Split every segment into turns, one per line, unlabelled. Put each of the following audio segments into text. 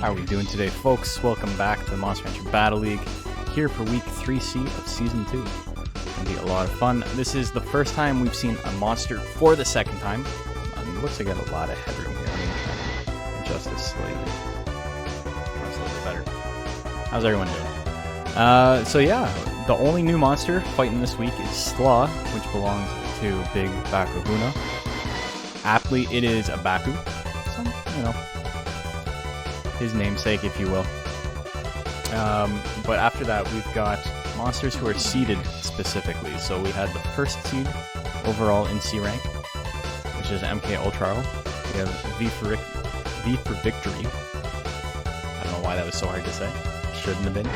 How are we doing today, folks? Welcome back to the Monster Rancher Battle League, here for week 3C of Season 2. It's going to be a lot of fun. This is the first time we've seen a monster for the second time. It looks like I got a lot of headroom here. Let me adjust this slightly. That's a little bit better. How's everyone doing? So yeah, the only new monster fighting this week is Slaw, which belongs to Big Bakahuna. Aptly, it is a Baku. So, you know, his namesake, if you will. But after that, we've got monsters who are seeded specifically. So we had the first seed overall in C rank, which is MK Ultra. We have V for Victory. I don't know why that was so hard to say. Shouldn't have been. A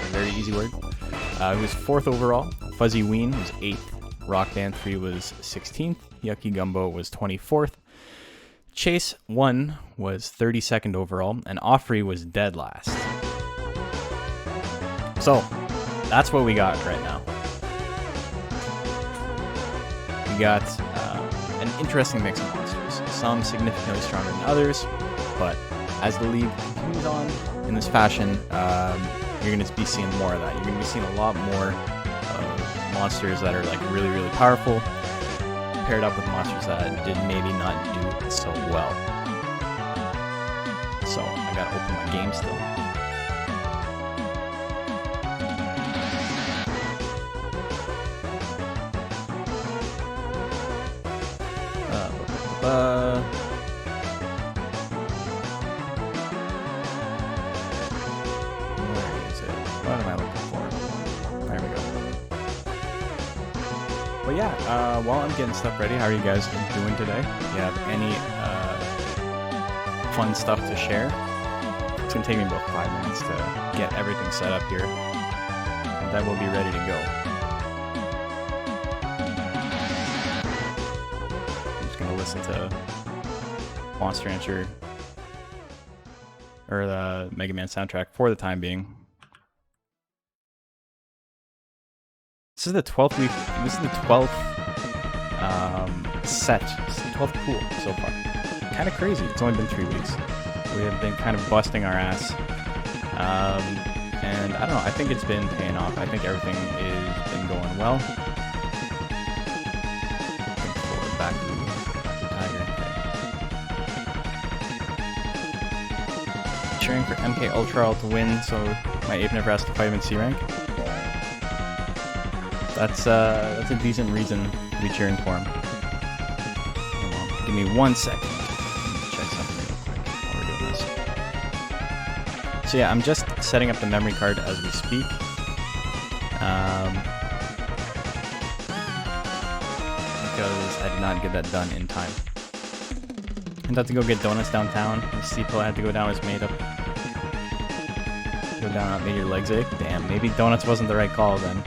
very easy word. It was 4th overall. Fuzzy Ween was 8th. Rock Band 3 was 16th. Yucky Gumbo was 24th. Chase 1 was 32nd overall, and Offrey was dead last. So, that's what we got right now. We got an interesting mix of monsters. Some significantly stronger than others, but as the league continues on in this fashion, you're going to be seeing more of that. You're going to be seeing a lot more monsters that are like really, really powerful, paired up with monsters that did maybe not do so well. So I gotta open my game still. Where is it? What am I looking for? There we go. But yeah, while I'm getting stuff ready, how are you guys doing today? Do you have any fun stuff to share? It's going to take me about 5 minutes to get everything set up here, and then we'll be ready to go. I'm just going to listen to Monster Rancher, or the Mega Man soundtrack for the time being. This is the 12th week. This is the 12th set. It's the 12th pool so far. Kind of crazy. It's only been 3 weeks. We have been kind of busting our ass. And I don't know. I think it's been paying off. I think everything has been going well. Back to Tiger. Cheering for MK Ultra to win, so my ape never has to fight him in C rank. That's a decent reason to be cheering for him. Give me 1 second. Check something real quick while we're doing this. So yeah, I'm just setting up the memory card as we speak. Because I did not get that done in time. I had to go get donuts downtown. The steeple I had to go down was made up. Go down, made your legs ache. Damn, maybe donuts wasn't the right call then.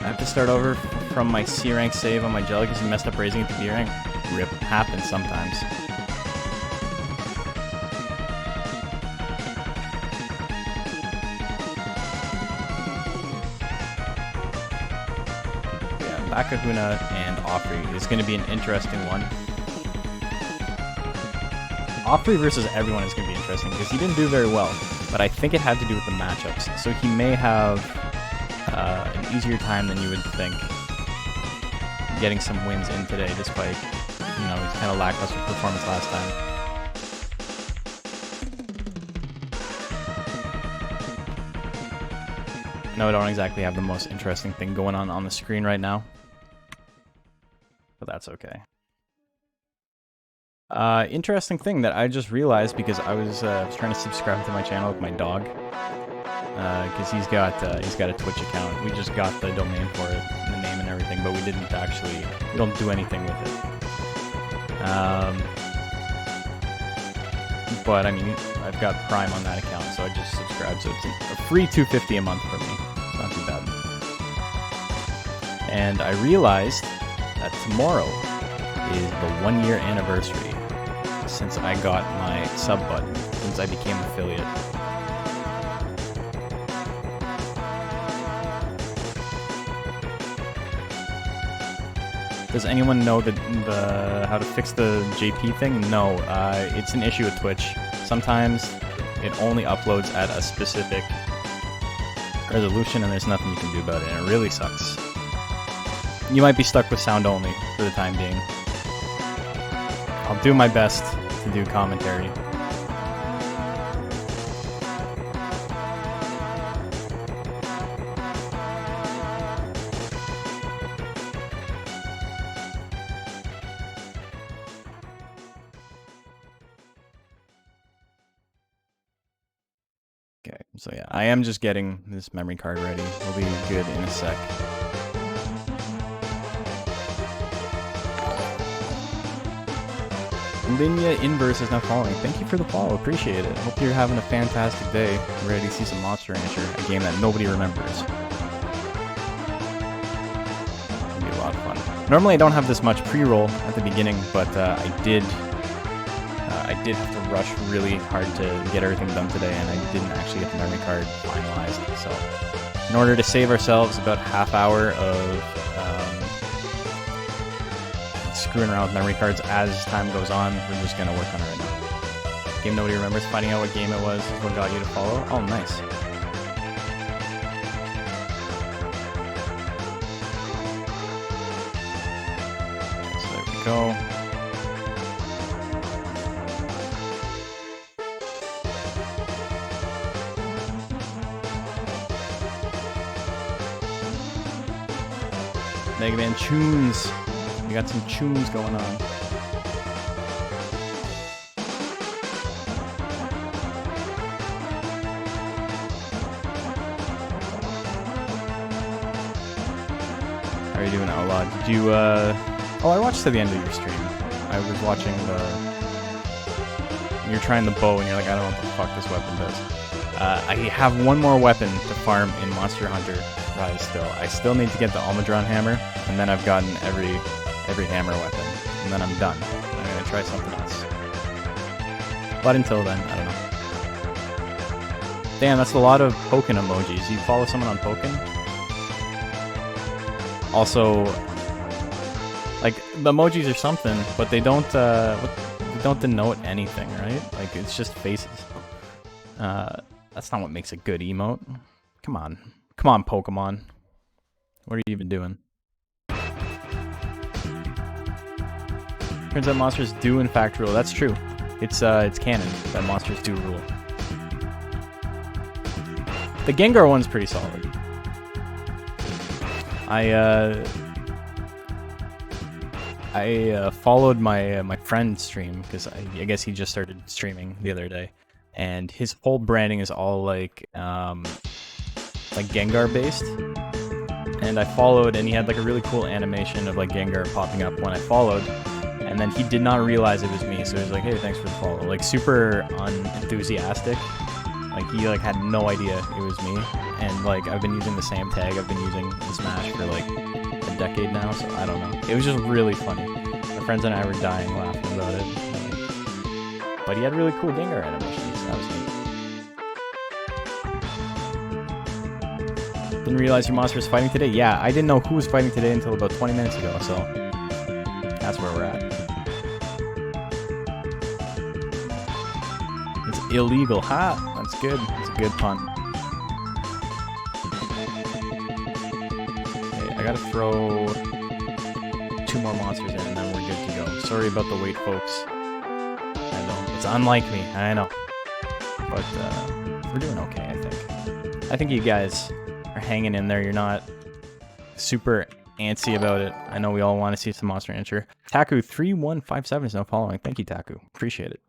I have to start over from my C rank save on my jelly because he messed up raising it to B rank. RIP. Happens sometimes. Yeah, Bakahuna and Offrey is going to be an interesting one. Offrey versus everyone is going to be interesting because he didn't do very well, but I think it had to do with the matchups. So he may have an easier time than you would think getting some wins in today, despite, you know, his kind of lackluster performance last time. No, I don't exactly have the most interesting thing going on the screen right now, but that's okay. Interesting thing that I just realized because I was trying to subscribe to my channel with my dog. Because he's got a Twitch account. We just got the domain for it, the name and everything, but we don't do anything with it. But I mean, I've got Prime on that account, so I just subscribed. So it's a free $2.50 a month for me. It's not too bad. And I realized that tomorrow is the 1-year anniversary since I got my sub button, since I became affiliate. Does anyone know how to fix the JP thing? No, it's an issue with Twitch. Sometimes it only uploads at a specific resolution and there's nothing you can do about it, and it really sucks. You might be stuck with sound only for the time being. I'll do my best to do commentary. Okay, so yeah, I am just getting this memory card ready. We'll be good in a sec. Linya Inverse is now following. Thank you for the follow. Appreciate it. Hope you're having a fantastic day. Ready to see some Monster Rancher, a game that nobody remembers. It'll be a lot of fun. Normally I don't have this much pre-roll at the beginning, but I did have to rush really hard to get everything done today, and I didn't actually get the memory card finalized. So in order to save ourselves about half hour of screwing around with memory cards as time goes on, we're just going to work on it right now. Game nobody remembers. Finding out what game it was is what got you to follow. Oh, nice. So there we go. Mega Man tunes. We got some tunes going on. How are you doing, Outlaw? Did you, Oh, I watched to the end of your stream. I was watching you're trying the bow and you're like, I don't know what the fuck this weapon does. I have one more weapon to farm in Monster Hunter Rise still. I still need to get the Almudron hammer, and then I've gotten every hammer weapon, and then I'm done. I'm gonna try something else. But until then, I don't know. Damn, that's a lot of Pokken emojis. You follow someone on Pokken? Also, like, the emojis are something, but they don't denote anything, right? Like, it's just faces. That's not what makes a good emote. Come on. Come on, Pokemon. What are you even doing? Turns out monsters do in fact rule. That's true. It's canon that monsters do rule. The Gengar one's pretty solid. I followed my friend's stream because I guess he just started streaming the other day, and his whole branding is all like Gengar based. And I followed, and he had like a really cool animation of like Gengar popping up when I followed. And then he did not realize it was me, so he was like, hey, thanks for the follow. Like, super unenthusiastic. Like, he like had no idea it was me. And like, I've been using the same tag I've been using in Smash for like a decade now, so I don't know. It was just really funny. My friends and I were dying laughing about it. But he had really cool Gengar animations. That was neat. Didn't realize your monster was fighting today? Yeah, I didn't know who was fighting today until about 20 minutes ago, so that's where we're at. It's illegal. Ha! That's good. It's a good pun. Okay, I gotta throw 2 more monsters in and then we're good to go. Sorry about the wait, folks. I know. It's unlike me. I know. But we're doing okay, I think. I think you guys are hanging in there. You're not super antsy about it. I know we all want to see some Monster Rancher. Taku3157 is now following. Thank you, Taku. Appreciate it.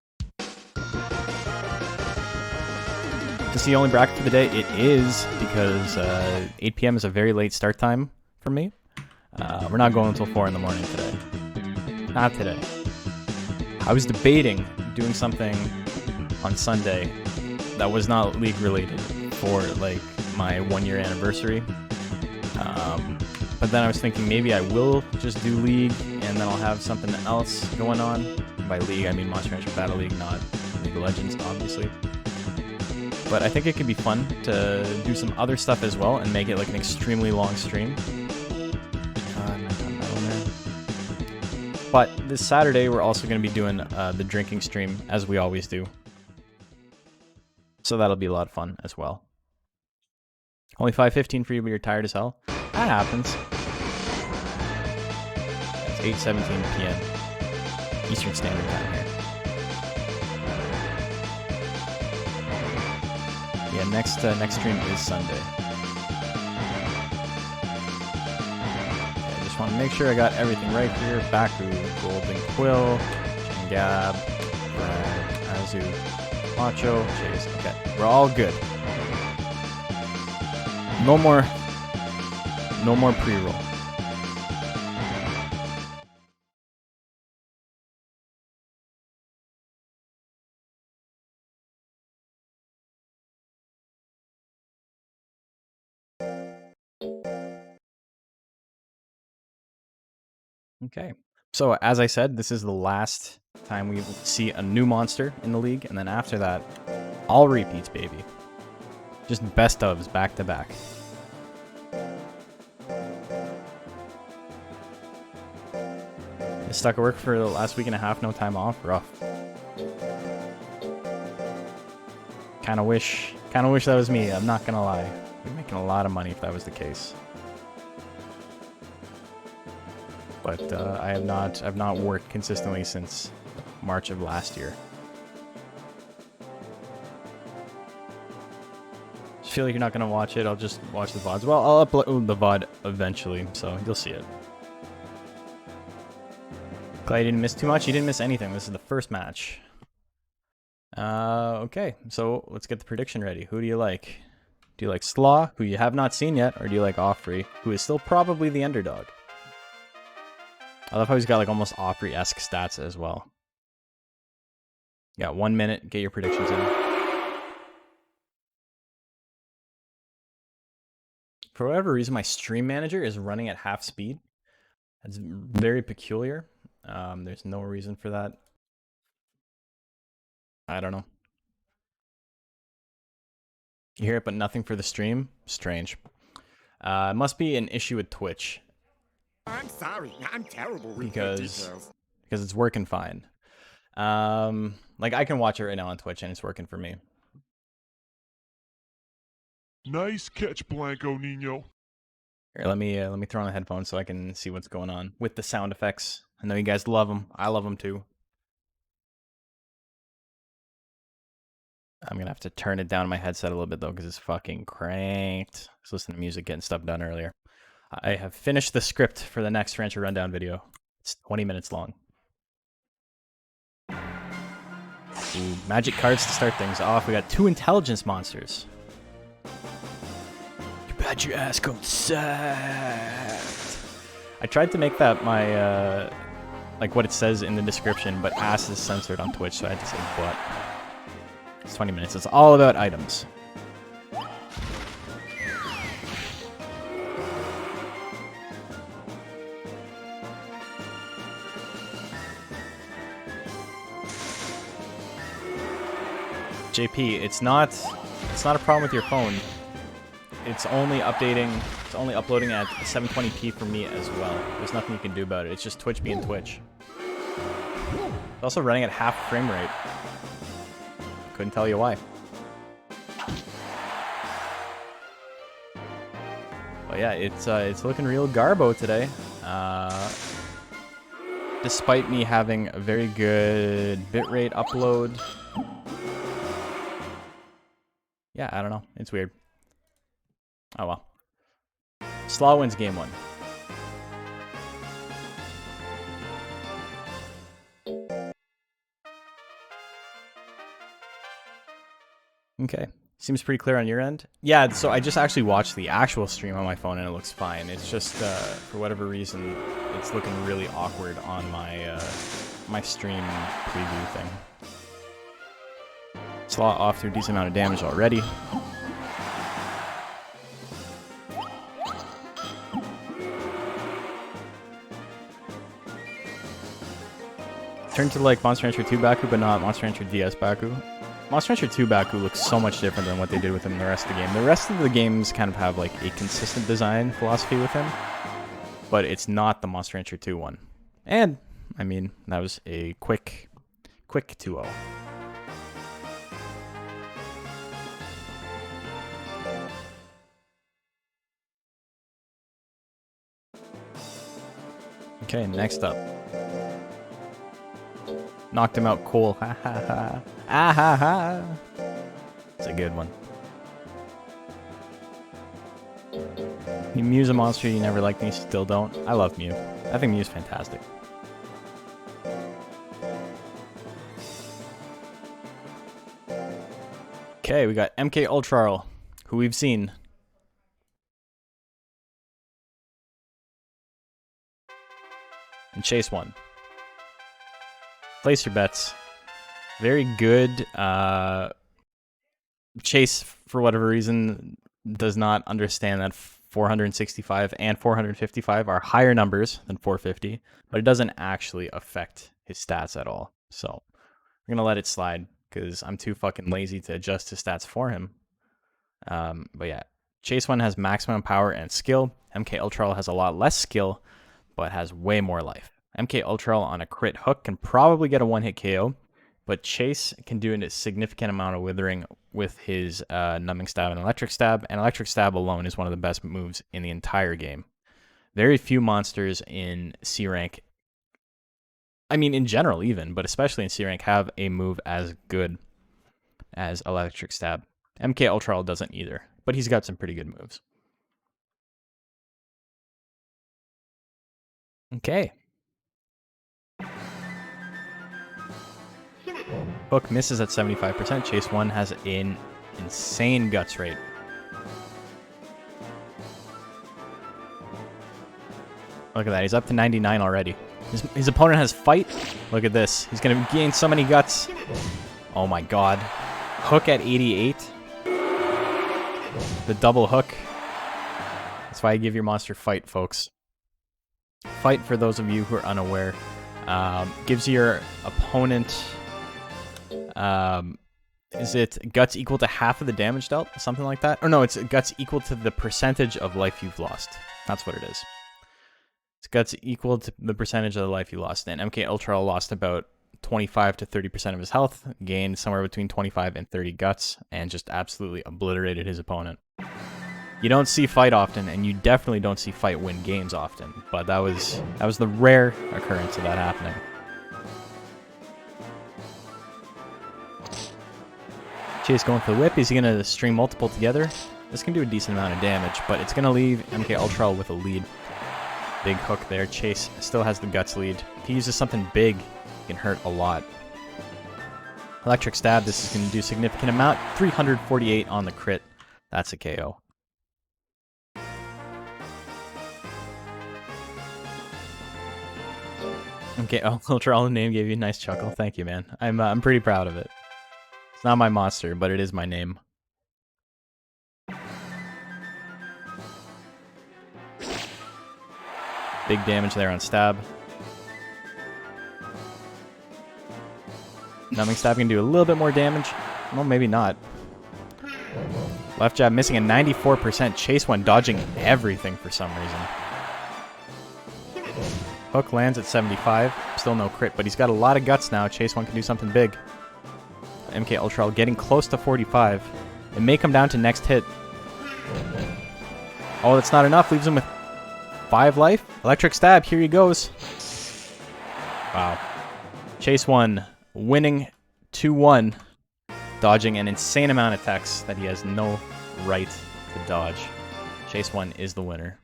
This is the only bracket for the day. It is, because 8 p.m. is a very late start time for me. We're not going until 4 in the morning today. Not today. I was debating doing something on Sunday that was not League related for like my 1-year anniversary. But then I was thinking maybe I will just do League, and then I'll have something else going on. By League, I mean Monster Rancher Battle League, not League of Legends, obviously. But I think it could be fun to do some other stuff as well and make it like an extremely long stream. But this Saturday, we're also going to be doing the drinking stream, as we always do. So that'll be a lot of fun as well. Only 5:15 for you, but you're tired as hell. That happens. It's 8:17 p.m. Eastern Standard Time here. Yeah, next stream is Sunday. I just want to make sure I got everything right here. Baku, Golden Quill, Gab, Brad, Azu, Macho, Chase. Okay, we're all good. No more pre-roll. Okay. So as I said, this is the last time we see a new monster in the league, and then after that, all repeats, baby. Just best ofs back to back. Stuck at work for the last week and a half, no time off. Rough. Kind of wish that was me. I'm not gonna lie. We're making a lot of money if that was the case. But I've not worked consistently since March of last year. Just feel like you're not gonna watch it. I'll just watch the VODs. Well, I'll upload the VOD eventually, so you'll see it. Clay didn't miss too much. He didn't miss anything. This is the first match. Okay, so let's get the prediction ready. Who do you like? Do you like Slaw, who you have not seen yet, or do you like Offrey, who is still probably the underdog? I love how he's got like almost Offrey-esque stats as well. Yeah, 1 minute. Get your predictions in. For whatever reason, my stream manager is running at half speed. That's very peculiar. There's no reason for that. I don't know. You hear it, but nothing for the stream? Strange. It must be an issue with Twitch.
I'm sorry, I'm terrible with
because it's working fine. Like I can watch it right now on Twitch and it's working for me.
Nice catch, Blanco Nino.
Here, let me throw on the headphones so I can see what's going on with the sound effects. I know you guys love them. I love them too. I'm gonna have to turn it down my headset a little bit though because it's fucking cranked. I was listening to music, getting stuff done earlier. I have finished the script for the next Rancher Rundown video. It's 20 minutes long. Ooh, magic cards to start things off. We got 2 intelligence monsters. You bet your ass goes sacked. I tried to make that my, like what it says in the description, but ass is censored on Twitch, so I had to say butt. It's 20 minutes. It's all about items. JP, it's not a problem with your phone. It's only updating, it's only uploading at 720p for me as well. There's nothing you can do about it. It's just Twitch being Twitch. It's also running at half frame rate. Couldn't tell you why. But yeah, it's looking real garbo today. Despite me having a very good bitrate upload. Yeah, I don't know. It's weird. Oh well. Slaw wins game 1. Okay. Seems pretty clear on your end. Yeah, so I just actually watched the actual stream on my phone and it looks fine. It's just, for whatever reason, it's looking really awkward on my, my stream preview thing. Slaw off to a decent amount of damage already. Turn to like Monster Rancher 2 Baku, but not Monster Rancher DS Baku. Monster Rancher 2 Baku looks so much different than what they did with him in the rest of the game. The rest of the games kind of have like a consistent design philosophy with him, but it's not the Monster Rancher 2 one. And I mean, that was a quick 2-0. Okay, next up. Knocked him out, Cole. Ha ha ha. Ah ha ha. It's a good one. Mew's a monster you never liked and you still don't. I love Mew. I think Mew's fantastic. Okay, we got MK Ultra, who we've seen. And Chase one. Place your bets. Very good. Chase, for whatever reason, does not understand that 465 and 455 are higher numbers than 450, but it doesn't actually affect his stats at all. So we're going to let it slide because I'm too fucking lazy to adjust his stats for him. But yeah, Chase 1 has maximum power and skill. MK Ultra has a lot less skill, but has way more life. MK Ultra on a crit hook can probably get a one-hit KO, but Chase can do a significant amount of withering with his numbing stab and electric stab, and electric stab alone is one of the best moves in the entire game. Very few monsters in C rank, I mean in general even, but especially in C rank, have a move as good as electric stab. MK Ultra doesn't either, but he's got some pretty good moves. Okay. Hook misses at 75%. Chase 1 has an insane guts rate. Look at that. He's up to 99 already. His opponent has fight. Look at this. He's going to gain so many guts. Oh my god. Hook at 88. The double hook. That's why I give your monster fight, folks. Fight, for those of you who are unaware, gives your opponent... is it guts equal to half of the damage dealt? Something like that? Or no, it's guts equal to the percentage of life you've lost. That's what it is. It's guts equal to the percentage of the life you lost. And MK Ultra lost about 25 to 30% of his health, gained somewhere between 25 and 30 guts, and just absolutely obliterated his opponent. You don't see fight often, and you definitely don't see fight win games often, but that was the rare occurrence of that happening. Chase going for the whip. Is he going to string multiple together? This can do a decent amount of damage, but it's going to leave MK Ultra with a lead. Big hook there. Chase still has the guts lead. If he uses something big, it can hurt a lot. Electric stab. This is going to do a significant amount. 348 on the crit. That's a KO. Okay, Ultra, all the name gave you a nice chuckle. Thank you, man. I'm pretty proud of it. It's not my monster, but it is my name. Big damage there on stab. Numbing stab can do a little bit more damage. Well, maybe not. Left jab missing a 94%. Chase 1 dodging everything for some reason. Hook lands at 75. Still no crit, but he's got a lot of guts now. Chase 1 can do something big. MK Ultra getting close to 45. It may come down to next hit. Oh, that's not enough. Leaves him with 5 life. Electric stab. Here he goes. Wow. Chase 1 winning 2-1. Dodging an insane amount of attacks that he has no right to dodge. Chase 1 is the winner.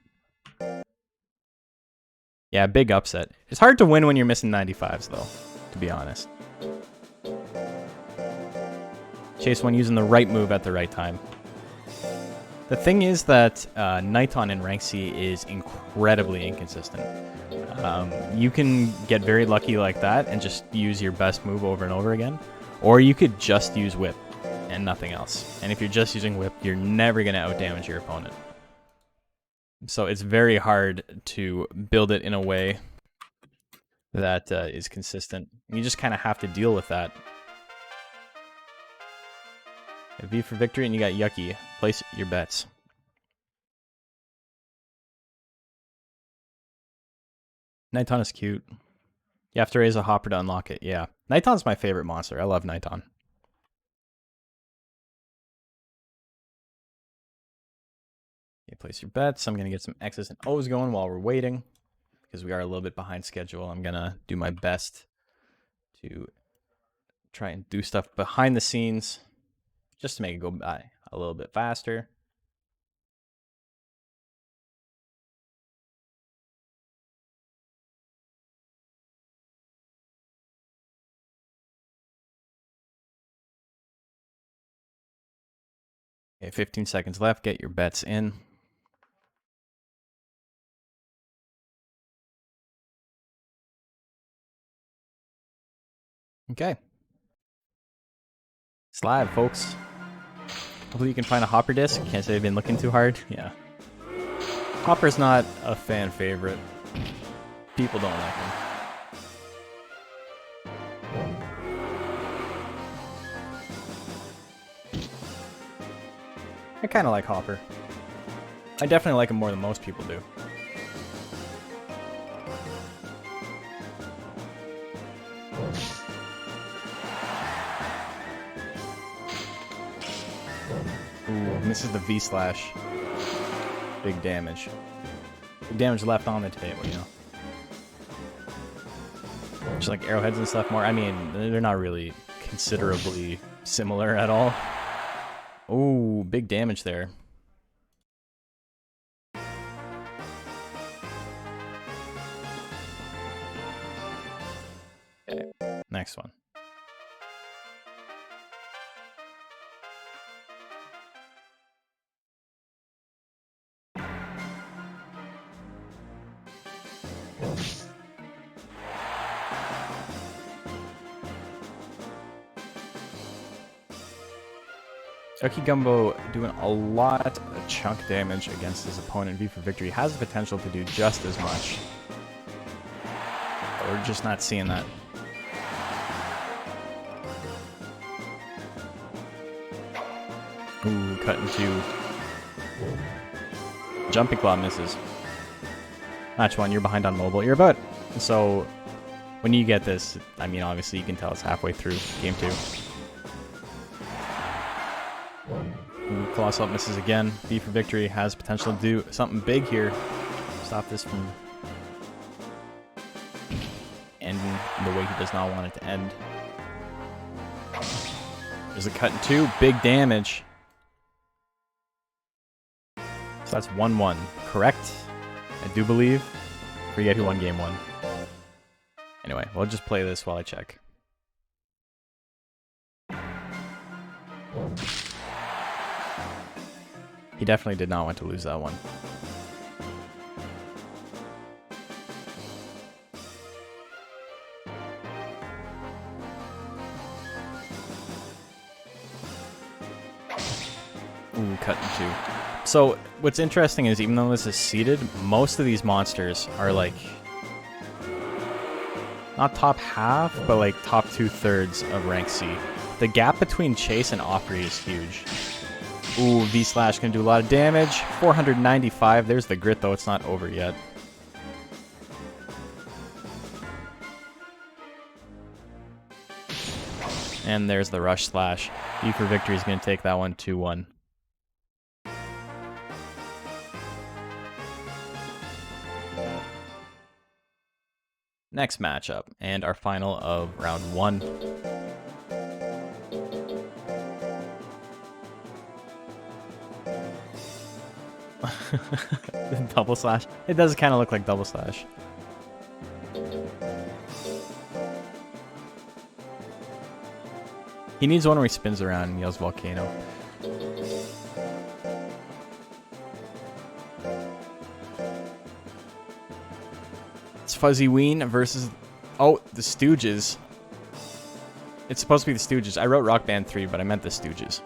Yeah, big upset. It's hard to win when you're missing 95s, though, to be honest. Chase 1 using the right move at the right time. The thing is that Niton in Rank C is incredibly inconsistent. You can get very lucky like that and just use your best move over and over again. Or you could just use Whip and nothing else. And if you're just using Whip, you're never going to outdamage your opponent. So it's very hard to build it in a way that is consistent. You just kind of have to deal with that. V for victory, and you got Yucky. Place your bets. Niton is cute. You have to raise a hopper to unlock it. Yeah. Nighton's my favorite monster. I love Nighton. Okay, place your bets. I'm going to get some X's and O's going while we're waiting, because we are a little bit behind schedule. I'm going to do my best to try and do stuff behind the scenes just to make it go by a little bit faster. Okay, 15 seconds left. Get your bets in. Okay. It's live, folks. Hopefully you can find a hopper disc. Can't say I've been looking too hard. Yeah. Hopper's not a fan favorite. People don't like him. I kind of like Hopper. I definitely like him more than most people do. Ooh, misses the V-slash. Big damage. Big damage left on the table, you know. Just like arrowheads and stuff more. I mean, they're not really considerably similar at all. Ooh, big damage there. Okay, next one. Chucky Gumbo doing a lot of chunk damage against his opponent. V for Victory has the potential to do just as much. But we're just not seeing that. Ooh, cut into. Jumping Claw misses. Match 1, you're behind on mobile. You're about. So, when you get this, I mean, obviously you can tell it's halfway through game 2. Ooh, Colossal misses again. V for Victory has potential to do something big here. Stop this from ending the way he does not want it to end. There's a cut in 2. Big damage. So that's 1-1. Correct? I do believe. Forget who won game 1. Anyway, we'll just play this while I check. He definitely did not want to lose that one. Ooh, cut in 2. So, what's interesting is even though this is seeded, most of these monsters are like not top half, but like top 2/3 of rank C. The gap between Chase and Opry is huge. Ooh, V-slash can do a lot of damage. 495. There's the grit, though. It's not over yet. And there's the rush slash. V for Victory is going to take that one 2-1. Next matchup, and our final of round 1. Double slash. It does kind of look like double slash. He needs one where he spins around and yells volcano. It's Fuzzy Ween versus... Oh, the Stooges. It's supposed to be the Stooges. I wrote Rock Band 3, but I meant the Stooges.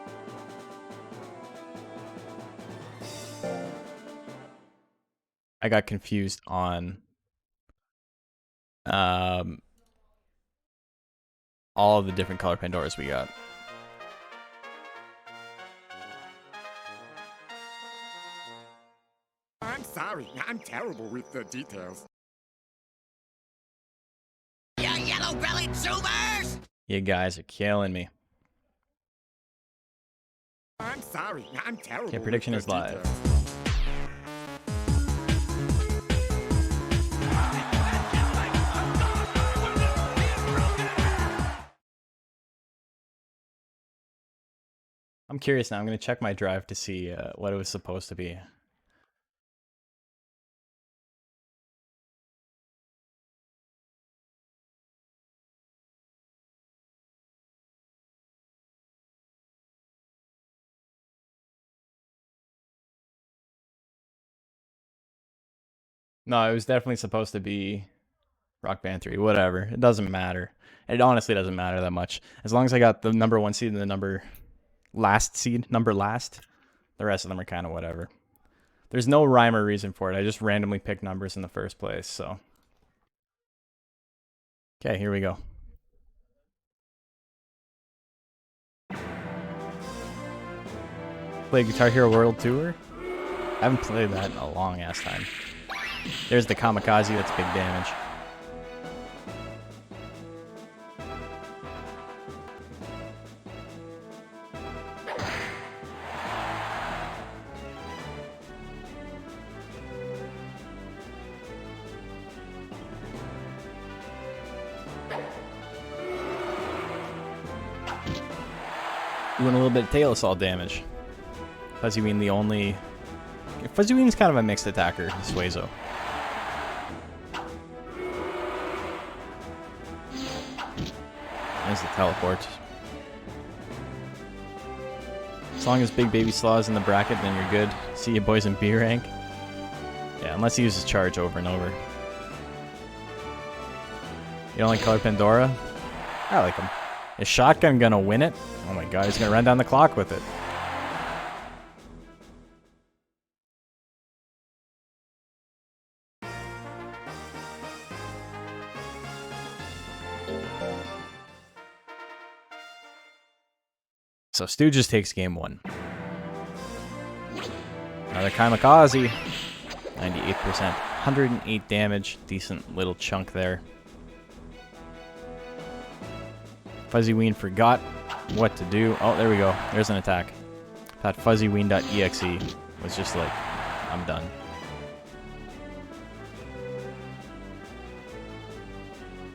I got confused on all of the different color Pandoras we got.
I'm sorry. I'm terrible with the details. yellow-bellied zoomers!
You guys are killing me.
I'm sorry, I'm terrible.
Okay, prediction
with
is
the
live.
details.
I'm curious now. I'm going to check my drive to see what it was supposed to be. No, it was definitely supposed to be Rock Band 3. Whatever. It doesn't matter. It honestly doesn't matter that much. As long as I got the number 1 seed and the number last, the rest of them are kind of whatever. There's no rhyme or reason for it. I just randomly picked numbers in the first place, so. Okay, here we go. Play Guitar Hero World Tour? I haven't played that in a long ass time. There's the Kamikaze, that's big damage. Doing a little bit of tail assault damage. Fuzzy Ween the only... Fuzzy Ween's kind of a mixed attacker, Suezo. There's the teleport. As long as Big Baby Slaw is in the bracket, then you're good. See you boys in B rank. Yeah, unless he uses charge over and over. You don't like Color Pandora? I like him. Is Shotgun gonna win it? Oh my god, he's gonna run down the clock with it. So Stu just takes game 1. Another Kamikaze. 98%. 108 damage. Decent little chunk there. Fuzzy Ween forgot what to do. Oh, there we go. There's an attack. That fuzzyween.exe was just like, I'm done.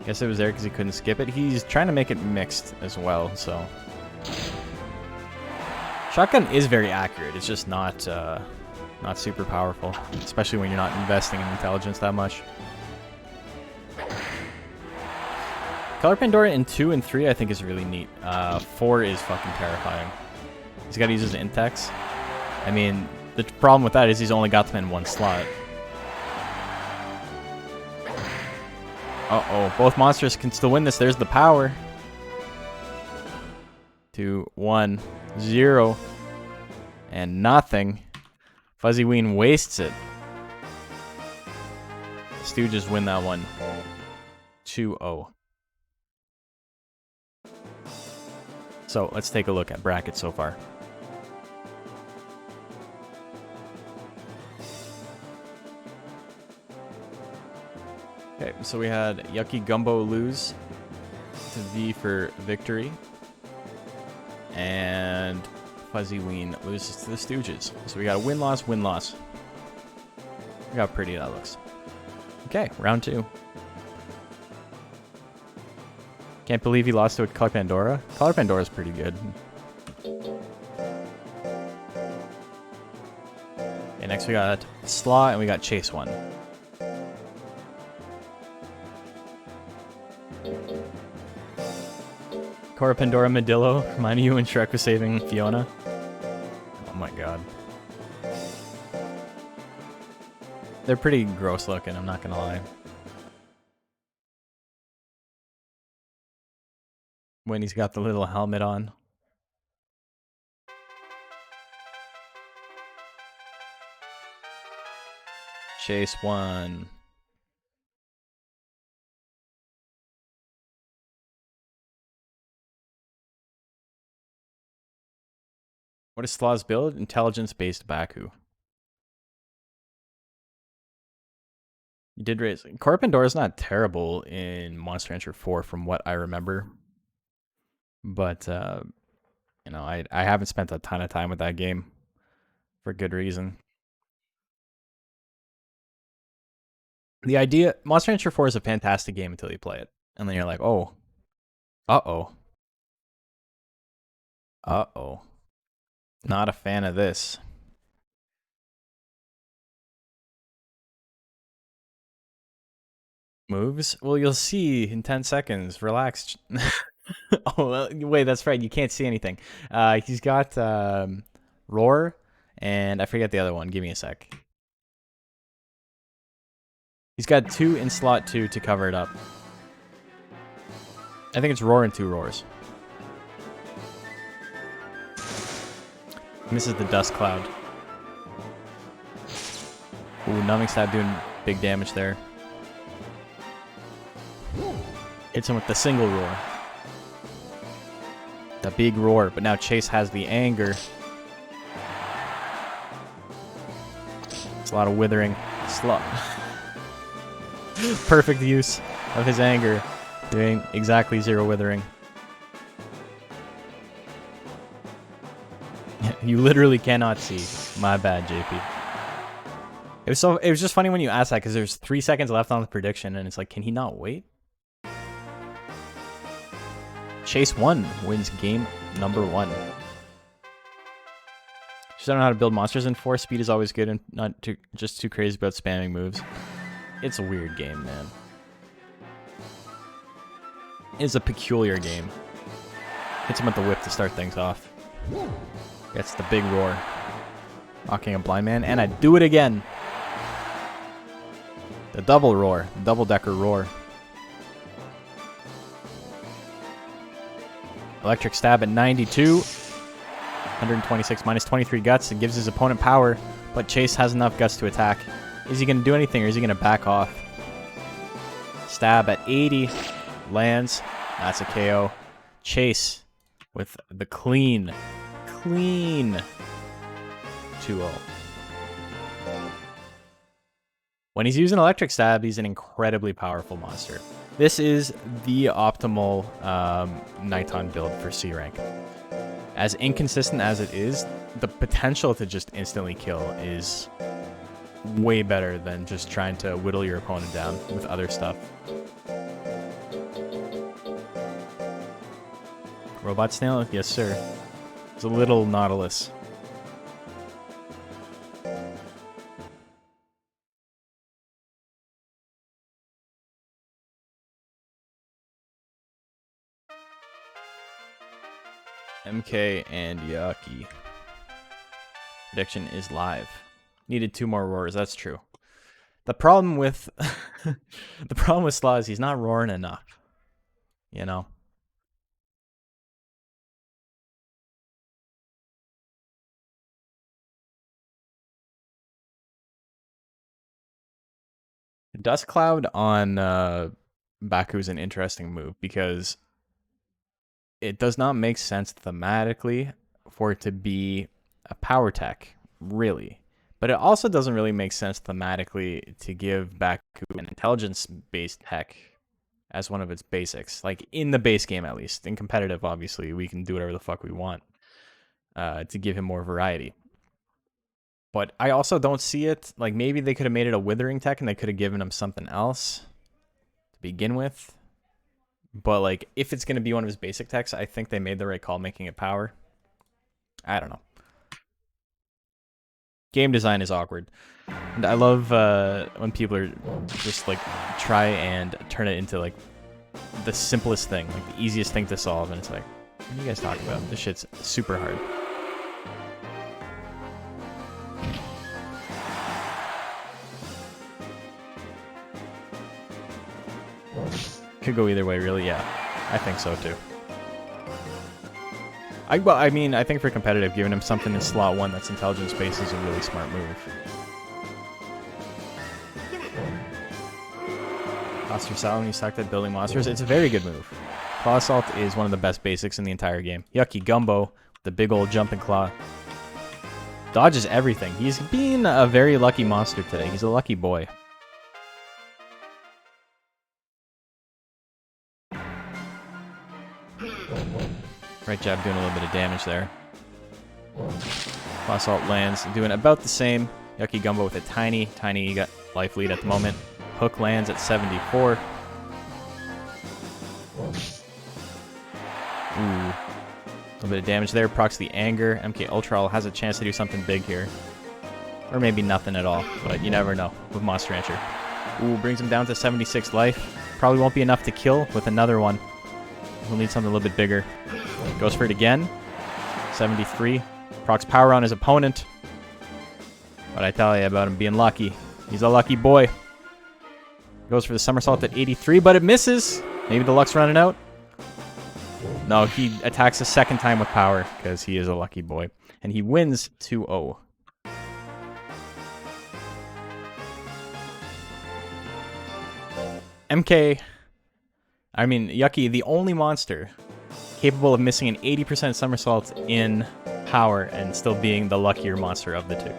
Guess it was there because he couldn't skip it. He's trying to make it mixed as well, so... Shotgun is very accurate. It's just not super powerful, especially when you're not investing in intelligence that much. Color Pandora in 2 and 3 I think is really neat. 4 is fucking terrifying. He's got to use his Intex. I mean, the problem with that is he's only got them in 1 slot. Uh-oh, both monsters can still win this. There's the power. 2, 1, 0. And nothing. Fuzzy Ween wastes it. Stu just win that one. 2-0. So let's take a look at brackets so far. Okay, so we had Yucky Gumbo lose to V for victory. And Fuzzy Ween loses to the Stooges. So we got a win-loss, win-loss. Look how pretty that looks. Okay, round 2. Can't believe he lost to a Color Pandora. Color Pandora is pretty good. Okay, next we got Slaw and we got Chase 1. Cora Pandora Medillo, reminding you when Shrek was saving Fiona. Oh my god. They're pretty gross looking, I'm not gonna lie. When he's got the little helmet on. Chase 1. What is Slaw's build? Intelligence-based Baku. You did raise. Corp and Door is not terrible in Monster Rancher 4 from what I remember. But, you know, I haven't spent a ton of time with that game for good reason. The idea, Monster Rancher 4 is a fantastic game until you play it. And then you're like, oh, uh-oh. Uh-oh. Not a fan of this. Moves? Well, you'll see in 10 seconds. Relax. Oh, wait, that's right. You can't see anything. He's got Roar, and I forget the other one. Give me a sec. He's got 2 in slot 2 to cover it up. I think it's Roar and 2 Roars. Misses the Dust Cloud. Ooh, Numbing Stab doing big damage there. Hits him with the single roar. The big roar, but now Chase has the anger. It's a lot of withering. Perfect use of his anger, doing exactly 0 withering. You literally cannot see. My bad, JP. It was just funny when you asked that because there's 3 seconds left on the prediction, and it's like, can he not wait? Chase 1 wins game number 1. Just don't know how to build monsters in 4. Speed is always good and not just too crazy about spamming moves. It's a weird game, man. It's a peculiar game. Hits him with the whip to start things off. Gets the big roar. Knocking a blind man, and I do it again. The double roar. The double-decker roar. Electric stab at 92. 126 minus 23 guts. It gives his opponent power, but Chase has enough guts to attack. Is he going to do anything, or is he going to back off? Stab at 80. Lands. That's a KO. Chase with the clean 2-0. When he's using Electric Stab, he's an incredibly powerful monster. This is the optimal Nighton build for C rank. As inconsistent as it is, the potential to just instantly kill is way better than just trying to whittle your opponent down with other stuff. Robot Snail? Yes, sir. It's a little Nautilus. MK and Yucky. Prediction is live. Needed 2 more roars. That's true. The problem with the problem with Slaw is he's not roaring enough. You know. Dust Cloud on Baku is an interesting move because it does not make sense thematically for it to be a power tech, really. But it also doesn't really make sense thematically to give Baku an intelligence-based tech as one of its basics. Like, in the base game, at least. In competitive, obviously, we can do whatever the fuck we want to give him more variety. But I also don't see it. Like, maybe they could have made it a withering tech and they could have given him something else to begin with. But, like, if it's going to be one of his basic techs, I think they made the right call making it power. I don't know. Game design is awkward. And I love when people are just, like, try and turn it into, like, the simplest thing. Like, the easiest thing to solve. And it's like, what are you guys talking about? This shit's super hard. Could go either way, really. Yeah, I think so too. I mean, I think for competitive, giving him something in slot 1 that's intelligence based is a really smart move. Monster Salad when you sucked at building monsters. It's a very good move. Claw Assault is one of the best basics in the entire game. Yucky Gumbo, the big old jumping claw. Dodges everything. He's being a very lucky monster today. He's a lucky boy. Right jab doing a little bit of damage there. Cross alt lands, doing about the same. Yucky Gumbo with a tiny life lead at the moment. Hook lands at 74. Ooh. A little bit of damage there. Procs the anger. MK Ultra has a chance to do something big here. Or maybe nothing at all, but you never know with Monster Rancher. Ooh, brings him down to 76 life. Probably won't be enough to kill with another one. He'll need something a little bit bigger. Goes for it again. 73. Procs power on his opponent. What I tell you about him being lucky. He's a lucky boy. Goes for the somersault at 83, but it misses. Maybe the luck's running out. No, he attacks a second time with power because he is a lucky boy. And he wins 2-0. Yucky, the only monster capable of missing an 80% somersault in power and still being the luckier monster of the two.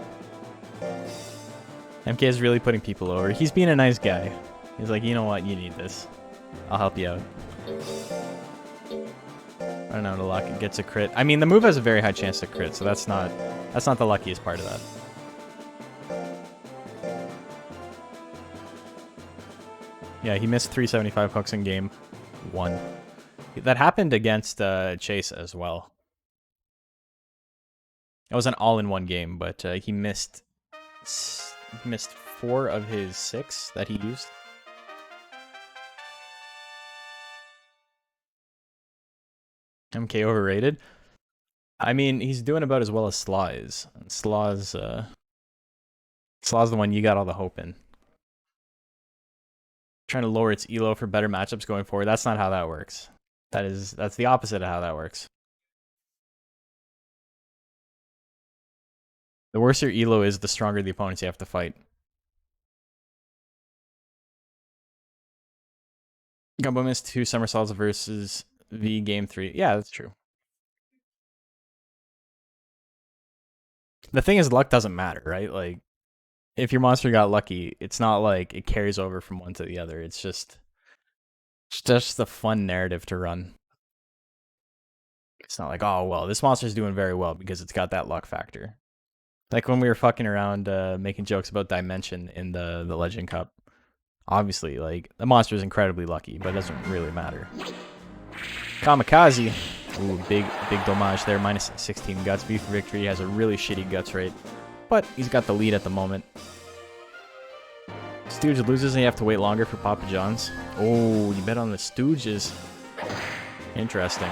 MK is really putting people over. He's being a nice guy. He's like, you know what, you need this. I'll help you out. I don't know, the luck gets a crit. I mean, the move has a very high chance to crit, so that's not the luckiest part of that. Yeah, he missed 375 hooks in game 1. That happened against Chase as well. It was an all-in-one game, but he missed 4 of his 6 that he used. MK overrated. I mean, he's doing about as well as Slaw is. And Slaw's the one you got all the hope in. Trying to lower its elo for better matchups going forward. That's not how that works. That's the opposite of how that works. The worse your elo is, the stronger the opponents you have to fight. Gumbo missed 2 somersaults versus V game 3. Yeah, that's true. The thing is, luck doesn't matter, right? Like, if your monster got lucky, it's not like it carries over from one to the other. It's just a fun narrative to run. It's not like, oh, well, this monster's doing very well because it's got that luck factor. Like when we were fucking around making jokes about Dimension in the Legend Cup. Obviously, like, the monster is incredibly lucky, but it doesn't really matter. Kamikaze. Ooh, big damage there. Minus 16 guts. V for victory. Has a really shitty guts rate. But he's got the lead at the moment. Stooge loses and you have to wait longer for Papa John's. Oh, you bet on the Stooges. Interesting.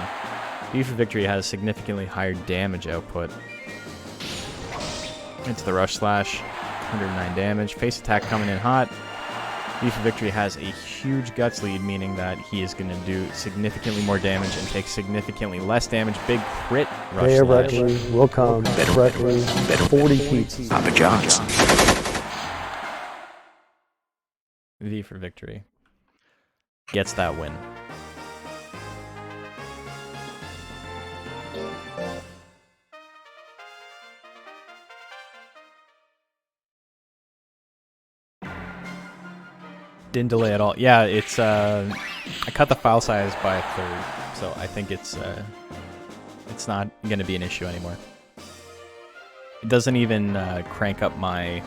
V for victory has significantly higher damage output. It's the rush slash. 109 damage. Face attack coming in hot. V for victory has a huge guts lead, meaning that he is going to do significantly more damage and take significantly less damage. Big crit rush slash.
Will come. Directly. 40 feet.
Papa John's.
V for victory. Gets that win. Didn't delay at all. Yeah, it's I cut the file size by a third, so I think it's not gonna be an issue anymore. It doesn't even crank up my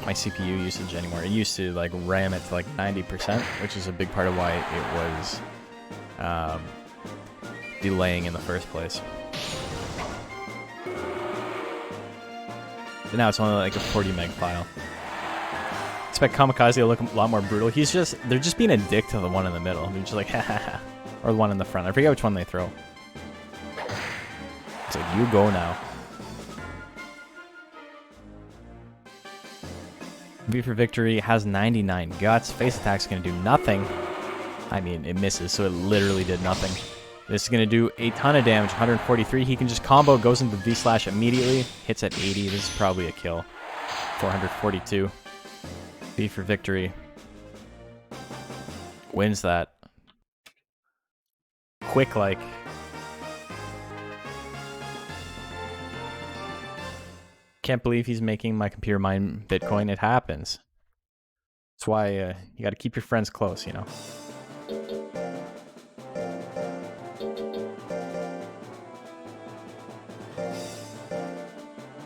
CPU usage anymore. It used to like ram it to like 90%, which is a big part of why it was delaying in the first place. But now it's only like a 40 meg file. Expect Kamikaze to look a lot more brutal. They're just being a dick to the one in the middle. They're just like, ha ha ha. Or the one in the front. I forget which one they throw. It's like, you go now. V for victory has 99 guts. Face attack's gonna do nothing. I mean, it misses, so it literally did nothing. This is gonna do a ton of damage. 143. He can just combo, goes into V slash immediately. Hits at 80. This is probably a kill. 442. V for victory. Wins that. Quick like. Can't believe he's making my computer mine Bitcoin. It happens. That's why you gotta keep your friends close, you know.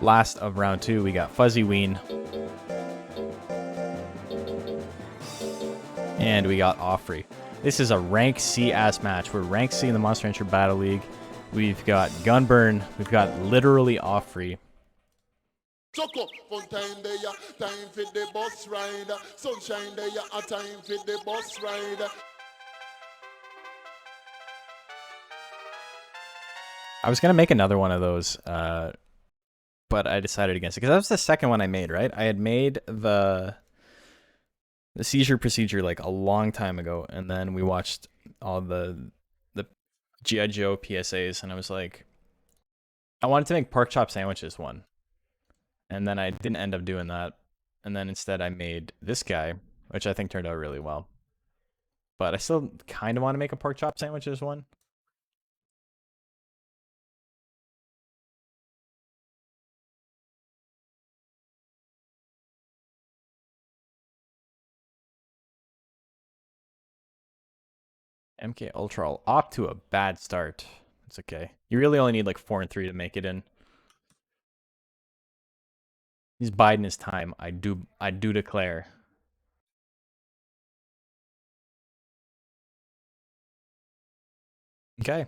Last of round 2, we got Fuzzy Ween. And we got Offrey. This is a rank C ass match. We're rank C in the Monster Rancher Battle League. We've got Gunburn. We've got literally Offrey.
Chuck up, fun time there, time for the bus ride. Sunshine there, a time for the bus ride.
I was gonna make another one of those, but I decided against it because that was the second one I made. Right? I had made the seizure procedure like a long time ago, and then we watched all the G.I. Joe PSAs, and I was like, I wanted to make pork chop sandwiches one. And then I didn't end up doing that. And then instead I made this guy, which I think turned out really well. But I still kind of want to make a pork chop sandwiches one. MK Ultra off to a bad start. It's okay. You really only need like 4 and 3 to make it in. He's biding his time. I do declare. Okay,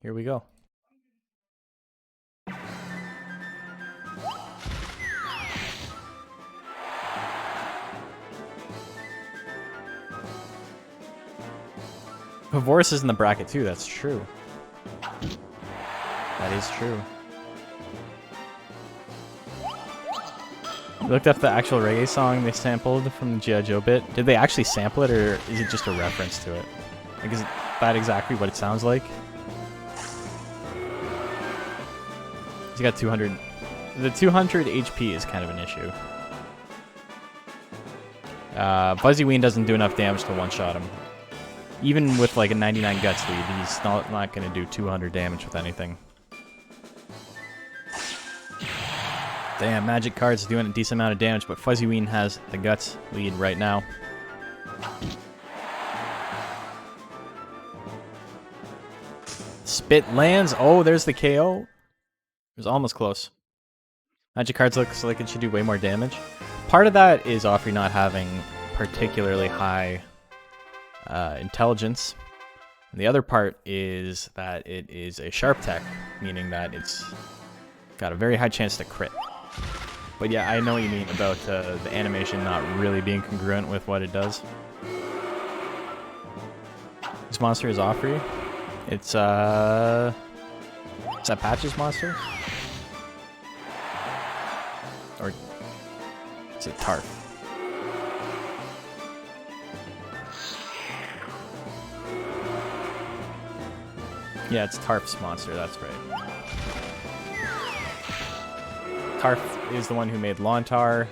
here we go. Pavoris is in the bracket too, that's true. That is true. I looked up the actual reggae song they sampled from the G.I. Joe bit. Did they actually sample it, or is it just a reference to it? Like, is that exactly what it sounds like? He's got 200... The 200 HP is kind of an issue. Fuzzy Ween doesn't do enough damage to one-shot him. Even with like a 99 guts lead, he's not going to do 200 damage with anything. Damn, magic cards doing a decent amount of damage, but Fuzzy Ween has the guts lead right now. Spit lands. Oh, there's the KO. It was almost close. Magic cards looks like it should do way more damage. Part of that is Offrey not having particularly high intelligence. And the other part is that it is a sharp tech, meaning that it's got a very high chance to crit. But yeah, I know what you mean about the animation not really being congruent with what it does. This monster is Offrey. It's that Patch's monster? Or is it Tarf? Yeah, it's Tarf's monster, that's right. Tarf is the one who made Lontar,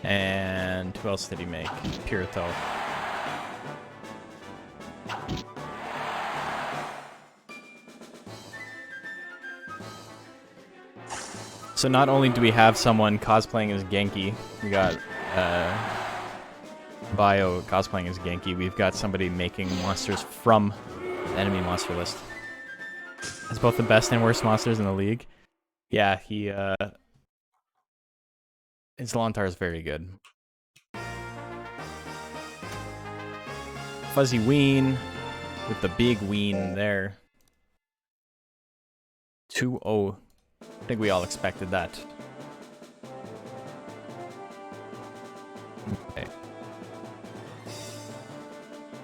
and who else did he make? Pirito. So not only do we have someone cosplaying as Genki, we got Bio cosplaying as Genki, we've got somebody making monsters from the enemy monster list. It's both the best and worst monsters in the league. Yeah, his Lontar is very good. Fuzzy Ween with the big Ween there. 2-0. I think we all expected that. Okay.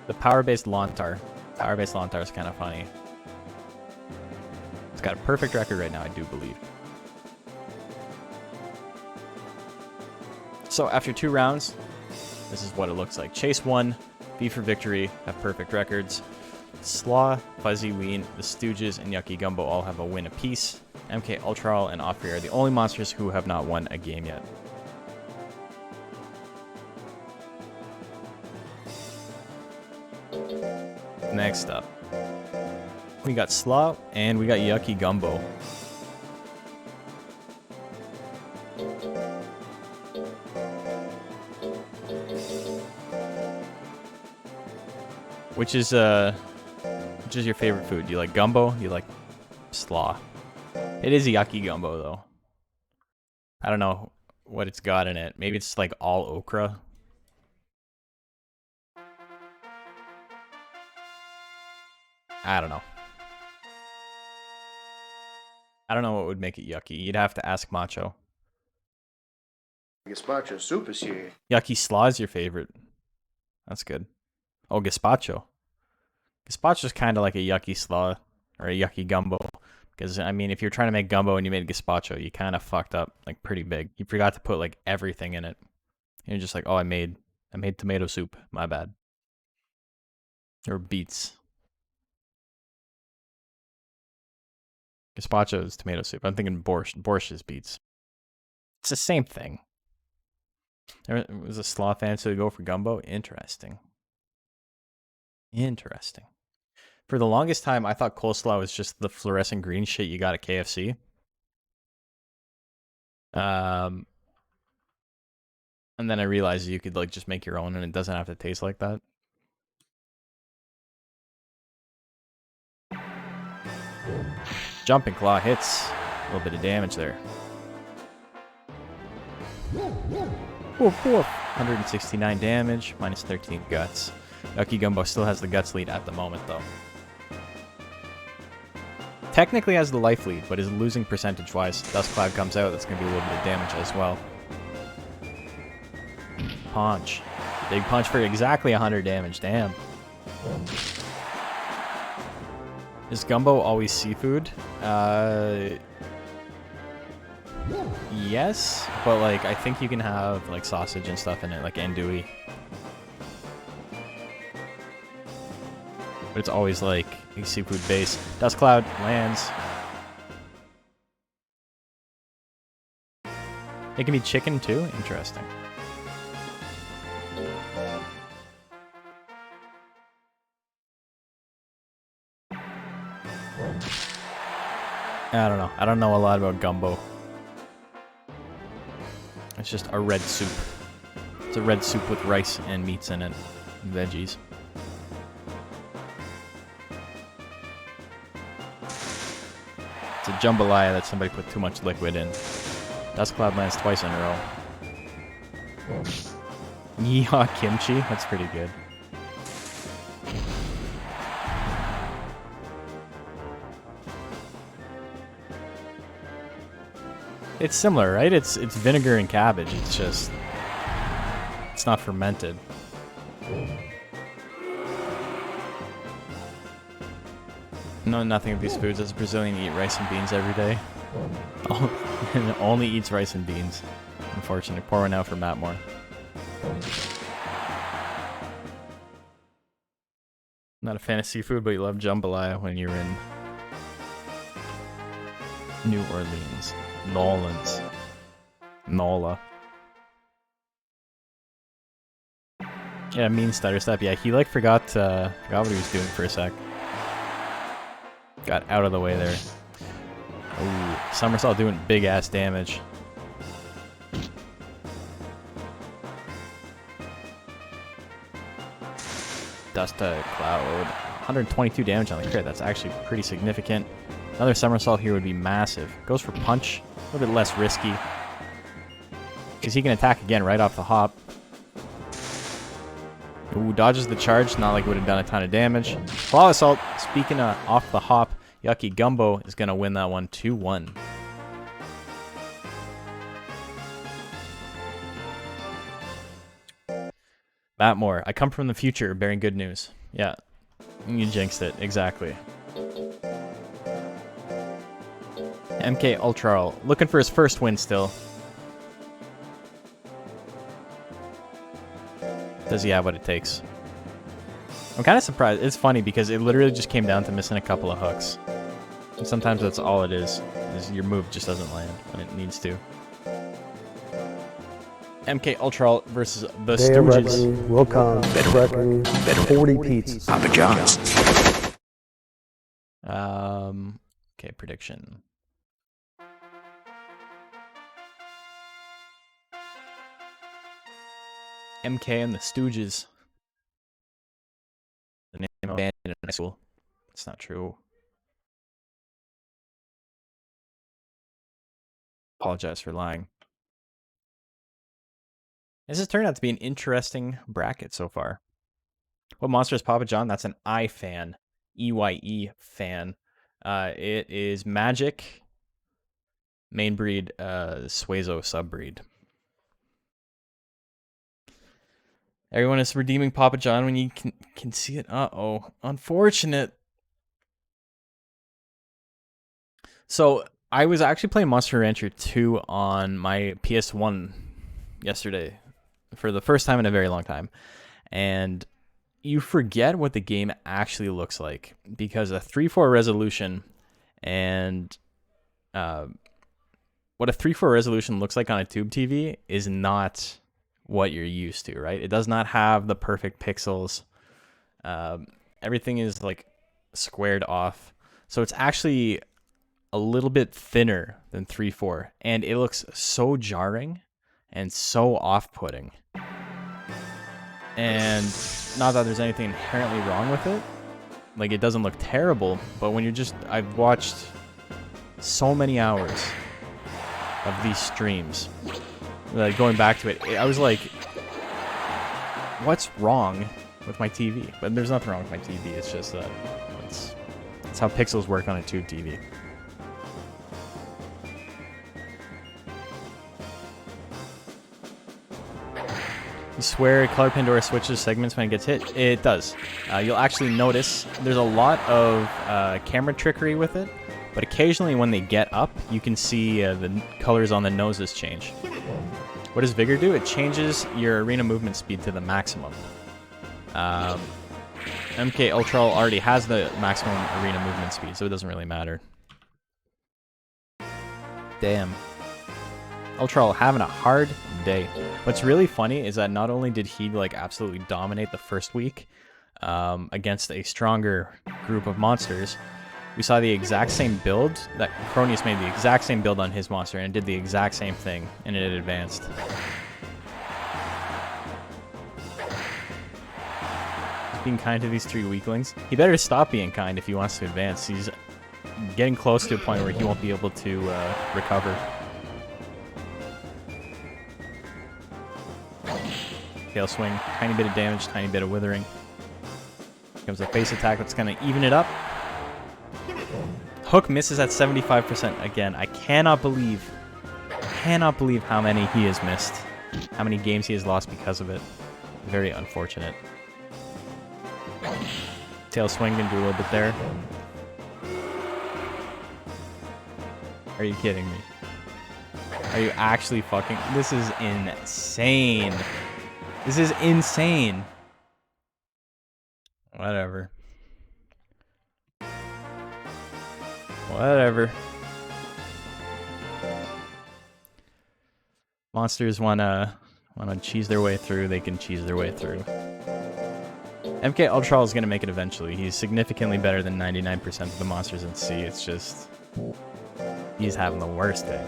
The power-based Lontar. Power-based Lontar is kind of funny. It's got a perfect record right now, I do believe. So after 2 rounds, this is what it looks like. Chase 1, V for victory, have perfect records. Slaw, Fuzzy Ween, the Stooges, and Yucky Gumbo all have a win apiece. MK Ultra and Offrey are the only monsters who have not won a game yet. Next up, we got Slaw and we got Yucky Gumbo. Which is your favorite food? Do you like gumbo? Do you like slaw? It is a yucky gumbo though. I don't know what it's got in it. Maybe it's like all okra. I don't know. I don't know what would make it yucky. You'd have to ask Macho.
Gazpacho soup is here.
Yucky slaw is your favorite. That's good. Oh, gazpacho. Gazpacho's kind of like a yucky slaw or a yucky gumbo. Because, I mean, if you're trying to make gumbo and you made gazpacho, you kind of fucked up like pretty big. You forgot to put like everything in it. You're just like, oh, I made tomato soup. My bad. Or beets. Gazpacho is tomato soup. I'm thinking borscht. Borscht is beets. It's the same thing. There was a slaw fan, so to go for gumbo. Interesting. Interesting. For the longest time, I thought coleslaw was just the fluorescent green shit you got at KFC. And then I realized you could like just make your own, and it doesn't have to taste like that. Jumping claw hits. A little bit of damage there. 169 damage, minus 13 guts. Yucky Gumbo still has the guts lead at the moment, though. Technically has the life lead, but is losing percentage-wise. Dust Cloud comes out, that's going to be a little bit of damage as well. Punch. Big punch for exactly 100 damage, damn. Is Gumbo always seafood? Yes, but like I think you can have like sausage and stuff in it, like andouille. But it's always like a seafood base. Dust Cloud lands. It can be chicken too? Interesting. I don't know. I don't know a lot about gumbo. It's just a red soup. It's a red soup with rice and meats in it. And veggies. It's a jambalaya that somebody put too much liquid in. Dust Cloud lands twice in a row. Yeehaw kimchi? That's pretty good. It's similar, right? It's vinegar and cabbage. It's just... it's not fermented. No, nothing of these foods. As a Brazilian, eat rice and beans every day. And only eats rice and beans. Unfortunately. Pour one out for Matt Moore. Not a fan of seafood, but you love jambalaya when you're in New Orleans. Nolans. Nola. Yeah, mean stutter step. Yeah, he like forgot what he was doing for a sec. Got out of the way there. Ooh, somersault doing big ass damage. Dust Cloud. 122 damage on the crit. That's actually pretty significant. Another somersault here would be massive. Goes for punch. A little bit less risky. Because he can attack again right off the hop. Ooh, dodges the charge. Not like it would have done a ton of damage. Claw Assault. Speaking of off the hop, Yucky Gumbo is going to win that one 2-1. Matt Moore. I come from the future bearing good news. Yeah. You jinxed it. Exactly. MK Ultra looking for his first win still. Does he have what it takes? I'm kind of surprised. It's funny because it literally just came down to missing a couple of hooks. And sometimes that's all it is your move just doesn't land when it needs to. MK Ultra versus the Stooges.
Will come. Better 40 pizzas.
Papa John's.
Okay, prediction. MK and the Stooges. The name of a band in high school. It's not true. Apologize for lying. This has turned out to be an interesting bracket so far. What monster is Papa John? That's an I fan. EYE fan. It is Magic. Main breed, Suezo subbreed. Everyone is redeeming Papa John when you can see it. Uh-oh. Unfortunate. So, I was actually playing Monster Rancher 2 on my PS1 yesterday for the first time in a very long time. And you forget what the game actually looks like because a 3:4 resolution and what a 3:4 resolution looks like on a tube TV is not what you're used to, right? It does not have the perfect pixels. Everything is like squared off. So it's actually a little bit thinner than 3:4, and it looks so jarring and so off-putting. And not that there's anything inherently wrong with it. Like, it doesn't look terrible, but when you're just... I've watched so many hours of these streams. Like, going back to it, I was like, what's wrong with my TV? But there's nothing wrong with my TV. It's just that it's how pixels work on a tube TV. You swear Color Pandora switches segments when it gets hit? It does. You'll actually notice there's a lot of camera trickery with it, but occasionally when they get up, you can see the colors on the noses change. What does Vigor do? It changes your arena movement speed to the maximum. MK Ultra already has the maximum arena movement speed, so it doesn't really matter. Damn. Ultra having a hard day. What's really funny is that not only did he like absolutely dominate the first week against a stronger group of monsters, we saw the exact same build that Cronius made the exact same build on his monster and it did the exact same thing and it advanced. He's being kind to these three weaklings. He better stop being kind if he wants to advance. He's getting close to a point where he won't be able to recover. Tail swing, tiny bit of damage, tiny bit of withering. Here comes a face attack that's going to even it up. Hook misses at 75% again. I cannot believe how many he has missed. How many games he has lost because of it. Very unfortunate. Tail swing can do a little bit there. Are you kidding me? Are you actually fucking... This is insane. This is insane. Whatever. Whatever. Monsters wanna cheese their way through, they can cheese their way through. MK Ultra is gonna make it eventually. He's significantly better than 99% of the monsters in C. It's just... he's having the worst day.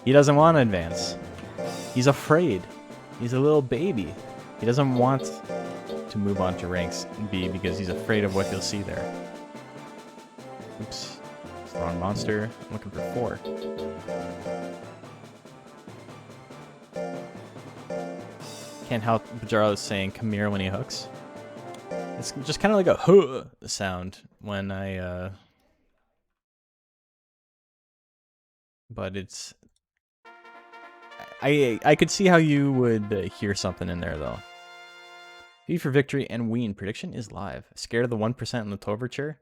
He doesn't want to advance. He's afraid. He's a little baby. He doesn't want to move on to ranks B because he's afraid of what he'll see there. Oops. Wrong monster. I'm looking for 4. Can't help Bajaro saying come here when he hooks. It's just kind of like a huh sound when I but it's I could see how you would hear something in there though. V for victory and Ween prediction is live. Scared of the 1% in Latoverture?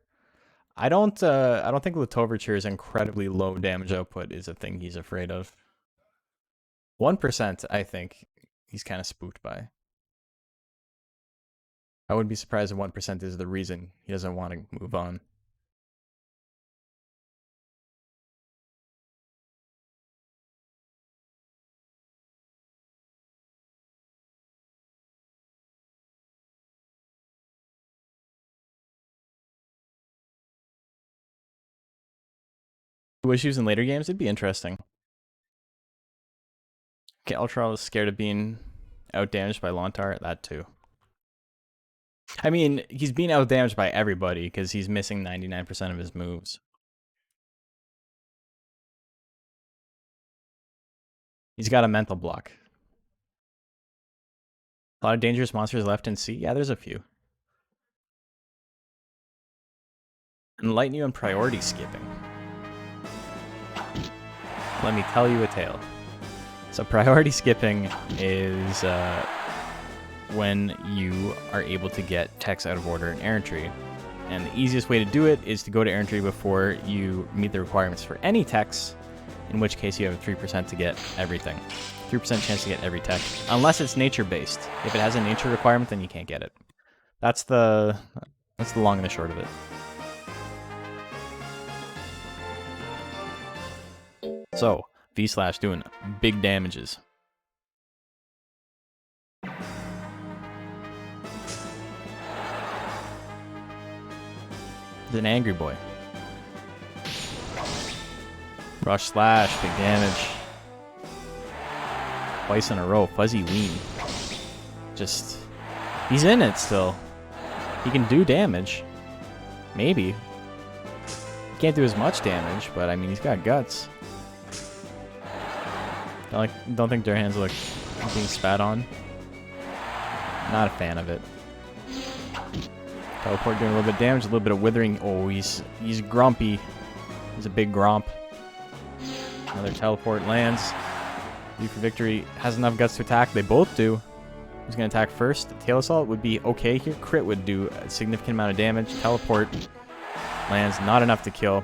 I don't think Latoverture's incredibly low damage output is a thing he's afraid of. 1% I think he's kind of spooked by. I wouldn't be surprised if 1% is the reason he doesn't want to move on. Issues in later games, it'd be interesting. Okay, Ultra was scared of being outdamaged by Lontar, that too. I mean, he's being outdamaged by everybody because he's missing 99% of his moves. He's got a mental block. A lot of dangerous monsters left in C. Yeah, there's a few. Enlighten you on priority skipping. Let me tell you a tale. So priority skipping is when you are able to get techs out of order in errantry. And the easiest way to do it is to go to errantry before you meet the requirements for any techs, in which case you have a 3% to get everything. 3% chance to get every tech, unless it's nature-based. If it has a nature requirement, then you can't get it. That's the long and the short of it. So, V/, doing big damages. He's an angry boy. Rush slash, big damage. Twice in a row, fuzzy ween. Just, he's in it still. He can do damage. Maybe. He can't do as much damage, but I mean, he's got guts. Don't think their hands look being spat on. Not a fan of it. Teleport doing a little bit of damage, a little bit of withering. Oh, he's grumpy. He's a big grump. Another teleport lands. V for victory has enough guts to attack. They both do. He's going to attack first. Tail Assault would be okay here. Crit would do a significant amount of damage. Teleport lands, not enough to kill.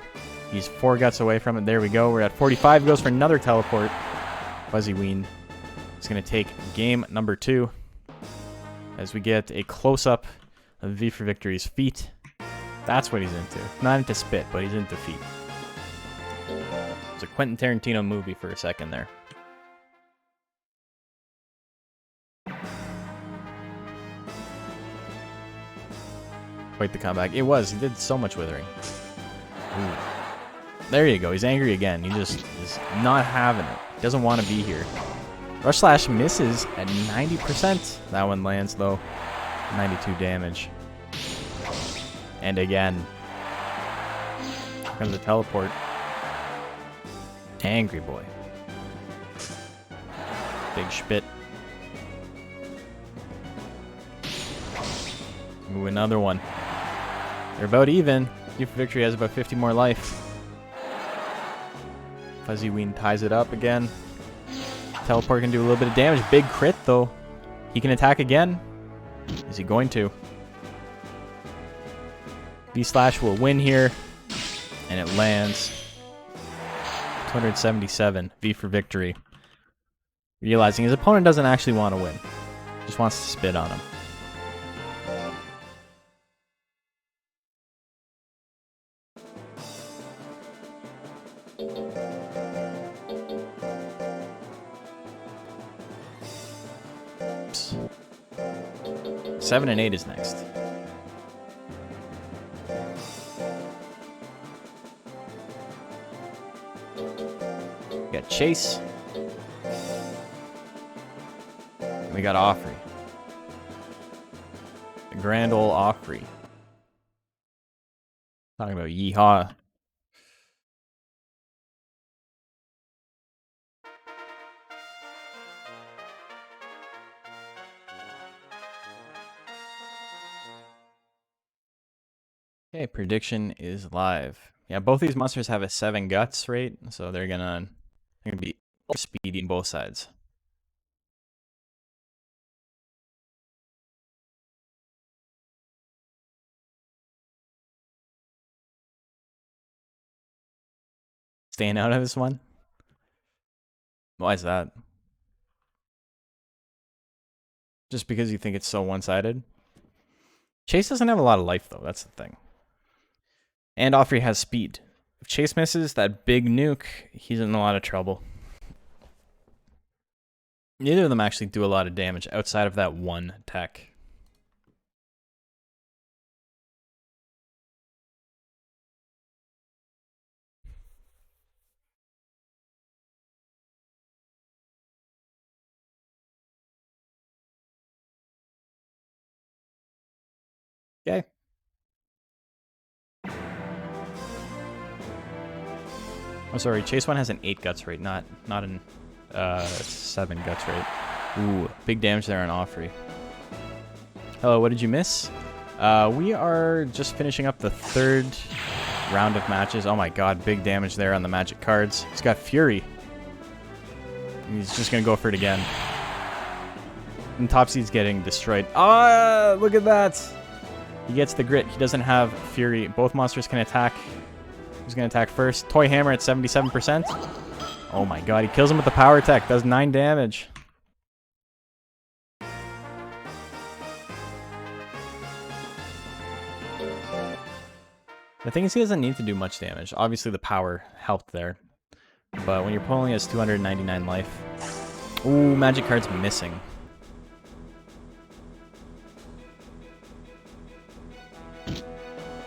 He's 4 guts away from it. There we go. We're at 45. Goes for another teleport. Fuzzy Ween is going to take game number 2 as we get a close-up of V for Victory's feet. That's what he's into. Not into spit, but he's into feet. It's a Quentin Tarantino movie for a second there. Quite the comeback. It was. He did so much withering. Ooh. There you go. He's angry again. He just is not having it. He doesn't want to be here. Rush Slash misses at 90%. That one lands, though. 92 damage. And again. Here comes the teleport. Angry boy. Big spit. Ooh, another one. They're about even. V for Victory has about 50 more life. Fuzzy Ween ties it up again. Teleport can do a little bit of damage. Big crit, though. He can attack again. Is he going to? V/, will win here. And it lands. 277. V for Victory. Realizing his opponent doesn't actually want to win. Just wants to spit on him. Oops. 7 and 8 is next. We got Chase. We got Offrey. The grand ol' Offrey. Talking about yeehaw. Okay, prediction is live. Yeah, both these monsters have a 7 guts rate, so they're gonna be speedy on both sides. Staying out of this one? Why is that? Just because you think it's so one-sided? Chase doesn't have a lot of life, though. That's the thing. And Offrey has speed. If Chase misses that big nuke, he's in a lot of trouble. Neither of them actually do a lot of damage outside of that one tech. Okay. Oh, sorry. Chase one has an 8 guts rate, not an 7 guts rate. Ooh, big damage there on Offrey. Hello, what did you miss? We are just finishing up the third round of matches. Oh my god, big damage there on the magic cards. He's got Fury. He's just going to go for it again. And top seed's getting destroyed. Ah, look at that. He gets the grit. He doesn't have Fury. Both monsters can attack. Who's going to attack first? Toy Hammer at 77%. Oh my god, he kills him with the power attack. Does 9 damage. The thing is, he doesn't need to do much damage. Obviously, the power helped there. But when your opponent only has 299 life... Ooh, magic card's missing.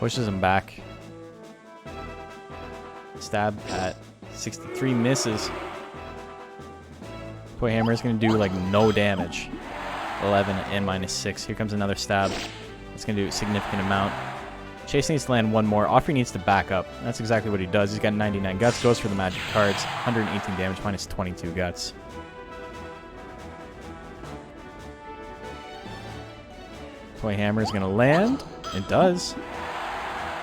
Pushes him back. Stab at 63, misses. Toy Hammer is going to do like no damage. 11 and -6. Here comes another stab. It's going to do a significant amount. Chase needs to land one more. Offrey needs to back up. That's exactly what he does. He's got 99 guts. Goes for the magic cards. 118 damage, -22 guts. Toy Hammer is going to land. It does.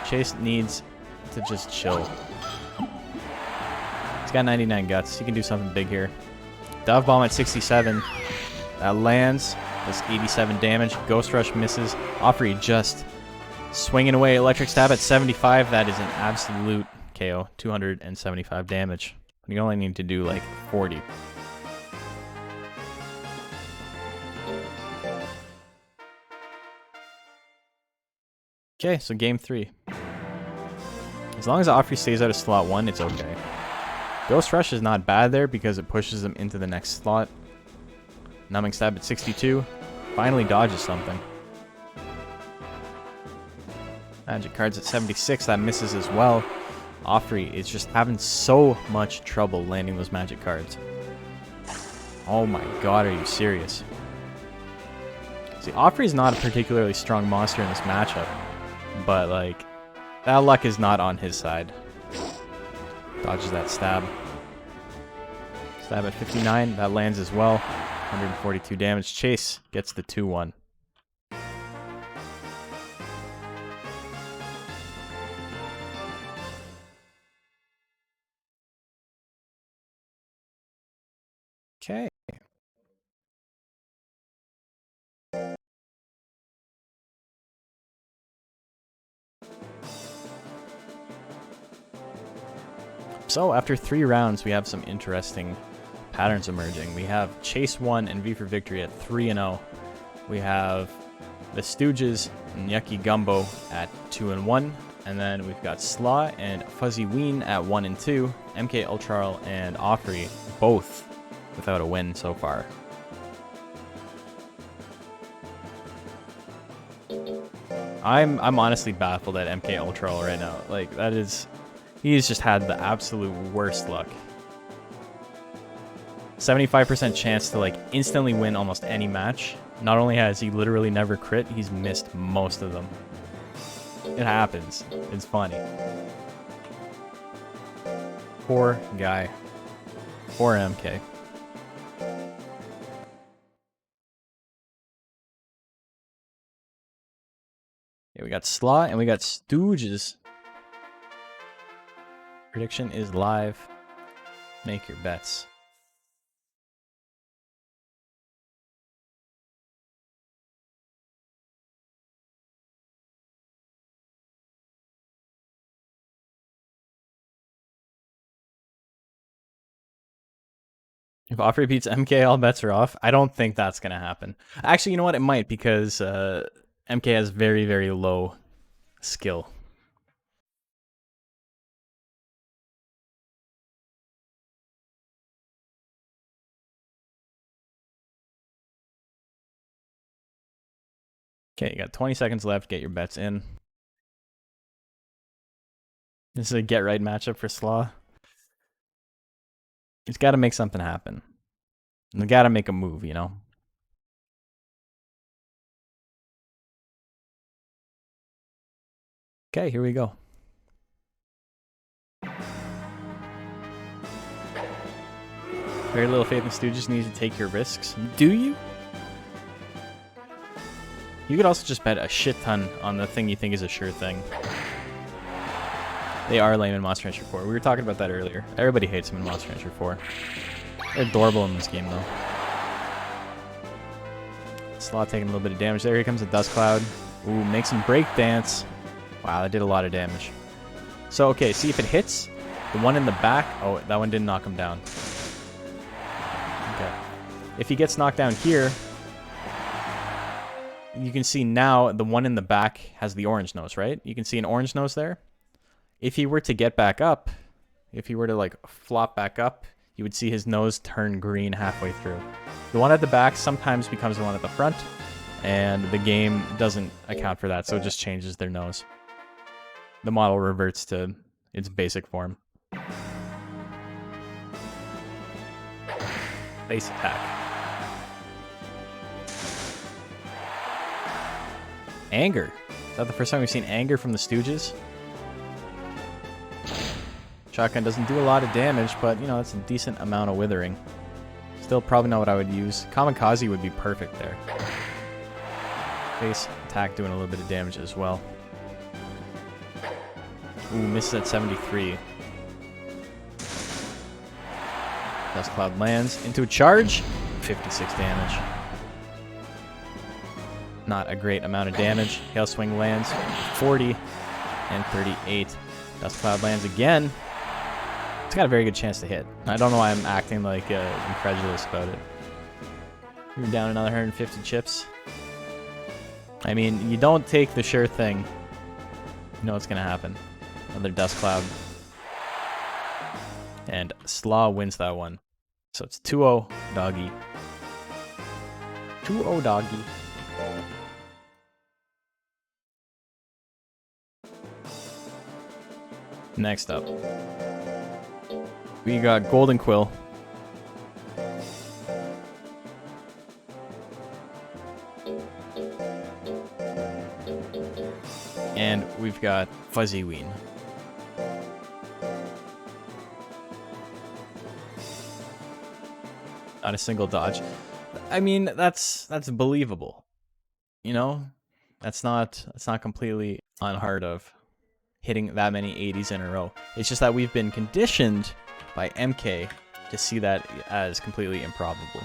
Chase needs to just chill. He's got 99 guts. He can do something big here. Dove Bomb at 67. That lands. Does 87 damage. Ghost Rush misses. Offrey just swinging away. Electric Stab at 75. That is an absolute KO. 275 damage. You only need to do like 40. Okay, so game 3. As long as Offrey stays out of slot 1, it's okay. Ghost Rush is not bad there because it pushes him into the next slot. Numbing Stab at 62. Finally dodges something. Magic cards at 76. That misses as well. Offrey is just having so much trouble landing those magic cards. Oh my god, are you serious? See, Offrey's not a particularly strong monster in this matchup. But, like, that luck is not on his side. Dodges that stab. Stab at 59. That lands as well. 142 damage. Chase gets the 2-1. Okay. So after 3 rounds, we have some interesting patterns emerging. We have Chase 1 and V for Victory at 3-0. We have the Stooges and Yucky Gumbo at 2-1. And then we've got Slaw and Fuzzy Ween at 1-2. MK Ultral and Offrey both without a win so far. I'm honestly baffled at MK Ultral right now. Like, that is... He's just had the absolute worst luck. 75% chance to like instantly win almost any match. Not only has he literally never crit, he's missed most of them. It happens. It's funny. Poor guy. Poor MK. Yeah, we got Slaw and we got Stooges. Prediction is live. Make your bets. If Offrey beats MK, all bets are off. I don't think that's going to happen. Actually, you know what? It might, because MK has very, very low skill. Okay, you got 20 seconds left. Get your bets in. This is a get-right matchup for Slaw. He's got to make something happen. He's got to make a move, you know? Okay, here we go. Very little faith in Stooges. Needs to take your risks. Do you? You could also just bet a shit ton on the thing you think is a sure thing. They are lame in Monster Rancher 4. We were talking about that earlier. Everybody hates them in Monster Rancher 4. They're adorable in this game, though. Slaw taking a little bit of damage there. Here comes the Dust Cloud. Ooh, makes him break dance. Wow, that did a lot of damage. So, okay, see if it hits. The one in the back. Oh, that one didn't knock him down. Okay. If he gets knocked down here, you can see now the one in the back has the orange nose, right? You can see an orange nose there. If he were to get back up, if he were to like flop back up, you would see his nose turn green halfway through. The one at the back sometimes becomes the one at the front, and the game doesn't account for that, so it just changes their nose. The model reverts to its basic form. Base attack. Anger. Is that the first time we've seen anger from the Stooges? Shotgun doesn't do a lot of damage, but, you know, that's a decent amount of withering. Still probably not what I would use. Kamikaze would be perfect there. Base attack doing a little bit of damage as well. Ooh, misses at 73. Dust Cloud lands into a charge. 56 damage. Not a great amount of damage. Hail Swing lands. 40 and 38. Dust Cloud lands again. It's got a very good chance to hit. I don't know why I'm acting like incredulous about it. You're down another 150 chips. I mean, you don't take the sure thing. You know what's going to happen. Another Dust Cloud. And Slaw wins that one. So it's 2-0 doggy. 2-0 doggy. Next up, we got Golden Quill. And we've got Fuzzy Ween. Not a single dodge. I mean, that's believable. You know? That's not completely unheard of, hitting that many 80s in a row. It's just that we've been conditioned by MK to see that as completely improbable.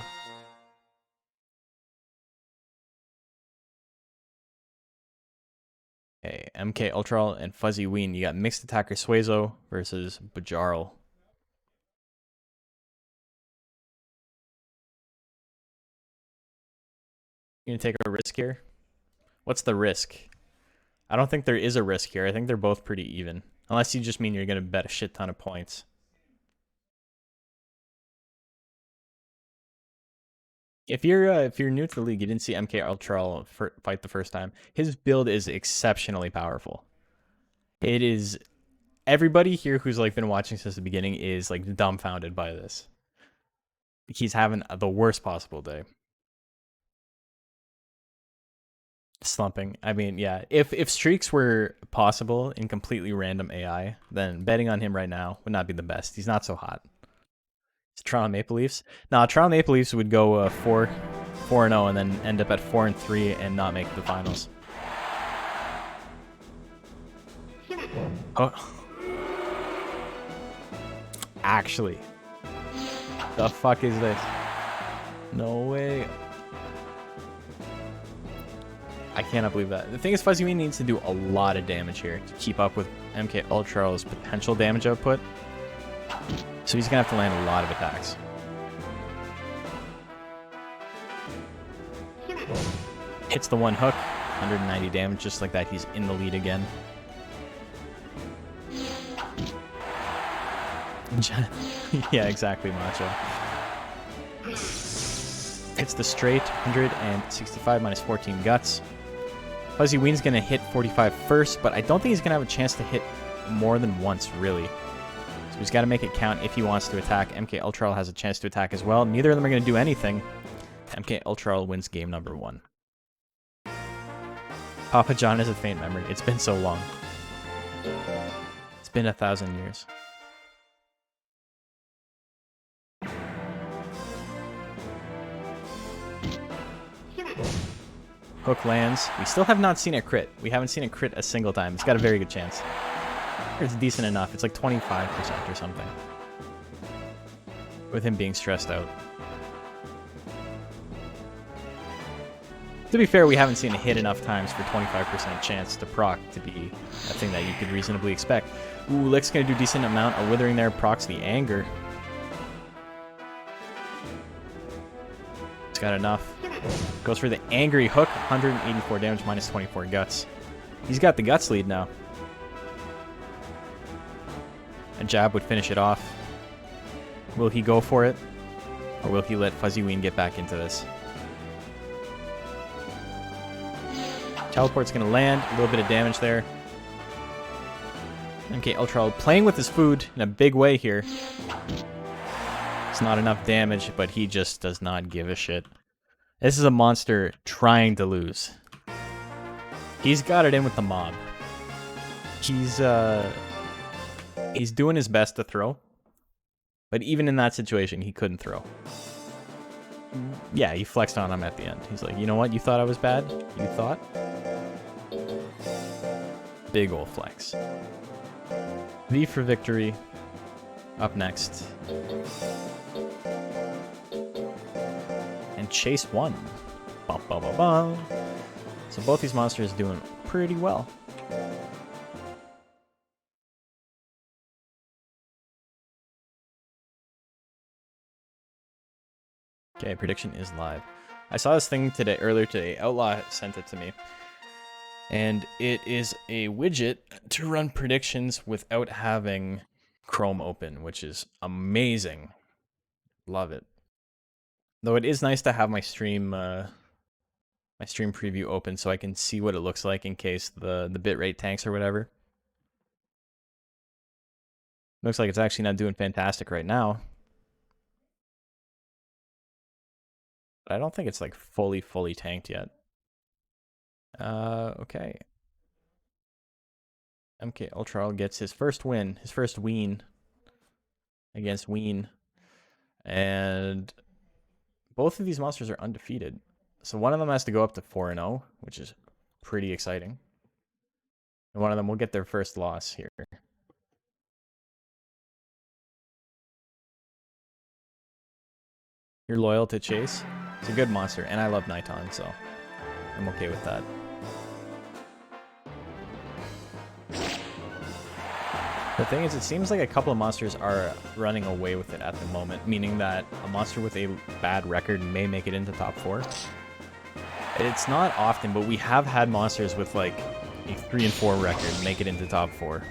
Okay, MK Ultra and Fuzzy Ween. You got Mixed Attacker Suezo versus Bajarl. You gonna take a risk here? What's the risk? I don't think there is a risk here. I think they're both pretty even. Unless you just mean you're going to bet a shit ton of points. If you're new to the league, you didn't see MK Ultra fight the first time. His build is exceptionally powerful. It is... Everybody here who's like been watching since the beginning is like dumbfounded by this. He's having the worst possible day. Slumping. I mean, yeah. If streaks were possible in completely random AI, then betting on him right now would not be the best. He's not so hot. It's Toronto Maple Leafs. Now, Toronto Maple Leafs would go 4-0 and then end up at 4-3 and not make the finals. Oh. Actually. The fuck is this? No way. I cannot believe that. The thing is, Fuzzy Ween needs to do a lot of damage here to keep up with MK Ultra's potential damage output. So he's going to have to land a lot of attacks. Hits the one hook, 190 damage, just like that. He's in the lead again. Yeah, exactly, Macho. Hits the straight, 165 minus 14 guts. Fuzzy Ween's going to hit 45 first, but I don't think he's going to have a chance to hit more than once, really. So he's got to make it count if he wants to attack. MK Ultra has a chance to attack as well. Neither of them are going to do anything. MK Ultra wins game number 1. Papa John is a faint memory. It's been so long. It's been 1,000 years. Hook lands. We still have not seen it crit. We haven't seen it crit a single time. It's got a very good chance. It's decent enough. It's like 25% or something. With him being stressed out. To be fair, we haven't seen it hit enough times for 25% chance to proc to be a thing that you could reasonably expect. Ooh, Lick's gonna do a decent amount of withering there, procs the anger. It's got enough. Goes for the angry hook, 184 damage, minus 24 guts. He's got the guts lead now. A jab would finish it off. Will he go for it? Or will he let Fuzzy Ween get back into this? Teleport's gonna land, a little bit of damage there. Okay, Ultra playing with his food in a big way here. It's not enough damage, but he just does not give a shit. This is a monster trying to lose. He's got it in with the mob. He's doing his best to throw. But even in that situation, he couldn't throw. Yeah, he flexed on him at the end. He's like, you know what? You thought I was bad? You thought? Big ol' flex. V for victory. Up next. And Chase won. Bum, bum, bum, bum. So both these monsters doing pretty well. Okay, prediction is live. I saw this thing earlier today. Outlaw sent it to me. And it is a widget to run predictions without having Chrome open, which is amazing. Love it. Though it is nice to have my stream preview open so I can see what it looks like in case the bitrate tanks or whatever. Looks like it's actually not doing fantastic right now. But I don't think it's like fully tanked yet. Okay. MK Ultra gets his first win, his first ween against Ween. And both of these monsters are undefeated. So one of them has to go up to 4-0, which is pretty exciting. And one of them will get their first loss here. You're loyal to Chase? It's a good monster, and I love Nighton, so I'm okay with that. The thing is, it seems like a couple of monsters are running away with it at the moment, meaning that a monster with a bad record may make it into top 4. It's not often, but we have had monsters with like a 3-4 record make it into top 4.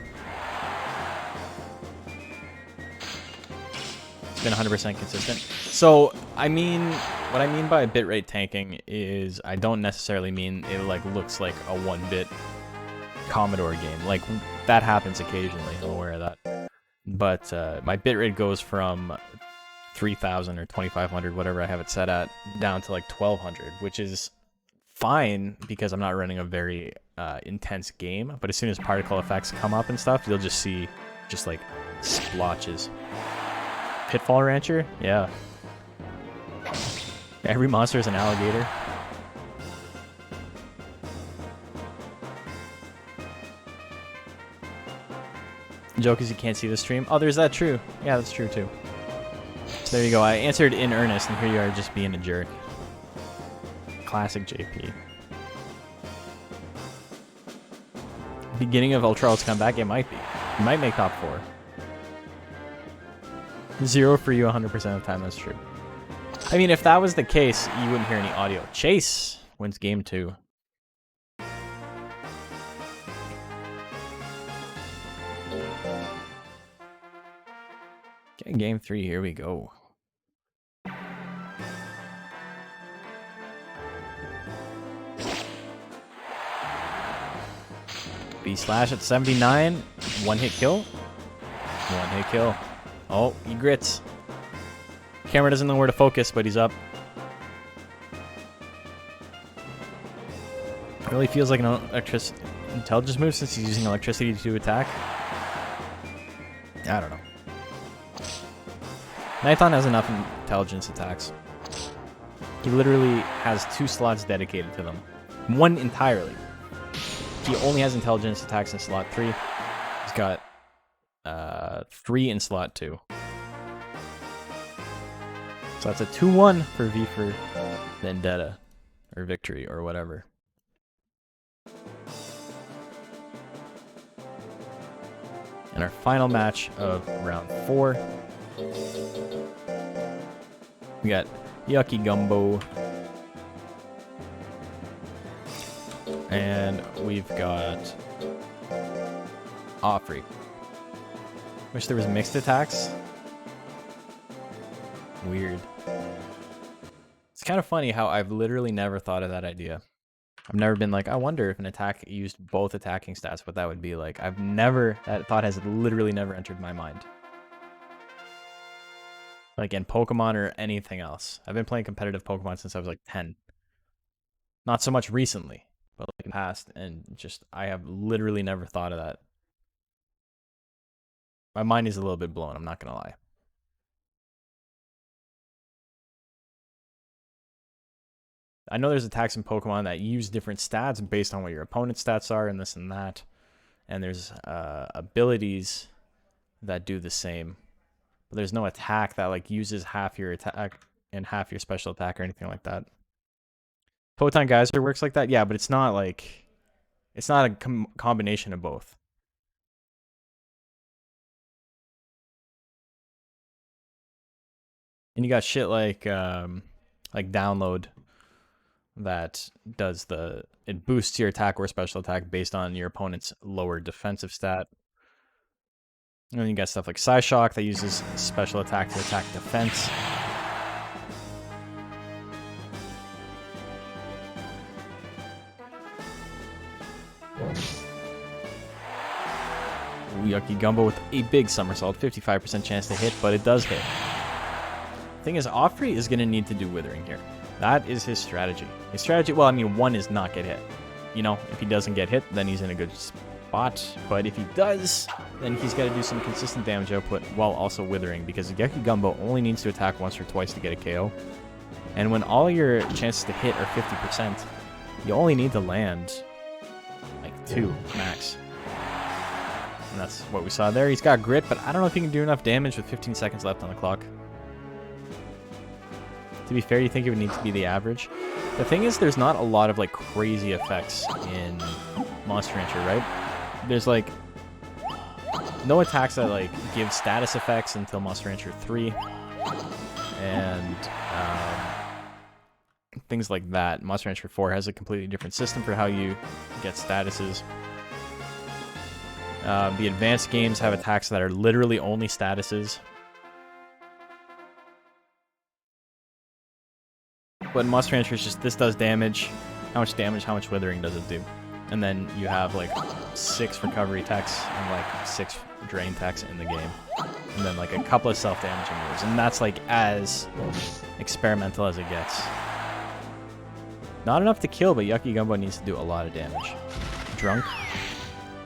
It's been 100% consistent. So, I mean, what I mean by bitrate tanking is I don't necessarily mean it like looks like a 1-bit Commodore game. Like, that happens occasionally, I'm aware of that. But my bitrate goes from 3000 or 2500, whatever I have it set at, down to like 1200, which is fine because I'm not running a very intense game. But as soon as particle effects come up and stuff, you'll just see just like splotches. Pitfall Rancher? Yeah. Every monster is an alligator. The joke is you can't see the stream. Oh, there's that true. Yeah, that's true too. So there you go. I answered in earnest, and here you are just being a jerk. Classic JP. Beginning of Ultral's comeback? It might be. It might make top 4. 0 for you 100% of the time, that's true. I mean, if that was the case, you wouldn't hear any audio. Chase wins game 2. Okay, game 3, here we go. B-slash at 79. 1-hit kill. 1-hit kill. Oh, he grits. Camera doesn't know where to focus, but he's up. Really feels like an intelligence move since he's using electricity to attack. I don't know. Nighton has enough intelligence attacks. He literally has 2 slots dedicated to them. One entirely. He only has intelligence attacks in slot 3. He's got 3 in slot 2. So that's a 2-1 for V for Vendetta. Or Victory, or whatever. And our final match of round 4. We got Yucky Gumbo. And we've got Offrey. Wish there was mixed attacks. Weird. It's kind of funny how I've literally never thought of that idea. I've never been like, I wonder if an attack used both attacking stats, what that would be like. That thought has literally never entered my mind. Like in Pokemon or anything else. I've been playing competitive Pokemon since I was like 10. Not so much recently, but like in the past, and just, I have literally never thought of that. My mind is a little bit blown, I'm not gonna lie. I know there's attacks in Pokemon that use different stats based on what your opponent's stats are and this and that. And there's abilities that do the same. But there's no attack that like uses half your attack and half your special attack or anything like that. Photon Geyser works like that, yeah, but it's not like... It's not a combination of both. And you got shit like Download that does it boosts your attack or special attack based on your opponent's lower defensive stat. And then you got stuff like Psyshock that uses special attack to attack defense. Yucky Gumbo with a big somersault, 55% chance to hit, but it does hit. Thing is, Offrey is going to need to do Withering here. That is his strategy. His strategy, well, I mean, one is not get hit. You know, if he doesn't get hit, then he's in a good spot. But if he does, then he's got to do some consistent damage output while also Withering, because Yucky Gumbo only needs to attack once or twice to get a KO. And when all your chances to hit are 50%, you only need to land like 2 max. And that's what we saw there. He's got Grit, but I don't know if he can do enough damage with 15 seconds left on the clock. To be fair, you think it would need to be the average. The thing is, there's not a lot of like crazy effects in Monster Rancher, right? There's like no attacks that like give status effects until Monster Rancher 3, and things like that. Monster Rancher 4 has a completely different system for how you get statuses. The advanced games have attacks that are literally only statuses. But in Monster Rancher, it's just, this does damage. How much damage, how much Withering does it do? And then you have like 6 recovery techs and like 6 drain techs in the game. And then like a couple of self-damaging moves. And that's like as experimental as it gets. Not enough to kill, but Yucky Gumbo needs to do a lot of damage. Drunk?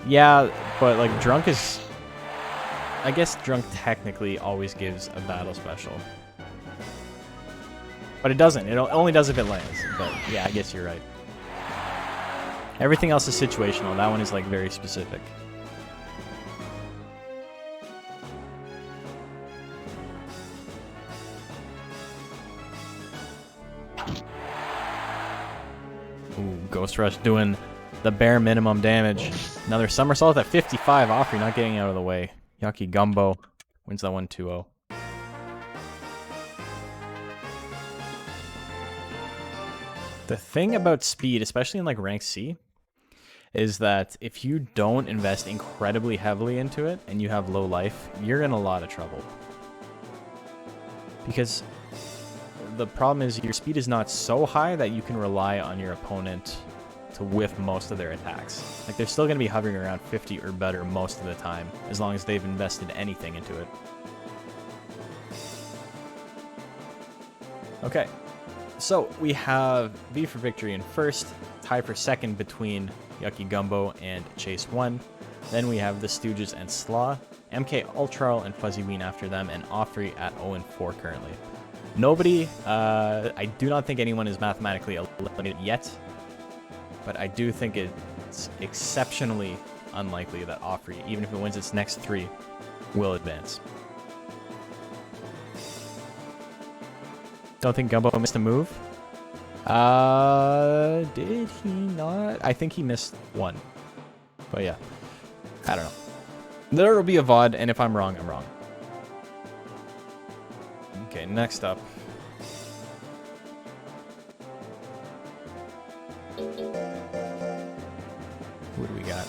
Yeah, but like Drunk is... I guess Drunk technically always gives a battle special. But it doesn't. It only does if it lands. But yeah, I guess you're right. Everything else is situational. That one is like very specific. Ooh, Ghost Rush doing the bare minimum damage. Another somersault at 55. Offrey not getting out of the way. Yucky Gumbo wins that one 2-0. The thing about speed, especially in like rank C, is that if you don't invest incredibly heavily into it and you have low life, you're in a lot of trouble. Because the problem is your speed is not so high that you can rely on your opponent to whiff most of their attacks. Like they're still going to be hovering around 50 or better most of the time, as long as they've invested anything into it. Okay. So we have V for Victory in first, tie for second between Yucky Gumbo and Chase 1. Then we have the Stooges and Slaw, MK Ultral and Fuzzy Ween after them, and Offrey at 0-4 currently. Nobody, I do not think anyone is mathematically eliminated yet. but I do think it's exceptionally unlikely that Offrey, even if it wins its next 3, will advance. Don't think Gumbo missed a move. Did he not? I think he missed 1. But yeah, I don't know. There will be a VOD, and if I'm wrong, I'm wrong. Okay, next up. What do we got?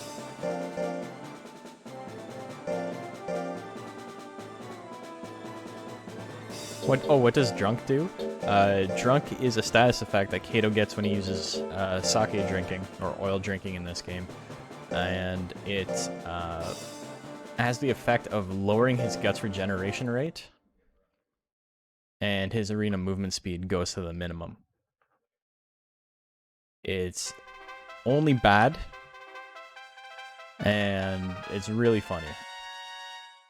What does Drunk do? Drunk is a status effect that Kato gets when he uses sake drinking, or oil drinking in this game. And it has the effect of lowering his guts regeneration rate, and his arena movement speed goes to the minimum. It's only bad, and it's really funny.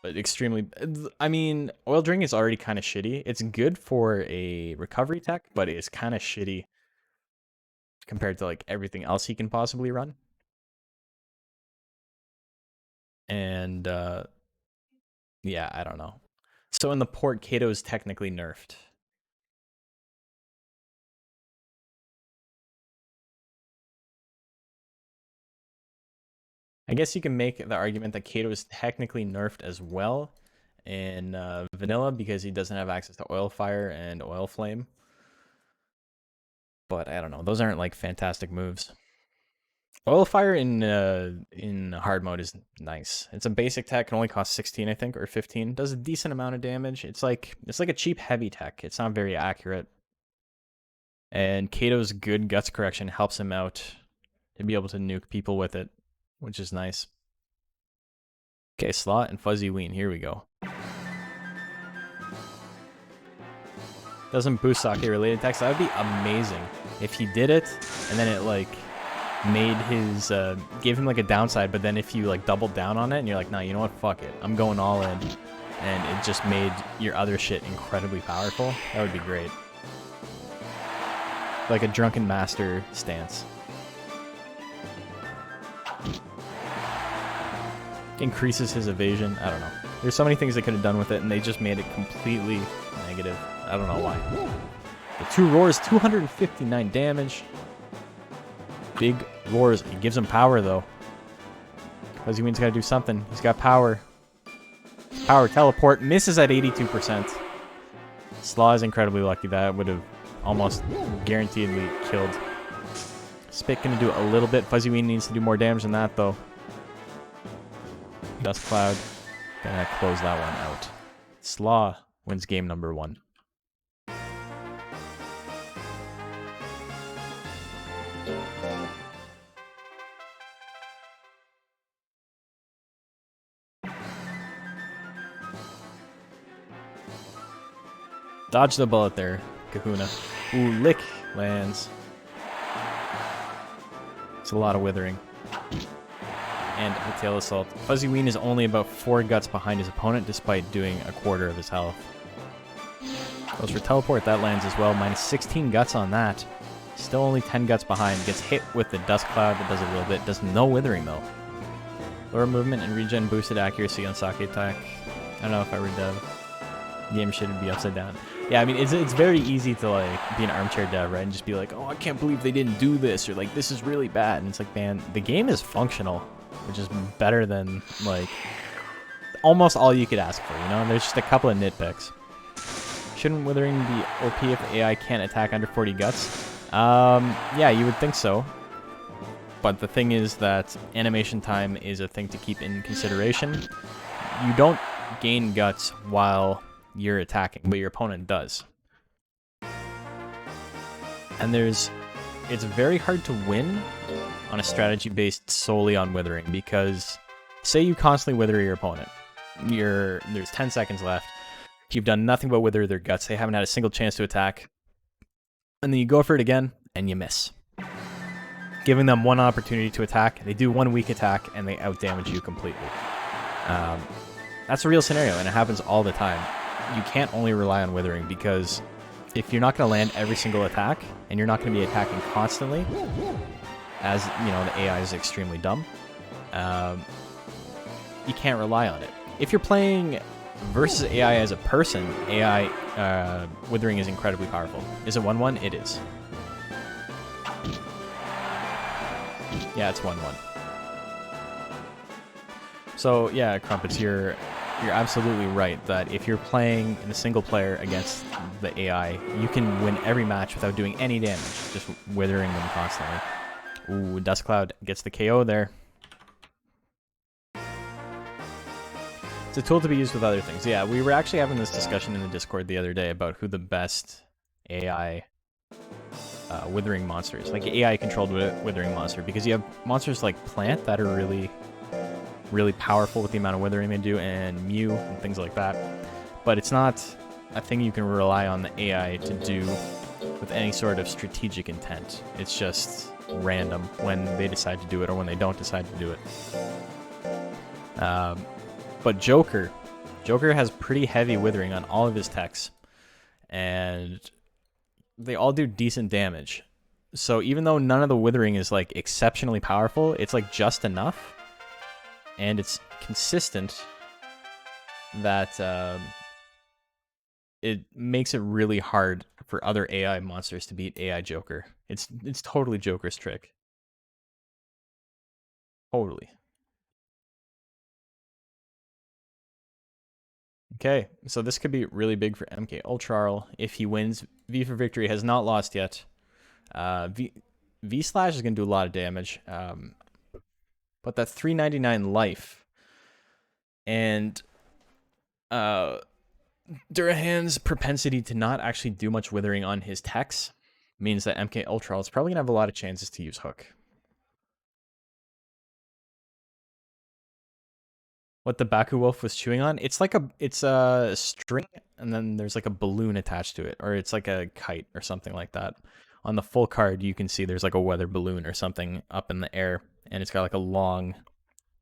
But extremely... I mean, oil drinking is already kind of shitty. It's good for a recovery tech, but it's kind of shitty compared to like everything else he can possibly run. And, yeah, I don't know. So in the port, Kato is technically nerfed. I guess you can make the argument that Kato is technically nerfed as well in vanilla because he doesn't have access to oil fire and oil flame. But I don't know. Those aren't like fantastic moves. Oil fire in hard mode is nice. It's a basic tech, can only cost 16, I think, or 15. Does a decent amount of damage. It's like a cheap heavy tech. It's not very accurate. And Kato's good guts correction helps him out to be able to nuke people with it, which is nice. Okay, Slot and Fuzzy Ween. Here we go. Doesn't boost sake related attacks. That would be amazing if he did it, and then it like made his gave him like a downside, but then if you like doubled down on it and you're like, nah, you know what, fuck it, I'm going all in, and it just made your other shit incredibly powerful, that would be great. Like a drunken master stance. Increases his evasion. I don't know. There's so many things they could have done with it, and they just made it completely negative. I don't know why. The 2 roars, 259 damage. Big roars. He gives him power, though. Fuzzy Ween's got to do something. He's got power. Power teleport. Misses at 82%. Slaw is incredibly lucky. That would have almost guaranteedly killed. Spit going to do a little bit. Fuzzy Ween needs to do more damage than that, though. Dust Cloud. Gonna close that one out. Slaw wins game number 1. Dodge the bullet there, Kahuna. Ooh, Lick lands. It's a lot of withering. And the tail assault. Fuzzy Ween is only about 4 guts behind his opponent, despite doing a quarter of his health. Goes for teleport, that lands as well. Minus 16 guts on that. Still only 10 guts behind. Gets hit with the dust cloud, that does a little bit. Does no withering though. Lower movement and regen boosted accuracy on sake attack. I don't know if I were dev. Game should be upside down. Yeah, I mean, it's very easy to like be an armchair dev, right? And just be like, oh, I can't believe they didn't do this, or like, this is really bad. And it's like, man, the game is functional, which is better than like almost all you could ask for, you know? There's just a couple of nitpicks. Shouldn't withering be OP if AI can't attack under 40 guts? Yeah, you would think so. But the thing is that animation time is a thing to keep in consideration. You don't gain guts while you're attacking, but your opponent does. And it's very hard to win on a strategy based solely on withering, because say you constantly wither your opponent. There's 10 seconds left. You've done nothing but wither their guts. They haven't had a single chance to attack. And then you go for it again, and you miss. Giving them one opportunity to attack, they do one weak attack, and they outdamage you completely. That's a real scenario, and it happens all the time. You can't only rely on withering, because if you're not going to land every single attack, and you're not going to be attacking constantly, as you know, the AI is extremely dumb. You can't rely on it. If you're playing versus AI as a person, AI withering is incredibly powerful. Is it 1-1? It is. Yeah, it's 1-1. So yeah, Crumpets, you're absolutely right that if you're playing in a single player against the AI, you can win every match without doing any damage, just withering them constantly. Ooh, Dust Cloud gets the KO there. It's a tool to be used with other things. Yeah, we were actually having this discussion in the Discord the other day about who the best AI withering monster is. Like AI-controlled withering monster, because you have monsters like Plant that are really powerful with the amount of withering they do, and Mew and things like that. But it's not a thing you can rely on the AI to do with any sort of strategic intent. It's just random when they decide to do it or when they don't decide to do it. But Joker has pretty heavy withering on all of his techs, and they all do decent damage. So even though none of the withering is like exceptionally powerful, it's like just enough, and it's consistent that it makes it really hard for other AI monsters to beat AI Joker. It's totally Joker's trick. Totally. Okay, so this could be really big for MK Ultra if he wins. V for Victory has not lost yet. V Slash is going to do a lot of damage. But that 399 life and Durahan's propensity to not actually do much withering on his techs means that MK Ultra is probably going to have a lot of chances to use Hook. What the Baku Wolf was chewing on? It's a string, and then there's like a balloon attached to it, or it's like a kite or something like that. On the full card, you can see there's like a weather balloon or something up in the air, and it's got like a long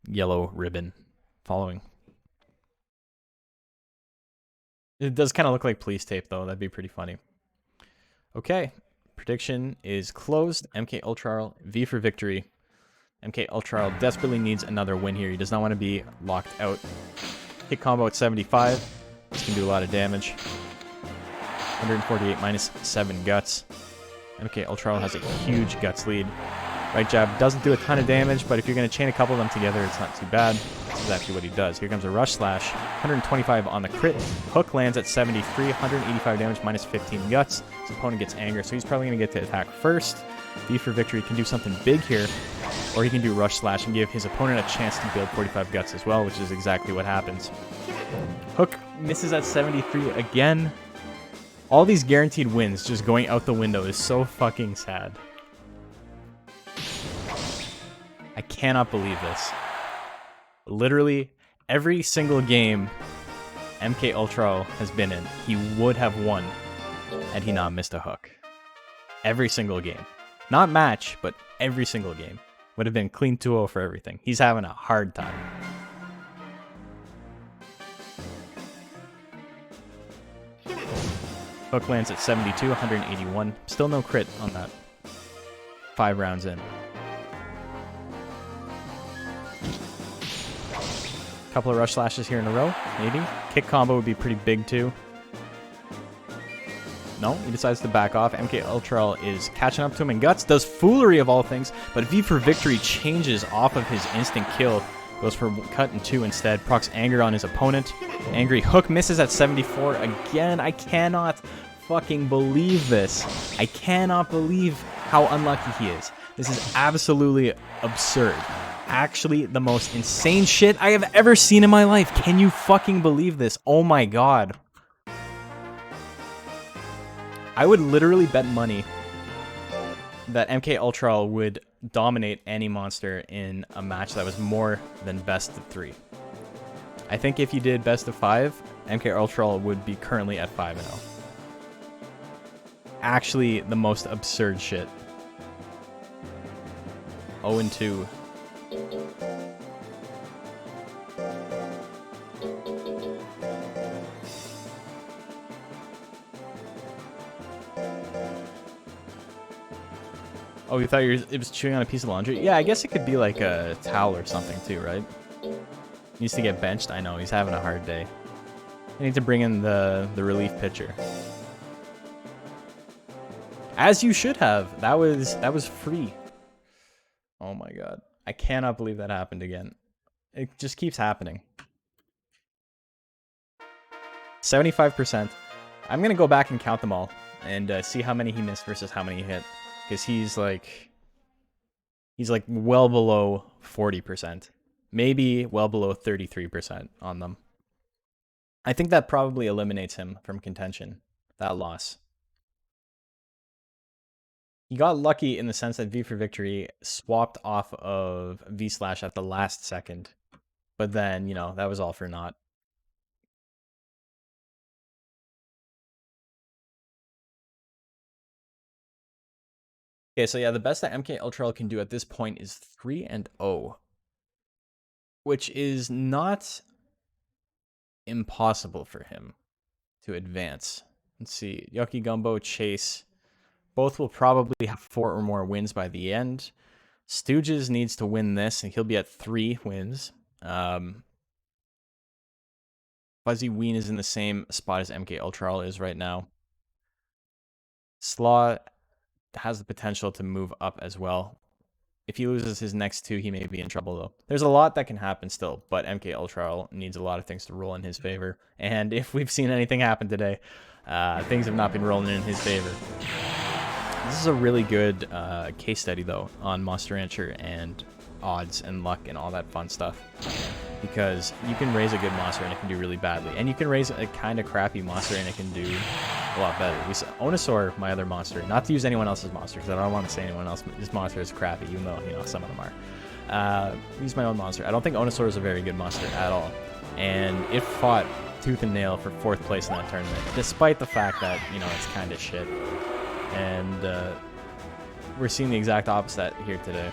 yellow ribbon following. It does kind of look like police tape, though. That'd be pretty funny. Okay, prediction is closed. MK Ultra V for Victory. MK Ultra desperately needs another win here. He does not want to be locked out. Hit combo at 75. This can do a lot of damage. 148 minus 7 guts. MK Ultra has a huge guts lead. Right jab doesn't do a ton of damage, but if you're going to chain a couple of them together, it's not too bad. That's exactly what he does. Here comes a Rush Slash. 125 on the crit. Hook lands at 73. 185 damage minus 15 guts. His opponent gets anger, so he's probably going to get to attack first. V for Victory can do something big here, or he can do Rush Slash and give his opponent a chance to build 45 guts as well, which is exactly what happens. Hook misses at 73 again. All these guaranteed wins just going out the window is so fucking sad. I cannot believe this. Literally, every single game MK Ultra has been in, he would have won had he not missed a hook. Every single game. Not match, but every single game. Would have been clean 2-0 for everything. He's having a hard time. Hook lands at 72, 181. Still no crit on that. 5 rounds in. Couple of Rush Slashes here in a row, maybe. Kick combo would be pretty big too. No, he decides to back off. MK Ultra is catching up to him in guts. Does Foolery of all things, but V for Victory changes off of his instant kill. Goes for cut and 2 instead. Procs anger on his opponent. Angry Hook misses at 74 again. I cannot fucking believe this. I cannot believe how unlucky he is. This is absolutely absurd. Actually, the most insane shit I have ever seen in my life. Can you fucking believe this? Oh my god. I would literally bet money that MK Ultra would dominate any monster in a match that was more than best of 3. I think if you did best of 5, MK Ultra would be currently at 5-0. Actually, the most absurd shit. 0-2. Oh, you thought it was chewing on a piece of laundry? Yeah, I guess it could be like a towel or something too, right? He needs to get benched. I know, he's having a hard day. I need to bring in the relief pitcher. As you should have. That was free. Oh my god. I cannot believe that happened again. It just keeps happening. 75%. I'm going to go back and count them all and see how many he missed versus how many he hit. Because he's like well below 40%. Maybe well below 33% on them. I think that probably eliminates him from contention, that loss. He got lucky in the sense that V for Victory swapped off of V slash at the last second. But then, you know, that was all for naught. Okay, so yeah, the best that MK Ultra can do at this point is 3-0. Which is not impossible for him to advance. Let's see. Yucky Gumbo, Chase. Both will probably have 4 or more wins by the end. Stooges needs to win this, and he'll be at 3 wins. Fuzzy Ween is in the same spot as MK Ultra is right now. Slaw has the potential to move up as well. If he loses his next 2, he may be in trouble, though. There's a lot that can happen still, but MK Ultra needs a lot of things to roll in his favor. And if we've seen anything happen today, things have not been rolling in his favor. This is a really good case study, though, on Monster Rancher and odds and luck and all that fun stuff. Because you can raise a good monster and it can do really badly. And you can raise a kind of crappy monster and it can do a lot better. We saw Onosaur, my other monster, not to use anyone else's monster, because I don't want to say anyone else's monster is crappy, even though, you know, some of them are. Use my own monster. I don't think Onosaur is a very good monster at all. And it fought tooth and nail for 4th place in that tournament, despite the fact that, you know, it's kind of shit. And we're seeing the exact opposite here today.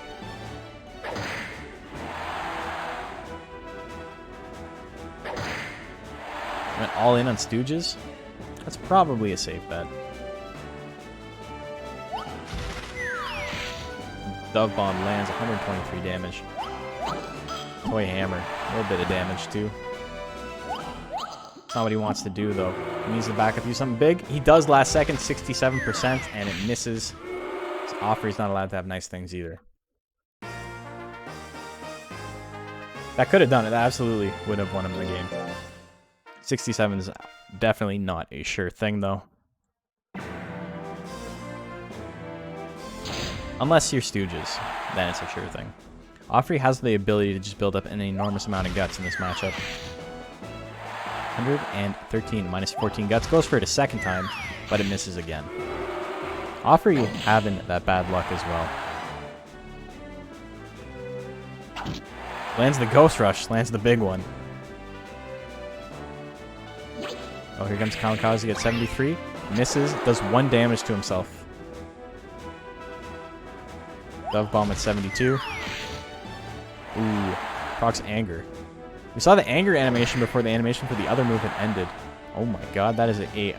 Went all in on Stooges. That's probably a safe bet. Dove Bomb lands 123 damage. Toy Hammer, a little bit of damage too. It's not what he wants to do though. He needs to back up, do something big. He does last second, 67%, and it misses. His Offery's not allowed to have nice things either. That could have done it. That absolutely would have won him the game. 67 is definitely not a sure thing, though. Unless you're Stooges, then it's a sure thing. Offery has the ability to just build up an enormous amount of guts in this matchup. 113 minus 14 guts. Goes for it a second time, but it misses again. Offery having that bad luck as well. Lands the Ghost Rush. Lands the big one. Oh, here comes Kamikaze at 73. Misses. Does 1 damage to himself. Dove Bomb at 72. Ooh. Procs Anger. We saw the Anger animation before the animation for the other move had ended. Oh my god, that is a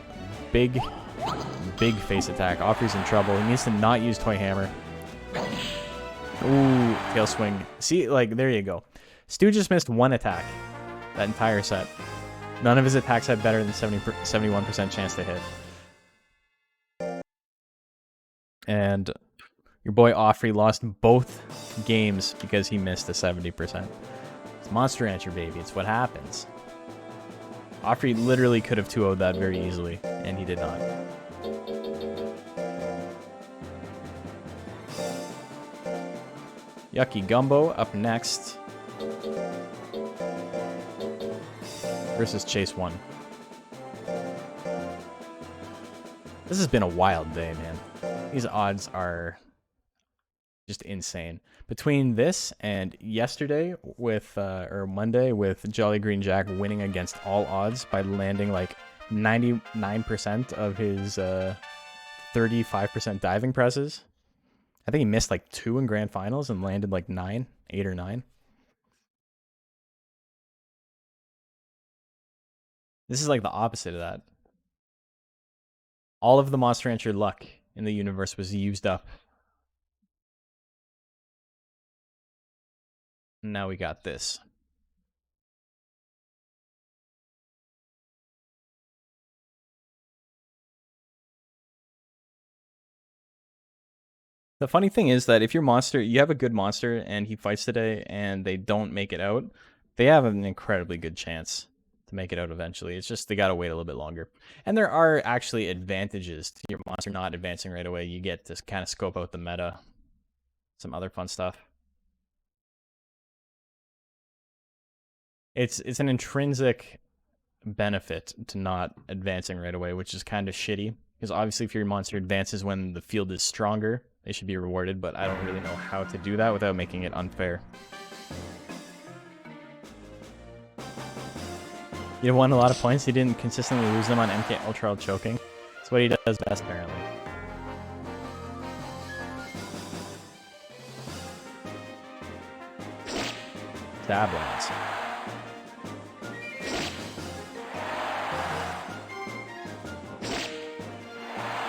big, big face attack. Offery's in trouble. He needs to not use Toy Hammer. Ooh, Tail Swing. See, like, there you go. Stu just missed 1 attack that entire set. None of his attacks had better than 71% chance to hit. And your boy Offery lost both games because he missed a 70%. It's Monster Rancher, baby. It's what happens. Offery literally could have 2-0'd that very easily, and he did not. Yucky Gumbo up next. Versus Chase 1. This has been a wild day, man. These odds are just insane. Between this and yesterday with, or Monday with Jolly Green Jack winning against all odds by landing like 99% of his 35% diving presses. I think he missed like 2 in grand finals and landed like 8 or 9. This is like the opposite of that. All of the Monster Rancher luck in the universe was used up And now we got this. The funny thing is that if your monster, you have a good monster and he fights today and they don't make it out, they have an incredibly good chance to make it out eventually. It's just they gotta wait a little bit longer. And there are actually advantages to your monster not advancing right away. You get to kind of scope out the meta, some other fun stuff. It's an intrinsic benefit to not advancing right away, which is kind of shitty. Because obviously if your monster advances when the field is stronger, they should be rewarded, but I don't really know how to do that without making it unfair. You won a lot of points, he didn't consistently lose them on MK Ultra choking. That's what he does best, apparently. Stab lands.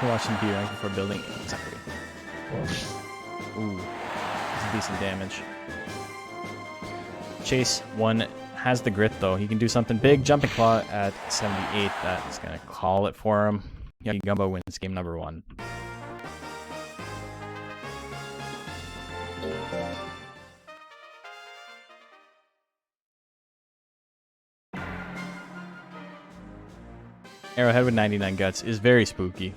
Watching B rank before building. Exactly. Ooh, that's decent damage. Chase 1 has the grit though. He can do something big. Jumping Claw at 78. That is gonna call it for him. Yucky Gumbo wins game number 1. Arrowhead with 99 guts is very spooky.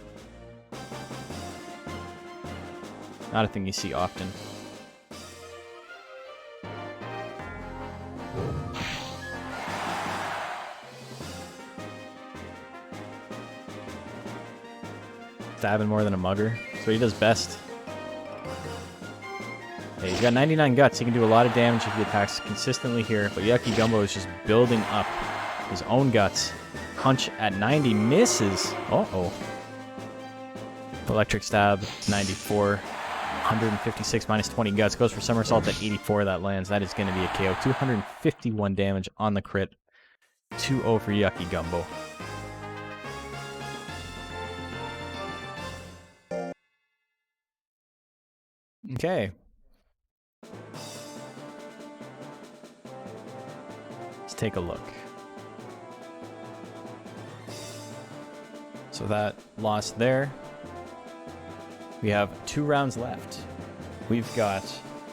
Not a thing you see often. Stabbing more than a mugger. That's what he does best. Hey, he's got 99 guts. He can do a lot of damage if he attacks consistently here. But Yucky Gumbo is just building up his own guts. Punch at 90 misses. Uh-oh. Electric stab, 94. 156 minus 20 guts. Goes for somersault at 84. That lands. That is going to be a KO. 251 damage on the crit. 2-0 for Yucky Gumbo. Okay. Let's take a look. So that lost there. We have 2 rounds left. We've got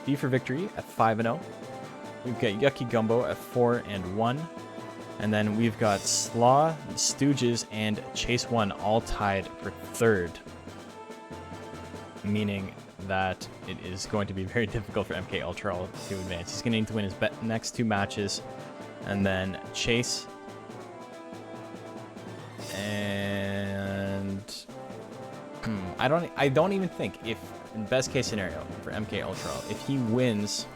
V for Victory at 5-0. We've got Yucky Gumbo at 4-1. And then we've got Slaw, Stooges, and Chase 1 all tied for 3rd. Meaning that it is going to be very difficult for MK Ultra to advance. He's going to need to win his next 2 matches. And then Chase and I don't even think, if in best case scenario for MK Ultra, if he wins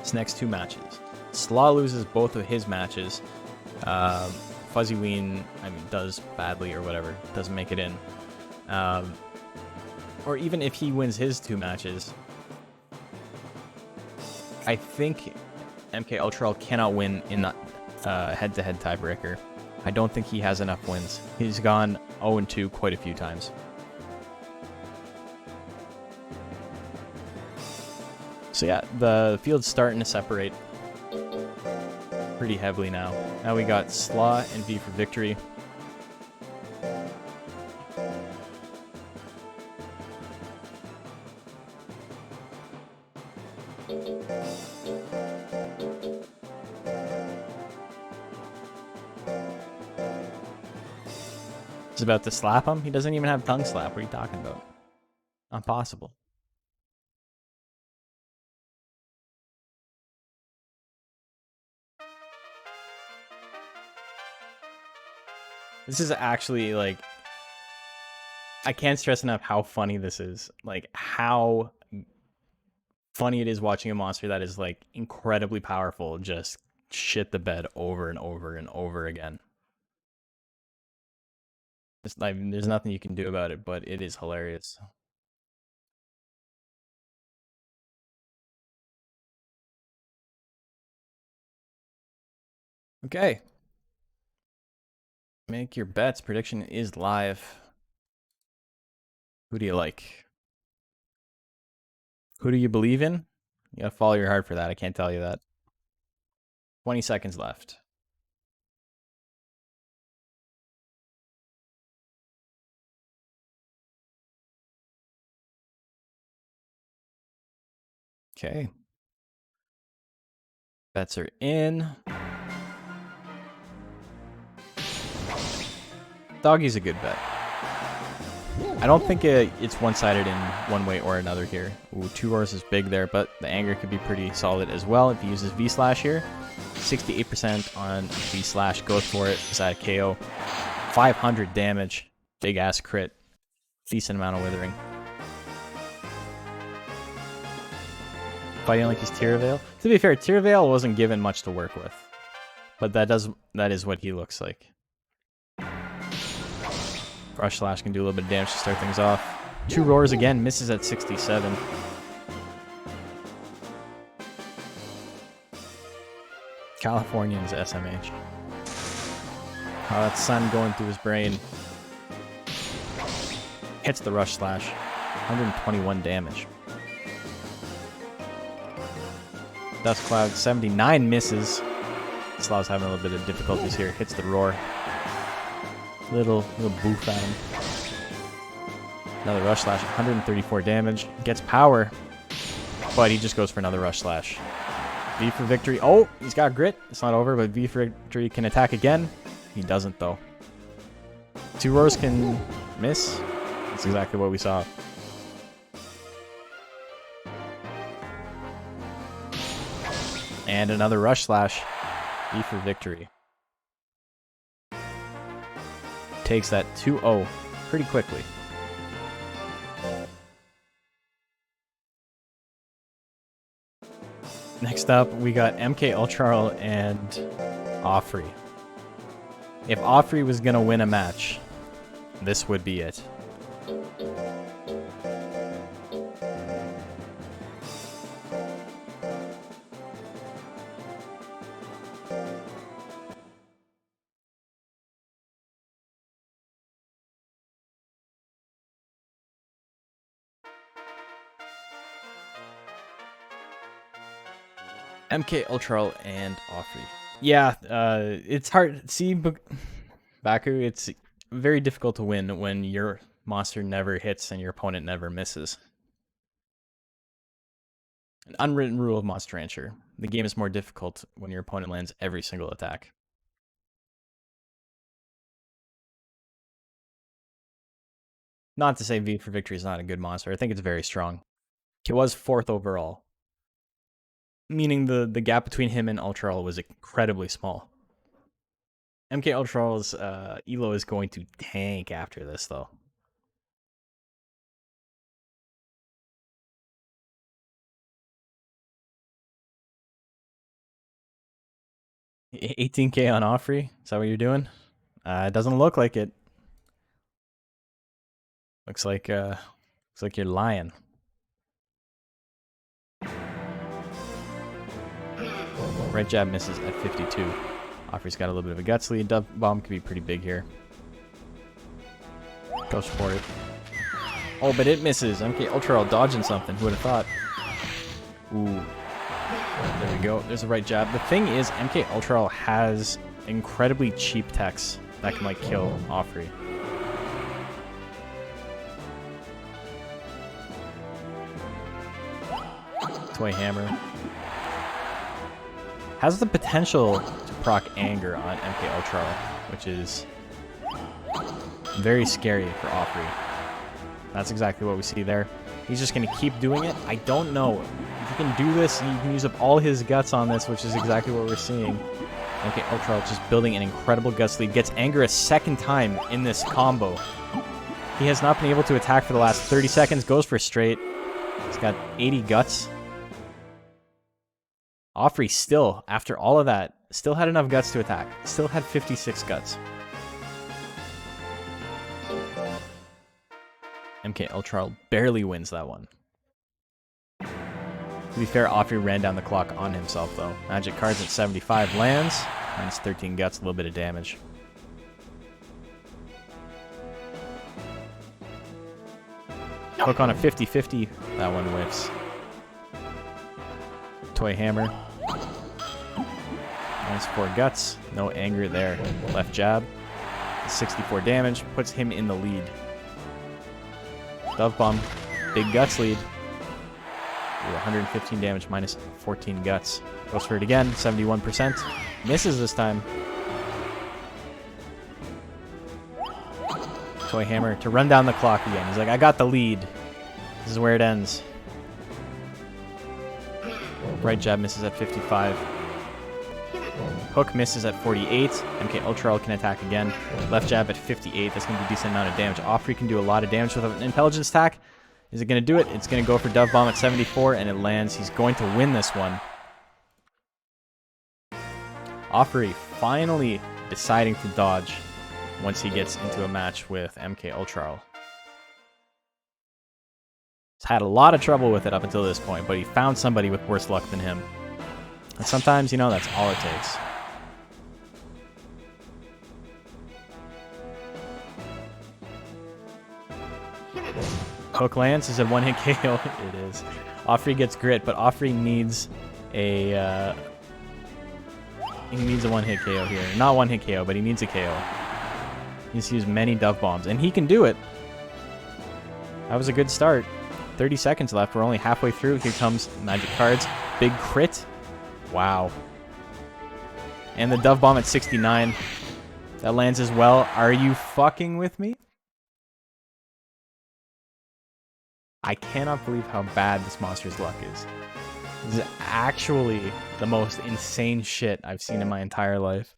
his next 2 matches, Slaw loses both of his matches, Fuzzy Ween, does badly or whatever, doesn't make it in, or even if he wins his 2 matches, I think MK Ultra cannot win in the head-to-head tiebreaker. I don't think he has enough wins. He's gone 0-2 quite a few times. So yeah, the field's starting to separate pretty heavily now. Now we got Slaw and V for Victory. He's about to slap him. He doesn't even have tongue slap. What are you talking about? Not possible. This is actually, like, I can't stress enough how funny this is. Like, how funny it is watching a monster that is, like, incredibly powerful just shit the bed over and over and over again. It's like, there's nothing you can do about it, but it is hilarious. Okay. Make your bets. Prediction is live. Who do you like? Who do you believe in? You gotta follow your heart for that. I can't tell you that. 20 seconds left. Okay. Bets are in. Doggy's a good bet. I don't think it's one-sided in one way or another here. Ooh, 2 roars is big there, but the anger could be pretty solid as well if he uses V-Slash here. 68% on V-Slash. Goes for it. Is that a KO? 500 damage. Big-ass crit. Decent amount of withering. Fighting like he's Tyravail. To be fair, Tyravail wasn't given much to work with. But that is what he looks like. Rush Slash can do a little bit of damage to start things off. 2 roars again, misses at 67. Californian's SMH. Oh, that sun going through his brain. Hits the Rush Slash. 121 damage. Dust Cloud, 79 misses. Slav's having a little bit of difficulties here. Hits the roar. Little boof at him. Another Rush Slash, 134 damage. Gets power, but he just goes for another Rush Slash. V for victory. Oh, he's got grit. It's not over, but V for victory can attack again. He doesn't, though. 2 roars can miss. That's exactly what we saw. And another Rush Slash. V for victory. Takes that 2-0 pretty quickly. Next up, we got MK Ultra and Offrey. If Offrey was going to win a match, this would be it. MK Ultra and Offrey. Yeah, it's hard. See, Baku, it's very difficult to win when your monster never hits and your opponent never misses. An unwritten rule of Monster Rancher. The game is more difficult when your opponent lands every single attack. Not to say V for Victory is not a good monster. I think it's very strong. It was 4th overall. Meaning the gap between him and Ultra was incredibly small. MK Ultra's elo is going to tank after this, though. $18K on Offrey? Is that what you're doing? It doesn't look like it. Looks like you're lying. Right jab misses at 52. Offrey's got a little bit of a guts lead. Dove bomb could be pretty big here. Goes for it. Oh, but it misses. MK Ultra dodging something. Who would have thought? Ooh. There we go. There's a right jab. The thing is, MK Ultra has incredibly cheap techs that can, like, kill Offrey. Toy Hammer. Has the potential to proc Anger on MK Ultra, which is very scary for Offrey. That's exactly what we see there. He's just going to keep doing it. I don't know. If he can do this, he can use up all his guts on this, which is exactly what we're seeing. MK Ultra just building an incredible guts lead. Gets Anger a second time in this combo. He has not been able to attack for the last 30 seconds. Goes for straight. He's got 80 guts. Offrey still, after all of that, still had enough guts to attack. Still had 56 guts. MK Ultra barely wins that one. To be fair, Offrey ran down the clock on himself, though. Magic cards at 75 lands. Minus 13 guts, a little bit of damage. Hook on a 50-50. That one whiffs. Toy hammer. -4 guts. No anger there. Left jab. 64 damage. Puts him in the lead. Dove bomb. Big guts lead. Ooh, 115 damage -14 guts. Goes for it again. 71%. Misses this time. Toy hammer to run down the clock again. He's like, I got the lead. This is where it ends. Right jab misses at 55. Hook misses at 48. MK Ultra can attack again. Left jab at 58. That's going to be a decent amount of damage. Offrey can do a lot of damage with an intelligence attack. Is it going to do it? It's going to go for Dove Bomb at 74, and it lands. He's going to win this one. Offrey finally deciding to dodge once he gets into a match with MK Ultra. He's had a lot of trouble with it up until this point, but he found somebody with worse luck than him. And sometimes, you know, that's all it takes. Hook lands. Is it one-hit KO? It is. Offrey gets grit, but Offrey needs a... he needs a one-hit KO here. Not one-hit KO, but he needs a KO. He needs to use many Dove Bombs, and he can do it. That was a good start. 30 seconds left. We're only halfway through. Here comes Magic Cards. Big crit. Wow. And the Dove Bomb at 69. That lands as well. Are you fucking with me? I cannot believe how bad this monster's luck is. This is actually the most insane shit I've seen in my entire life.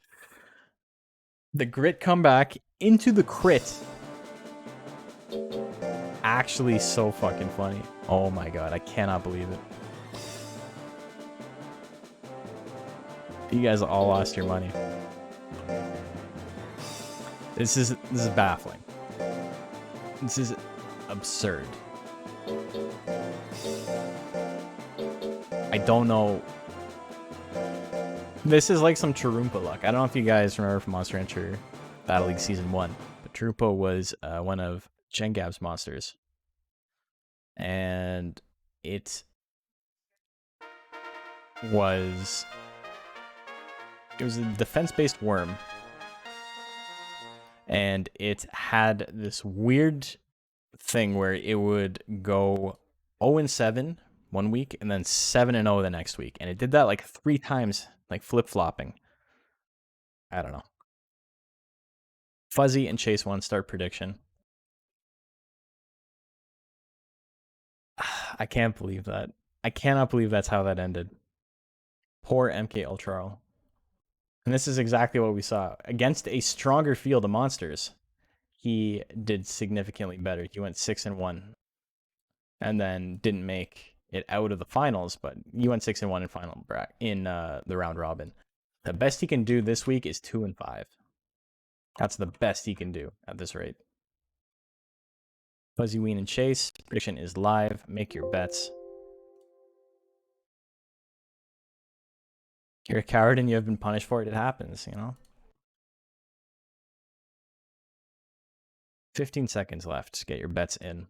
The grit comeback into the crit. Actually so fucking funny. Oh my god, I cannot believe it. You guys all lost your money. This is baffling. This is absurd. I don't know. This is like some Charumpa luck. I don't know if you guys remember from Monster Hunter Battle League Season 1, but Charumpa was one of Jengab's monsters. And it was a defense-based worm. And it had this weird thing where it would go 0-7 one week and then 7-0 the next week. And it did that like 3 times, like flip-flopping. I don't know. Fuzzy and Chase 1 start prediction. I can't believe that. I cannot believe that's how that ended. Poor MK Ultra. And this is exactly what we saw. Against a stronger field of monsters, he did significantly better. He went 6-1. And then didn't make it out of the finals, but he went 6-1 in the round robin. The best he can do this week is 2-5. That's the best he can do at this rate. Fuzzy Ween and Chase. Prediction is live. Make your bets. You're a coward and you have been punished for it. It happens, you know? 15 seconds left to get your bets in.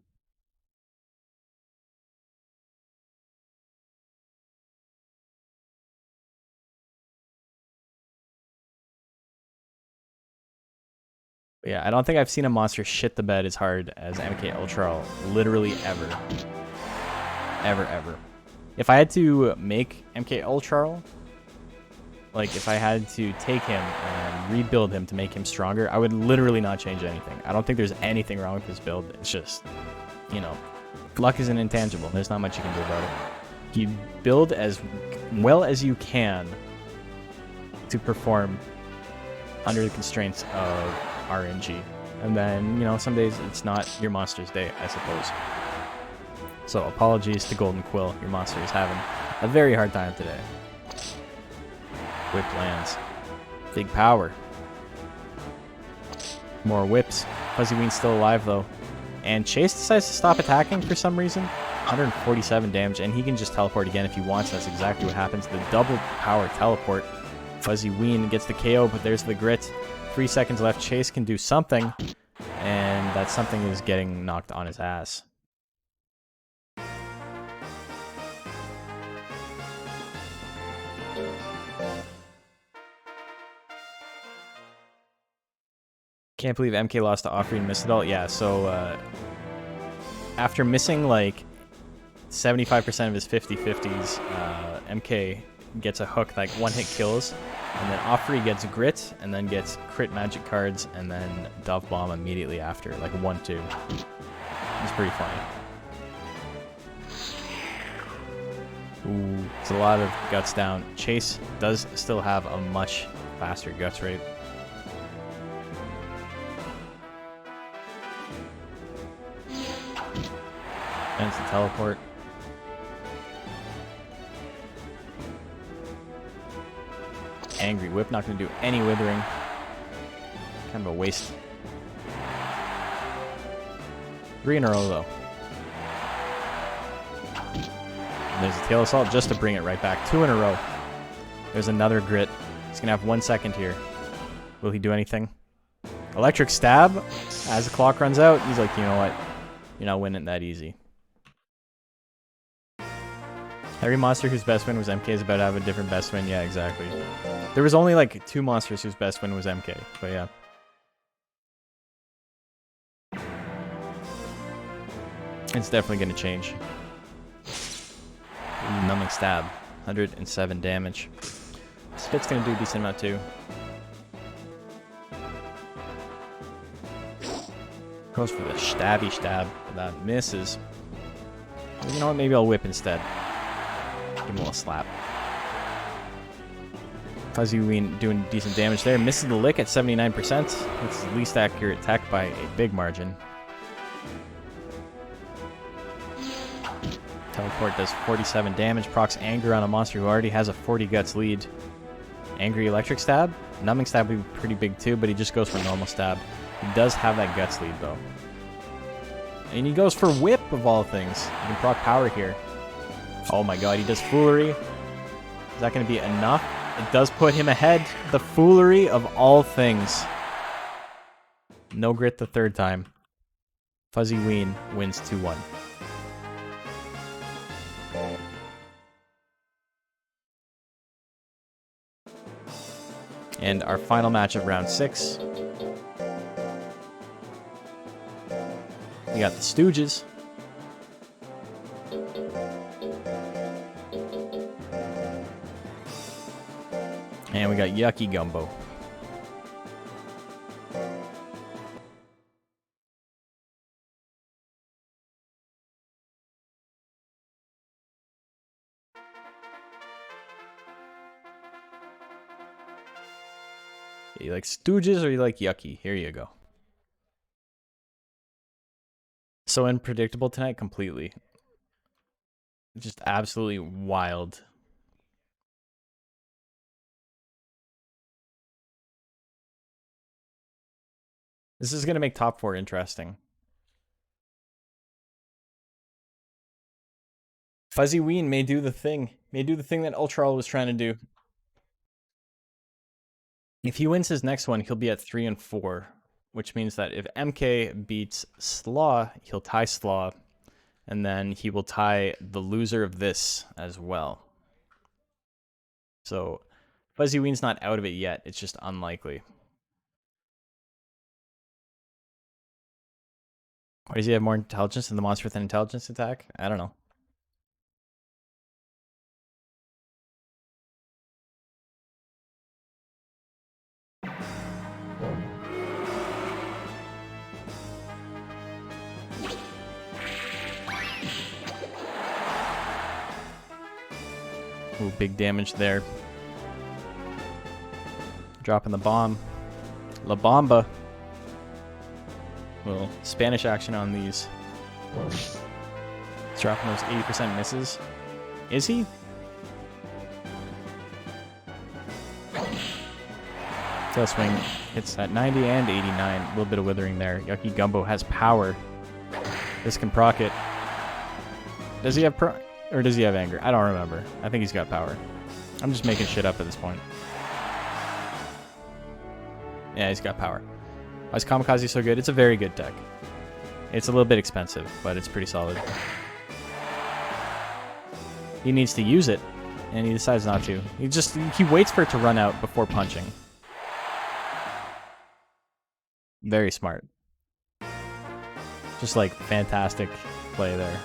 Yeah, I don't think I've seen a monster shit the bed as hard as MK Ultra literally ever. Ever. If I had to make MK Ultra, like if I had to take him and rebuild him to make him stronger, I would literally not change anything. I don't think there's anything wrong with this build. It's just, you know, luck is an intangible. There's not much you can do about it. You build as well as you can to perform under the constraints of RNG. And then, you know, some days it's not your monster's day, I suppose. So apologies to Golden Quill. Your monster is having a very hard time today. Whip lands. Big power. More whips. Fuzzy Ween's still alive though. And Chase decides to stop attacking for some reason. 147 damage, and he can just teleport again if he wants. That's exactly what happens. The double power teleport. Fuzzy Ween gets the KO, but there's the grit. 3 seconds left. Chase can do something, and that something is getting knocked on his ass. Can't believe MK lost to Offrey and missed it all. Yeah, so after missing like 75% of his 50-50s, MK gets a hook, like one-hit kills, and then Offrey gets grit, and then gets crit magic cards, and then Dove Bomb immediately after, like 1-2. It's pretty funny. Ooh, it's a lot of guts down. Chase does still have a much faster guts rate. And it's a teleport. Angry Whip, not going to do any withering. Kind of a waste. 3 in a row, though. And there's a Tail Assault just to bring it right back. 2 in a row. There's another Grit. He's going to have 1 second here. Will he do anything? Electric Stab. As the clock runs out, he's like, you know what? You're not winning that easy. Every monster whose best win was MK is about to have a different best win. Yeah, exactly. There was only like 2 monsters whose best win was MK, but yeah. It's definitely going to change. Ooh, Numbing Stab. 107 damage. Spit's going to do a decent amount too. Goes for the stabby stab, but that misses. You know what? Maybe I'll whip instead. Give him a little slap. Fuzzy Ween doing decent damage there. Misses the lick at 79%. It's the least accurate tech by a big margin. Teleport does 47 damage. Procs Anger on a monster who already has a 40 guts lead. Angry Electric Stab. Numbing Stab would be pretty big too, but he just goes for normal stab. He does have that guts lead though. And he goes for Whip of all things. You can proc power here. Oh my god, he does Foolery. Is that going to be enough? It does put him ahead. The Foolery of all things. No grit the third time. Fuzzy Ween wins 2-1. And our final match of round 6. We got the Stooges. And we got Yucky Gumbo. You like Stooges or you like Yucky? Here you go. So unpredictable tonight, completely. Just absolutely wild. This is going to make top 4 interesting. Fuzzy Ween may do the thing. May do the thing that Ultrawl was trying to do. If he wins his next one, he'll be at 3 and 4. Which means that if MK beats Slaw, he'll tie Slaw. And then he will tie the loser of this as well. So Fuzzy Ween's not out of it yet. It's just unlikely. Why does he have more intelligence than the monster with an intelligence attack? I don't know. Ooh, big damage there. Dropping the bomb. La Bomba. Little Spanish action on these. He's dropping those 80% misses. Is he? Tail Swing hits at 90 and 89. A little bit of withering there. Yucky Gumbo has power. This can proc it. Does he have or does he have anger? I don't remember. I think he's got power. I'm just making shit up at this point. Yeah, he's got power. Why is Kamikaze so good? It's a very good deck. It's a little bit expensive, but it's pretty solid. He needs to use it, and he decides not to. He waits for it to run out before punching. Very smart. Just like fantastic play there.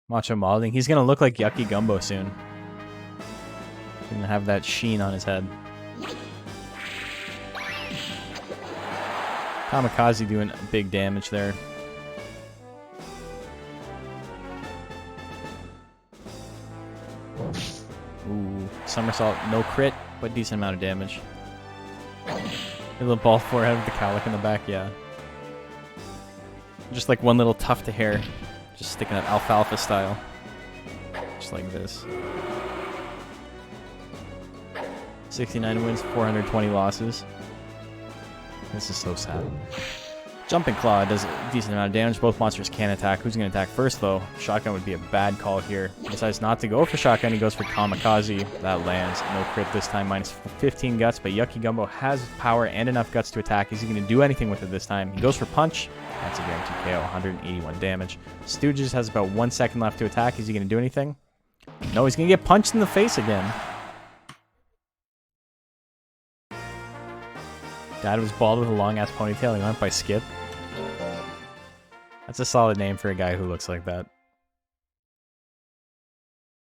Macho modeling. He's gonna look like Yucky Gumbo soon. He's gonna have that sheen on his head. Kamikaze doing big damage there. Ooh, somersault, no crit, but decent amount of damage. A little ball forehead with the cowlick in the back, yeah. Just like one little tuft of hair, just sticking up alfalfa style. Just like this. 69 wins, 420 losses. This is so sad. Jumping Claw does a decent amount of damage. Both monsters can attack. Who's going to attack first, though? Shotgun would be a bad call here. He decides not to go for Shotgun. He goes for Kamikaze. That lands. No crit this time. Minus 15 guts, but Yucky Gumbo has power and enough guts to attack. Is he going to do anything with it this time? He goes for Punch. That's a guaranteed KO. 181 damage. Stooges has about 1 second left to attack. Is he going to do anything? No, he's going to get punched in the face again. Dad was bald with a long-ass ponytail. He went by Skip. That's a solid name for a guy who looks like that.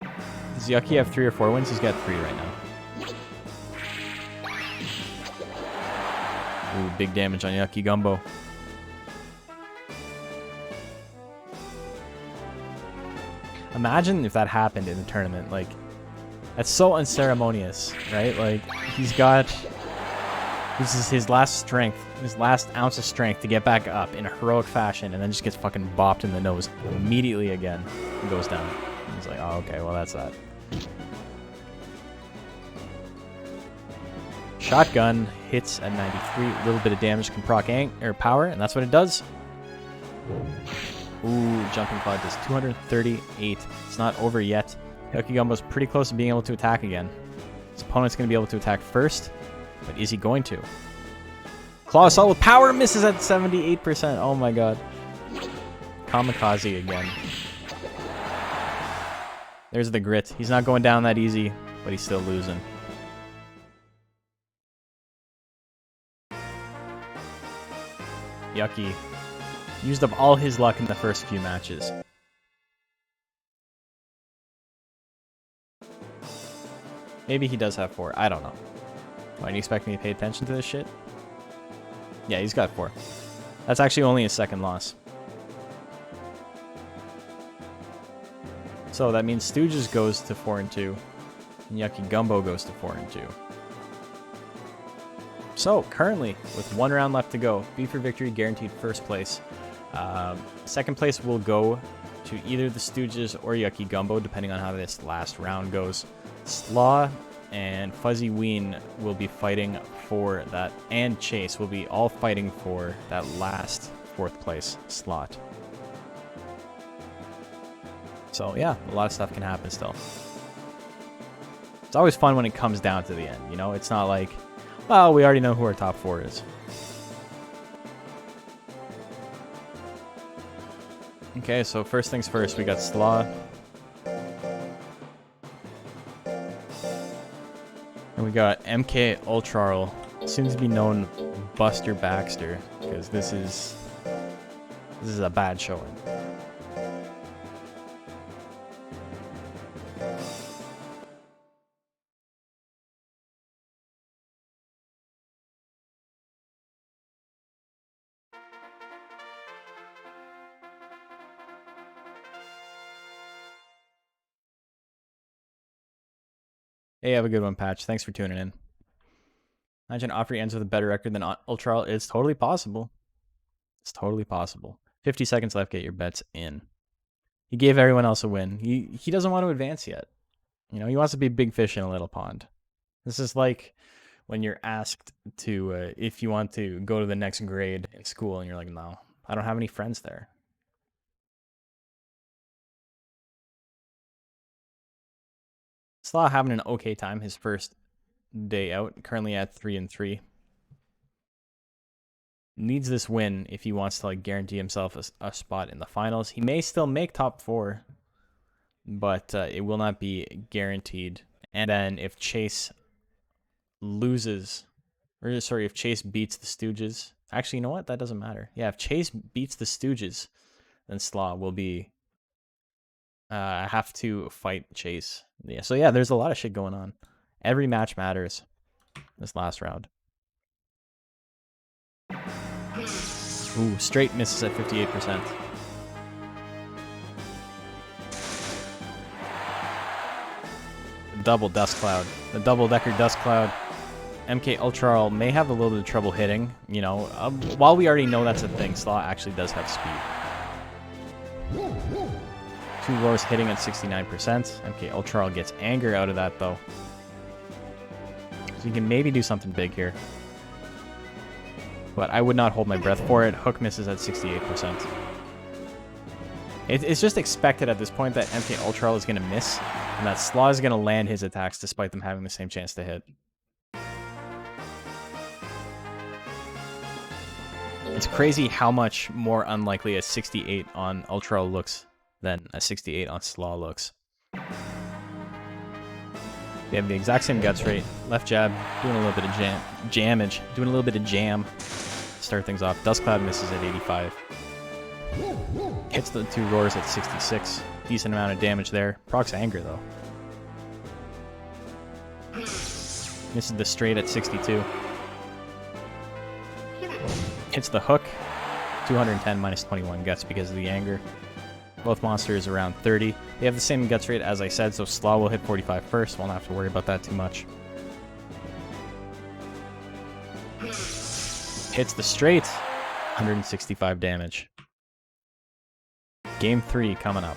Does Yucky have 3 or 4 wins? He's got 3 right now. Ooh, big damage on Yucky Gumbo. Imagine if that happened in the tournament. Like, that's so unceremonious, right? Like, he's got... This is his last strength, his last ounce of strength to get back up in a heroic fashion, and then just gets fucking bopped in the nose immediately again and goes down. And he's like, oh, okay, well, that's that. Shotgun hits at 93. A little bit of damage can proc power, and that's what it does. Ooh, Jumping Claw does 238. It's not over yet. Yucky Gumbo's pretty close to being able to attack again. His opponent's going to be able to attack first. But is he going to? Claw Assault with power misses at 78%. Oh my god. Kamikaze again. There's the grit. He's not going down that easy, but he's still losing. Yucky used up all his luck in the first few matches. Maybe he does have 4. I don't know. Why do you expect me to pay attention to this shit? Yeah, he's got 4. That's actually only his second loss. So that means Stooges goes to 4-2, and Yucky Gumbo goes to 4-2. So currently, with 1 round left to go, Be for Victory guaranteed first place. Second place will go to either the Stooges or Yucky Gumbo, depending on how this last round goes. Slaw and Fuzzy Ween will be fighting for that, and Chase will be all fighting for that last 4th place slot. So yeah, a lot of stuff can happen still. It's always fun when it comes down to the end, you know? It's not like, well, we already know who our top 4 is. Okay, so first things first, we got Slaw. And we got MK Ultrarl, soon to be known Buster Baxter, because this is a bad showing. Hey, have a good one, Patch. Thanks for tuning in. Imagine Offrey ends with a better record than Ultral. It's totally possible. It's totally possible. 50 seconds left. Get your bets in. He gave everyone else a win. He doesn't want to advance yet. You know, he wants to be a big fish in a little pond. This is like when you're asked to, if you want to go to the next grade in school, and you're like, no, I don't have any friends there. Slaw having an okay time his first day out, currently at 3-3. Needs this win if he wants to like guarantee himself a spot in the finals. He may still make top 4, but it will not be guaranteed. And then if Chase loses, or sorry, if Chase beats the Stooges. Actually, you know what? That doesn't matter. Yeah, if Chase beats the Stooges, then Slaw will be have to fight Chase. Yeah, so yeah, there's a lot of shit going on. Every match matters this last round. Ooh, straight misses at 58%. Double dust cloud. The double-decker dust cloud. MK Ultra may have a little bit of trouble hitting. You know, while we already know that's a thing, Slaw actually does have speed. Two roars hitting at 69%. MK Ultra gets anger out of that, though. So you can maybe do something big here. But I would not hold my breath for it. Hook misses at 68%. It's just expected at this point that MK Ultra is going to miss, and that Slaw is going to land his attacks despite them having the same chance to hit. It's crazy how much more unlikely a 68 on Ultra looks than a 68 on Slaw looks. They have the exact same guts rate. Left jab, doing a little bit of doing a little bit of jam. Start things off. Dust Cloud misses at 85. Hits the two roars at 66. Decent amount of damage there. Procs anger though. Misses the straight at 62. Hits the hook. 210 minus 21 guts because of the anger. Both monsters around 30. They have the same guts rate as I said, so Slaw will hit 45 first. Won't have to worry about that too much. Hits the straight. 165 damage. Game 3 coming up.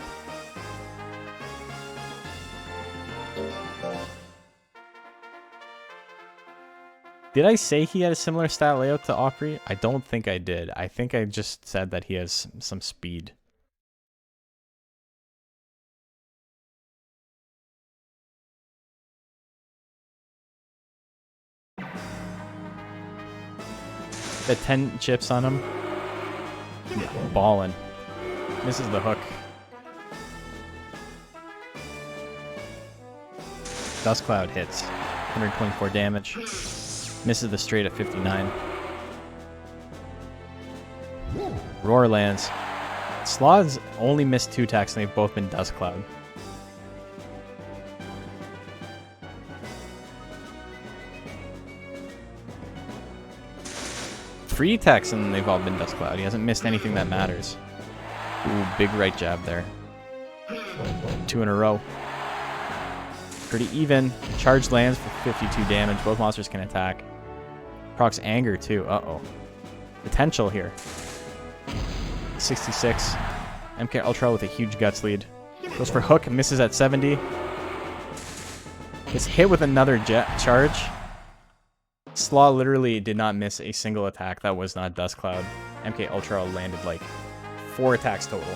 Did I say he had a similar stat layout to Opry? I don't think I did. I think I just said that he has some speed. The 10 chips on him. Yeah, ballin'. Misses the hook. Dust Cloud hits. 124 damage. Misses the straight at 59. Roar lands. Slaw's only missed 2 attacks and they've both been Dust Cloud. Three attacks and they've all been Dust Cloud. He hasn't missed anything that matters. Ooh, big right jab there. 2 in a row. Pretty even. Charge lands for 52 damage. Both monsters can attack. Procs anger too. Uh-oh. Potential here. 66. MK Ultra with a huge guts lead. Goes for hook, misses at 70. Gets hit with another jet charge. Slaw literally did not miss a single attack that was not Dust Cloud. MK Ultra landed like 4 attacks total.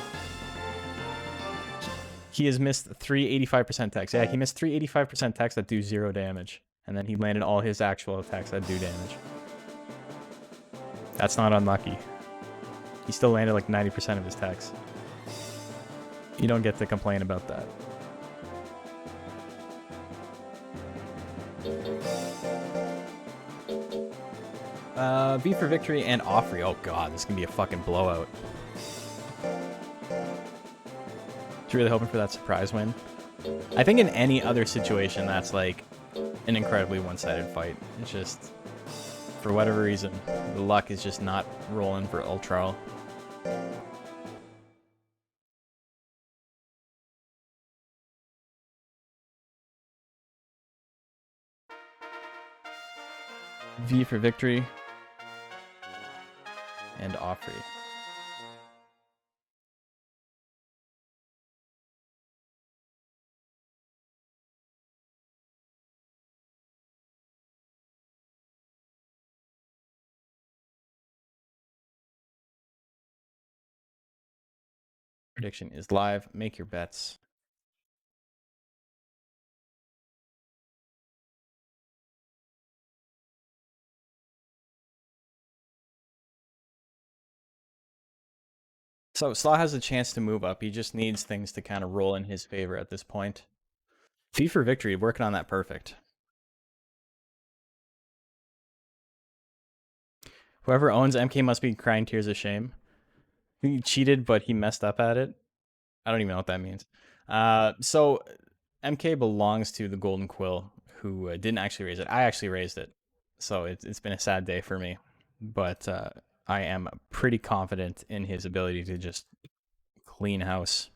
He has missed 3 85% attacks. Yeah, he missed 3 85% attacks that do 0 damage. And then he landed all his actual attacks that do damage. That's not unlucky. He still landed like 90% of his attacks. You don't get to complain about that. V for Victory and Offrey. Oh god, this is gonna be a fucking blowout. Really hoping for that surprise win. I think in any other situation, that's like an incredibly one-sided fight. It's just, for whatever reason, the luck is just not rolling for Ultra. V for Victory and Offrey. Prediction is live. Make your bets. So Slaw has a chance to move up. He just needs things to kind of roll in his favor at this point. V for Victory, working on that perfect. Whoever owns MK must be crying tears of shame. He cheated, but he messed up at it. I don't even know what that means. So MK belongs to the Golden Quill, who didn't actually raise it. I actually raised it. So it's been a sad day for me. But I am pretty confident in his ability to just clean house,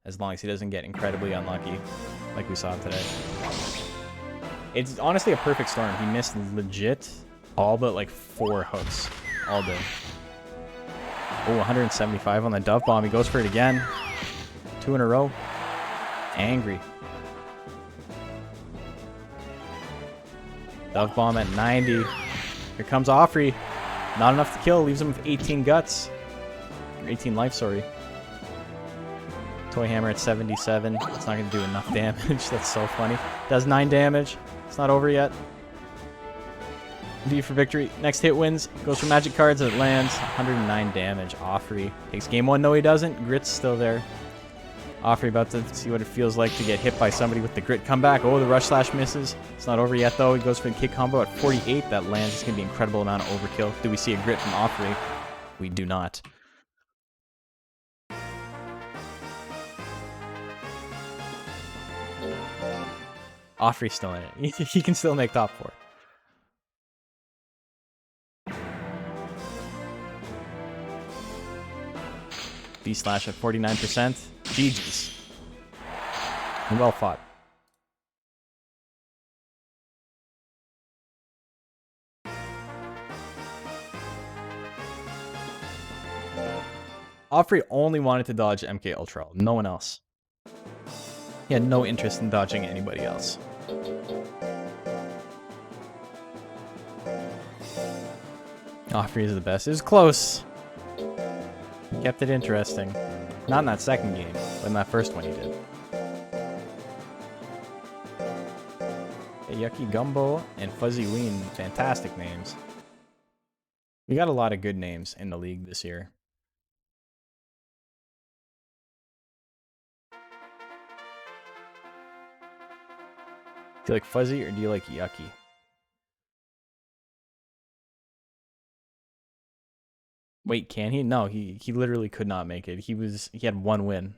as long as he doesn't get incredibly unlucky like we saw today. It's honestly a perfect storm. He missed legit all but like 4 hooks all day. Oh, 175 on the dove bomb. He goes for it again. 2 in a row. Angry. Dove bomb at 90. Here comes Offrey. Not enough to kill. Leaves him with 18 guts. Or 18 life, sorry. Toy hammer at 77. It's not going to do enough damage. That's so funny. Does 9 damage. It's not over yet. V for victory. Next hit wins. Goes for magic cards. It lands. 109 damage. Offrey takes game 1. No, he doesn't. Grit's still there. Offrey about to see what it feels like to get hit by somebody with the grit comeback. Oh, the rush slash misses. It's not over yet, though. He goes for the kick combo at 48. That lands. It's going to be an incredible amount of overkill. Do we see a grit from Offrey? We do not. Offrey's still in it. He can still make top 4. B-slash at 49%. GG's. Well fought. Offrey only wanted to dodge MK Ultra. No one else. He had no interest in dodging anybody else. Offrey is the best. It was close. Kept it interesting. Not in that second game, but in that first one he did. Yucky Gumbo and Fuzzy Ween, fantastic names. We got a lot of good names in the league this year. Do you like Fuzzy or do you like Yucky? Wait, can he? No, he literally could not make it. He had 1 win.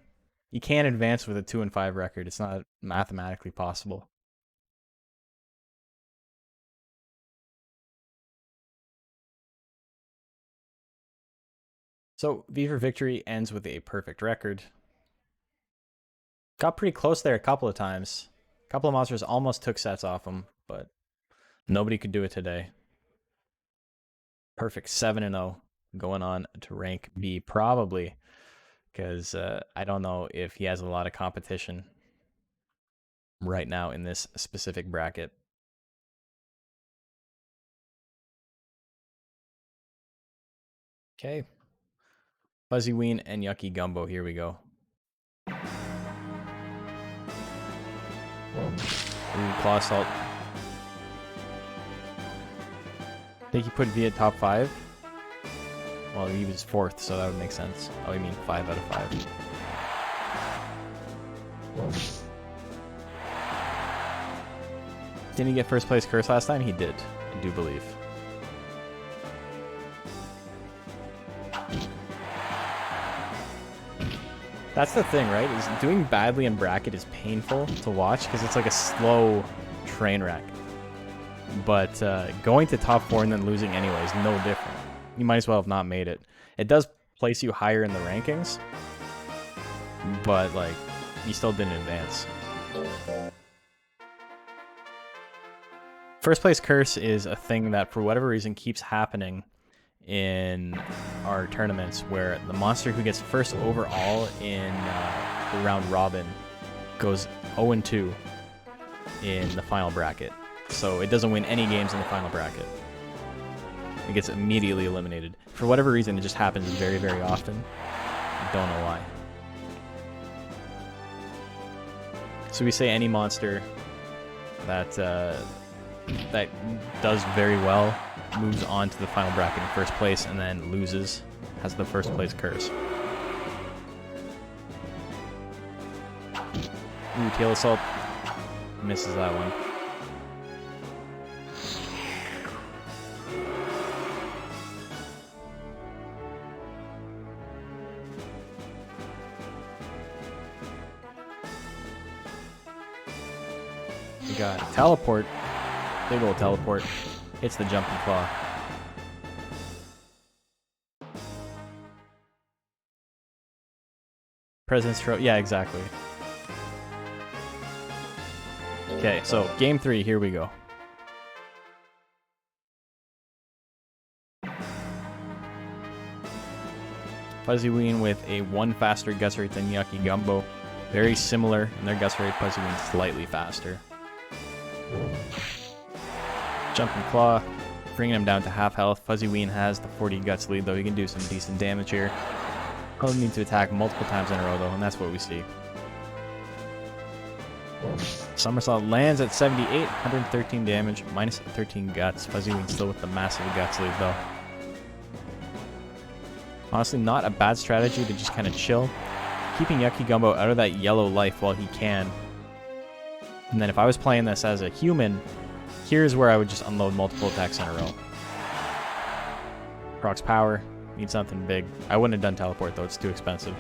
You can't advance with a 2-5 record. It's not mathematically possible. So V for victory ends with a perfect record. Got pretty close there a couple of times. A couple of monsters almost took sets off him, but nobody could do it today. Perfect 7-0. Going on to rank B, probably, because I don't know if he has a lot of competition right now in this specific bracket. Okay. Fuzzy Ween and Yucky Gumbo, here we go. Ooh, Claw Assault. I think he put V at top 5. Well, he was 4th, so that would make sense. Oh, you mean 5 out of 5. Didn't he get first place curse last time? He did, I do believe. That's the thing, right? Is doing badly in bracket is painful to watch because it's like a slow train wreck. But going to top 4 and then losing anyway is no different. You might as well have not made it. It does place you higher in the rankings, but like you still didn't advance. First place curse is a thing that for whatever reason keeps happening in our tournaments, where the monster who gets first overall in the round robin goes 0-2 in the final bracket. So it doesn't win any games in the final bracket. It gets immediately eliminated. For whatever reason, it just happens very, very often. I don't know why. So we say any monster that that does very well moves on to the final bracket in first place and then loses, has the first place curse. Ooh, Tail Assault misses that one. We got teleport. Big old teleport. Hits the jumping claw. President's Trophy. Yeah, exactly. Okay, so game 3, here we go. Fuzzy Ween with a 1 faster guts rate than Yucky Gumbo. Very similar in their guts rate. Fuzzy Ween slightly faster. Jumping Claw, bringing him down to half health. Fuzzy Ween has the 40 guts lead, though he can do some decent damage here. He'll need to attack multiple times in a row, though, and that's what we see. Somersault lands at 78, 113 damage, minus 13 guts. Fuzzy Ween still with the massive guts lead, though. Honestly, not a bad strategy to just kind of chill. Keeping Yucky Gumbo out of that yellow life while he can. And then if I was playing this as a human, here's where I would just unload multiple attacks in a row. Procs power. Need something big. I wouldn't have done teleport, though. It's too expensive.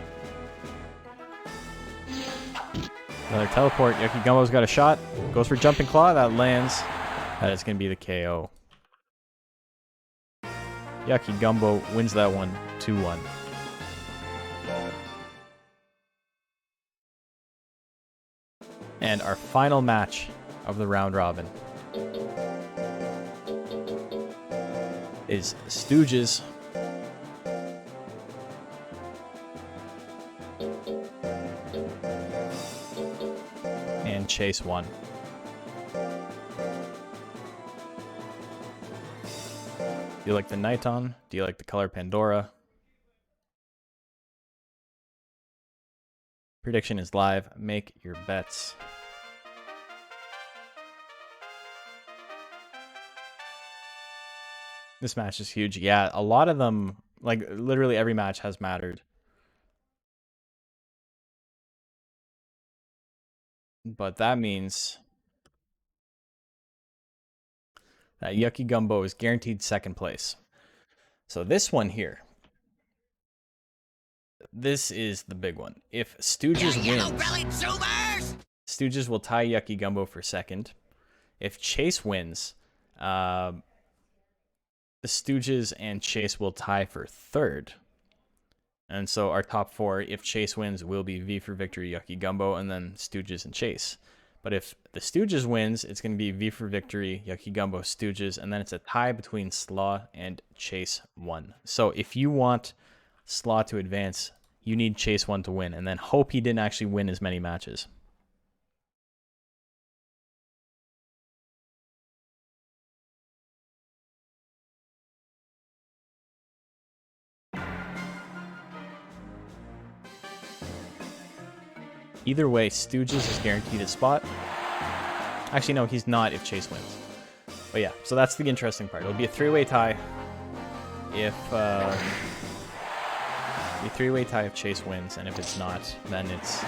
Another teleport. Yucky Gumbo's got a shot. Goes for Jumping Claw. That lands. That is going to be the KO. Yucky Gumbo wins that one 2-1. And our final match of the round robin is Stooges and Chase 1. Do you like the Nighton? Do you like the color Pandora? Prediction is live. Make your bets. This match is huge. Yeah, a lot of them, like literally every match has mattered. But that means that Yucky Gumbo is guaranteed second place. So this one here, this is the big one. If Stooges wins, Stooges will tie Yucky Gumbo for second. If Chase wins, the Stooges and Chase will tie for third. And so our top 4, if Chase wins, will be V for Victory, Yucky Gumbo, and then Stooges and Chase. But if the Stooges wins, it's going to be V for Victory, Yucky Gumbo, Stooges, and then it's a tie between Slaw and Chase 1. So if you want Slaw to advance, you need Chase 1 to win, and then hope he didn't actually win as many matches. Either way, Stooges is guaranteed a spot. Actually, no, he's not if Chase wins. But yeah, so that's the interesting part. It'll be a 3-way tie if Chase wins, and if it's not, then it's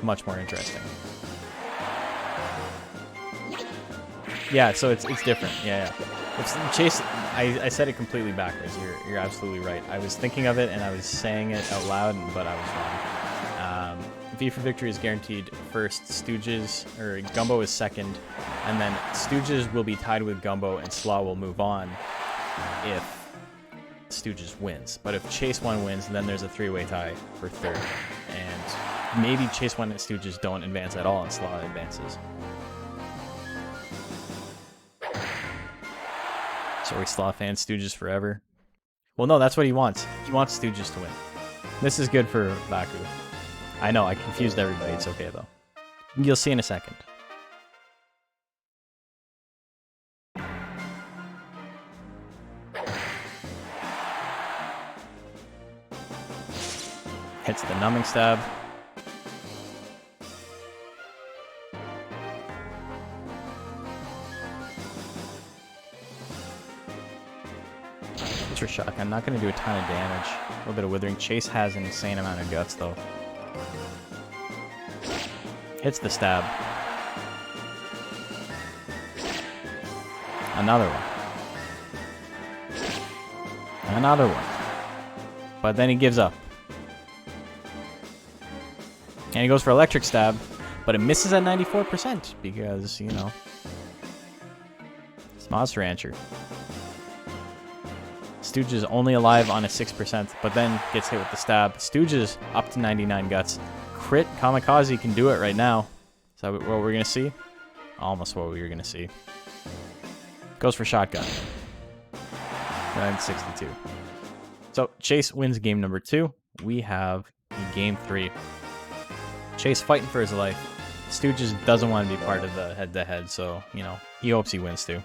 much more interesting. Yeah, so it's different. Yeah. If Chase, I said it completely backwards. You're absolutely right. I was thinking of it and I was saying it out loud, but I was wrong. V for Victory is guaranteed first. Stooges or Gumbo is second, and then Stooges will be tied with Gumbo, and Slaw will move on if Stooges wins. But if Chase 1 wins, then there's a 3-way tie for third, and maybe Chase 1 and Stooges don't advance at all, and Slaw advances. So are we Slaw fans, Stooges forever? Well, no, that's what he wants. He wants Stooges to win. This is good for Baku. I know, I confused everybody. It's okay, though. You'll see in a second. Hits the numbing stab. Ultra Shock. I'm not going to do a ton of damage. A little bit of Withering. Chase has an insane amount of guts, though. Hits the stab. Another one. Another one. But then he gives up. And he goes for Electric Stab. but it misses at 94% because, you know, it's Monster Rancher. Stooges is only alive on a 6%, but then gets hit with the stab. Stooges up to 99 guts. Crit Kamikaze can do it right now. Is that what we're going to see? Almost what we were going to see. Goes for shotgun. 962. So Chase wins game number 2. We have game 3. Chase fighting for his life. Stooges doesn't want to be part of the head-to-head, so, you know, he hopes he wins too.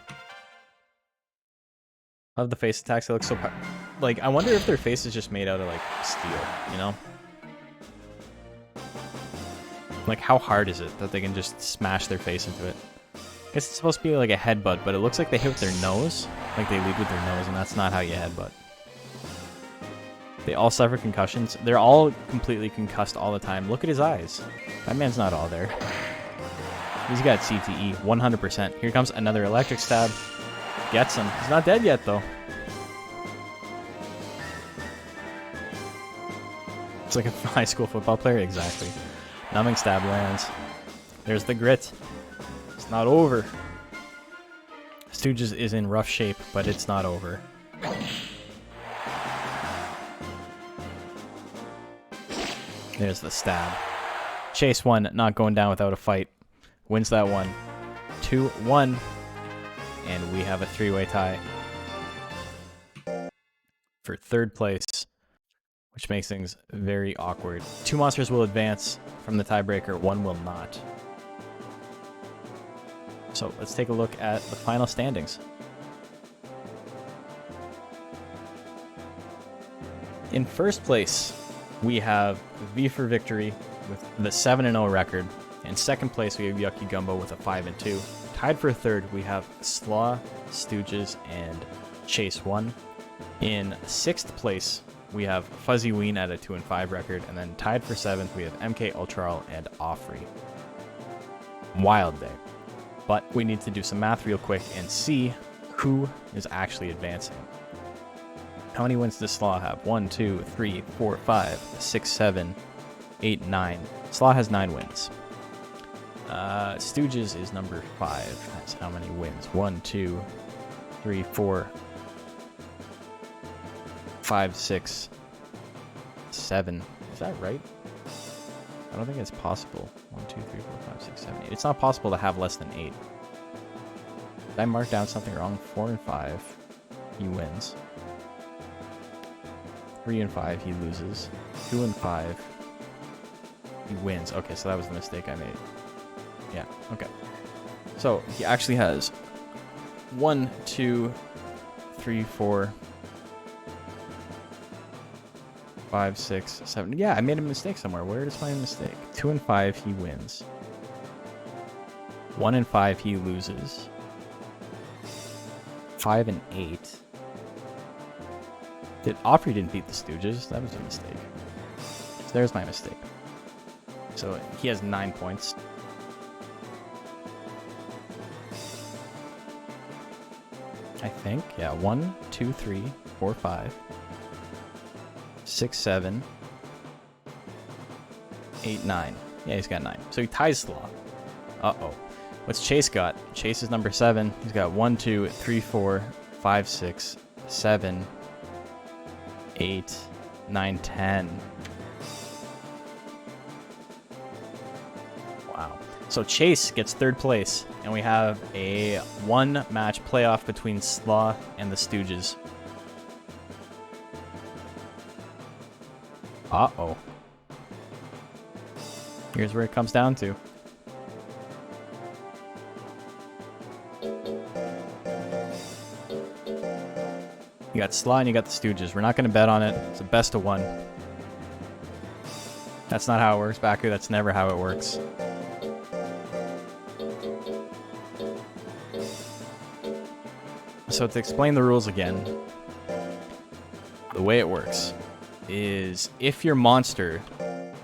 Love the face attacks. They look so like, I wonder if their face is just made out of like steel, you know? Like, how hard is it that they can just smash their face into it? I guess it's supposed to be like a headbutt, but it looks like they hit with their nose. Like they lead with their nose, and that's not how you headbutt. They all suffer concussions. They're all completely concussed all the time. Look at his eyes. That man's not all there. He's got CTE, 100%. Here comes another electric stab. Gets him. He's not dead yet, though. It's like a high school football player. Exactly. Numbing stab lands. There's the grit. It's not over. Stooges is in rough shape, but it's not over. There's the stab. Chase won, not going down without a fight. Wins that one. 2-1. And we have a 3-way tie for third place, which makes things very awkward. 2 monsters will advance from the tiebreaker, 1 will not. So let's take a look at the final standings. In first place, we have V for Victory with the 7-0 record. In second place, we have Yucky Gumbo with a 5-2. Tied for third, we have Slaw, Stooges, and Chase 1. In sixth place, we have Fuzzy Ween at a 2-5 record. And then tied for seventh, we have MK Ultral and Offrey. Wild day. But we need to do some math real quick and see who is actually advancing. How many wins does Slaw have? 1, 2, 3, 4, 5, 6, 7, 8, 9. Slaw has 9 wins. Stooges is number 5. That's how many wins. 1, 2, 3, 4, 5, 6, 7. Is that right? I don't think it's possible. 1, 2, 3, 4, 5, 6, 7, 8. It's not possible to have less than 8. Did I mark down something wrong? 4 and 5. He wins. 3 and 5. He loses. 2 and 5. He wins. Okay, so that was the mistake I made. Yeah, okay. So he actually has 1, 2, 3, 4, 5, 6, 7. Yeah, I made a mistake somewhere. Where is my mistake? 2 and 5, he wins. 1 and 5, he loses. 5 and 8. Offrey didn't beat the Stooges. That was a mistake. So there's my mistake. So he has 9 points. I think. Yeah, 1, 2, 3, 4, 5, 6, 7, 8, 9. Yeah, he's got 9. So he ties Slaw. Uh-oh. What's Chase got? Chase is number 7. He's got 1, 2, 3, 4, 5, 6, 7, 8, 9, 10. Wow. So Chase gets third place, and we have a 1-match playoff between Slaw and the Stooges. Uh-oh. Here's where it comes down to. You got Slaw and you got the Stooges. We're not going to bet on it. It's a best of 1. That's not how it works, Baku. That's never how it works. So to explain the rules again, the way it works is if your monster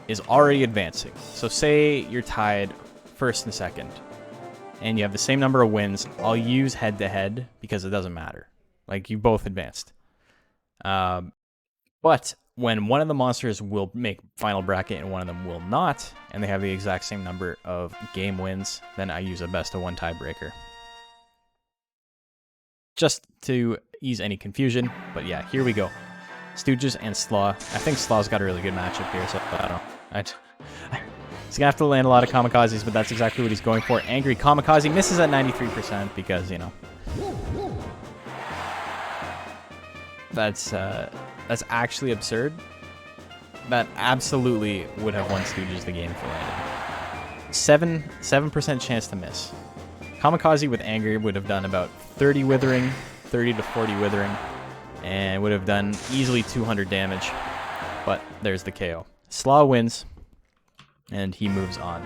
is already advancing. So say you're tied first and second, and you have the same number of wins. I'll use head-to-head because it doesn't matter. Like, you both advanced. But when one of the monsters will make final bracket and one of them will not, and they have the exact same number of game wins, then I use a best of one tiebreaker. Just to ease any confusion, but yeah, here we go. Stooges and Slaw. I think Slaw's got a really good matchup here, so I don't know. He's gonna have to land a lot of kamikazes, but that's exactly what he's going for. Angry Kamikaze misses at 93% because, you know, that's actually absurd. That absolutely would have won Stooges the game if it landed. 7% chance to miss. Kamikaze with Angry would have done about 30 withering, 30 to 40 withering, and would have done easily 200 damage. But there's the KO. Slaw wins, and he moves on.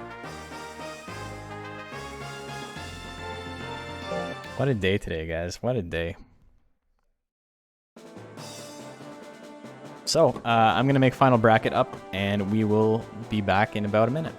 What a day today, guys. What a day. So, I'm going to make final bracket up, and we will be back in about a minute.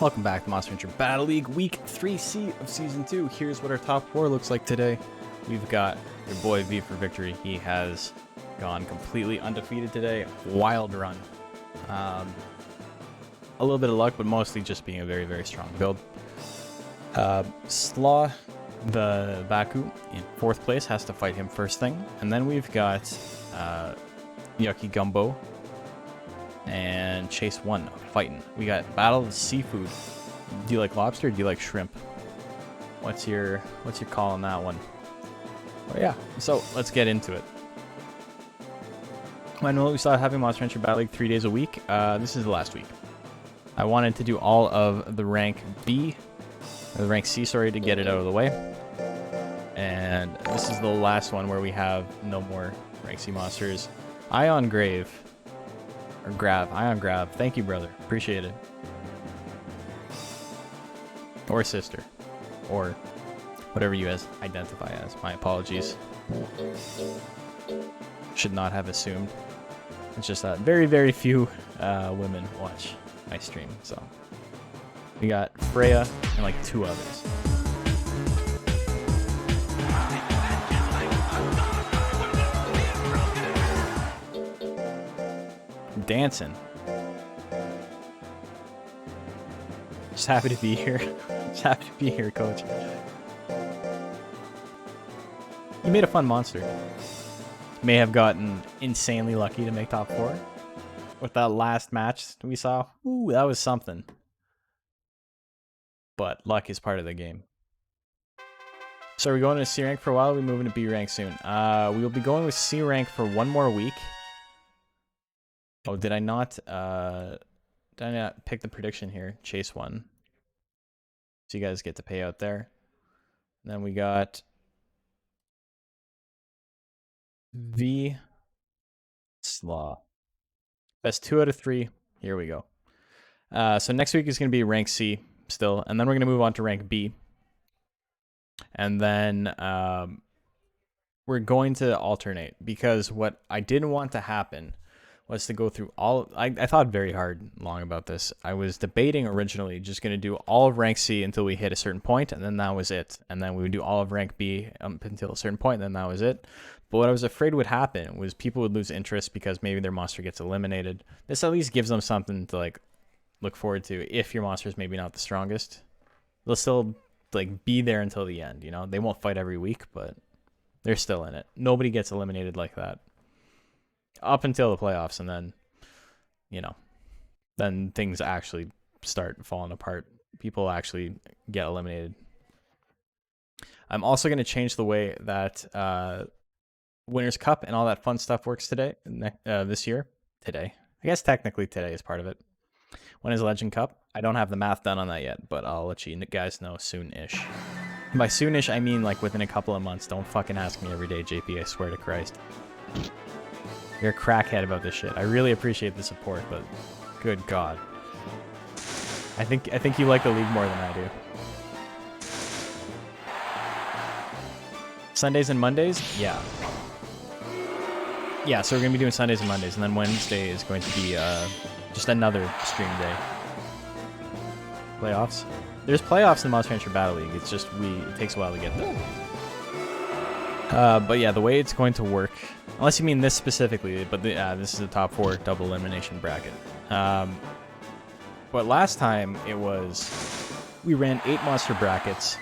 Welcome back to Monster Hunter Battle League Week 3C of Season 2. Here's what our top 4 looks like today. We've got your boy V for Victory. He has gone completely undefeated today. Wild run. A little bit of luck, but mostly just being a very, very strong build. Slaw, the Baku, in 4th place, has to fight him first thing. And then we've got Yucky Gumbo and Chase 1 fighting. We got Battle of Seafood. Do you like lobster or do you like shrimp? What's your call on that one? Oh yeah, so let's get into it. I know we started having Monster Hunter Battle League 3 days a week. This is the last week. I wanted to do all of the rank B, or the rank C, sorry, to get it out of the way. And this is the last one where we have no more rank C monsters. Ion Grave. Or Grav. Ion Grav. Thank you, brother. Appreciate it. Or sister. Or whatever you guys identify as. My apologies. Should not have assumed. It's just that very, very few women watch my stream. So we got Freya and like 2 others. Dancing. Just happy to be here. Just happy to be here, coach. You made a fun monster. May have gotten insanely lucky to make top 4. With that last match we saw. Ooh, that was something. But luck is part of the game. So are we going to C rank for a while? Or are we moving to B rank soon? We will be going with C rank for 1 more week. Oh, did I not pick the prediction here? Chase 1. So you guys get to pay out there. And then we got V Slaw. Best 2 out of 3. Here we go. So next week is going to be rank C still. And then we're going to move on to rank B. And then we're going to alternate. Because what I didn't want to happen was to go through all... I thought very hard long about this. I was debating originally just going to do all of rank C until we hit a certain point, and then that was it. And then we would do all of rank B until a certain point, and then that was it. But what I was afraid would happen was people would lose interest because maybe their monster gets eliminated. This at least gives them something to like look forward to if your monster is maybe not the strongest. They'll still like be there until the end, you know? They won't fight every week, but they're still in it. Nobody gets eliminated like that. Up until the playoffs, and then, you know, then things actually start falling apart. People actually get eliminated. I'm also going to change the way that Winners' Cup and all that fun stuff works today, this year. Today. I guess technically today is part of it. When is Legend Cup? I don't have the math done on that yet, but I'll let you guys know soon-ish. And by soon-ish, I mean like within a couple of months. Don't fucking ask me every day, JP, I swear to Christ. You're a crackhead about this shit. I really appreciate the support, but good God. I think you like the league more than I do. Sundays and Mondays? Yeah. Yeah, so we're going to be doing Sundays and Mondays, and then Wednesday is going to be just another stream day. Playoffs? There's playoffs in Monster Hunter Battle League. It's just it takes a while to get there. But yeah, the way it's going to work, unless you mean this specifically, but this is a top 4 double elimination bracket. But last time it was, we ran 8 monster brackets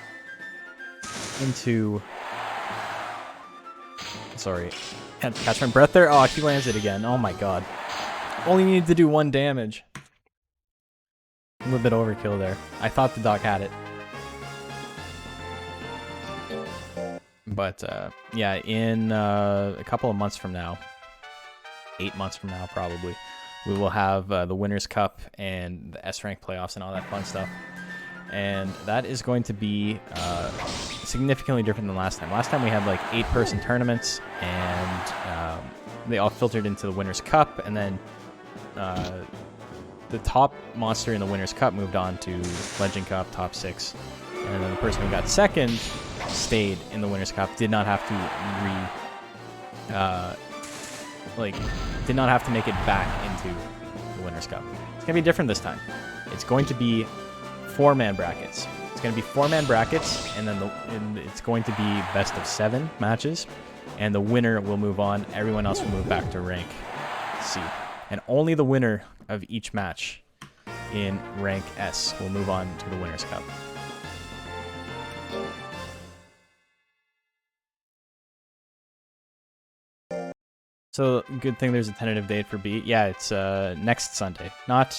into, sorry, can't catch my breath there. Oh, he lands it again. Oh my God. Only needed to do 1 damage. A little bit overkill there. I thought the dog had it. But, yeah, in a couple of months from now, 8 months from now probably, we will have the Winners' Cup and the S-Rank playoffs and all that fun stuff. And that is going to be significantly different than last time. Last time we had like 8-person tournaments, and they all filtered into the Winners' Cup, and then the top monster in the Winners' Cup moved on to Legend Cup, top 6. And then the person who got second stayed in the Winners' Cup, did not have to did not have to make it back into the Winners' Cup. It's gonna be different this time. It's going to be 4-man brackets. It's going to be 4-man brackets, and then it's going to be best of 7 matches, and the winner will move on. Everyone else will move back to rank C, and only the winner of each match in rank S will move on to the Winners' Cup. So good thing there's a tentative date for B. Yeah, it's next Sunday. Not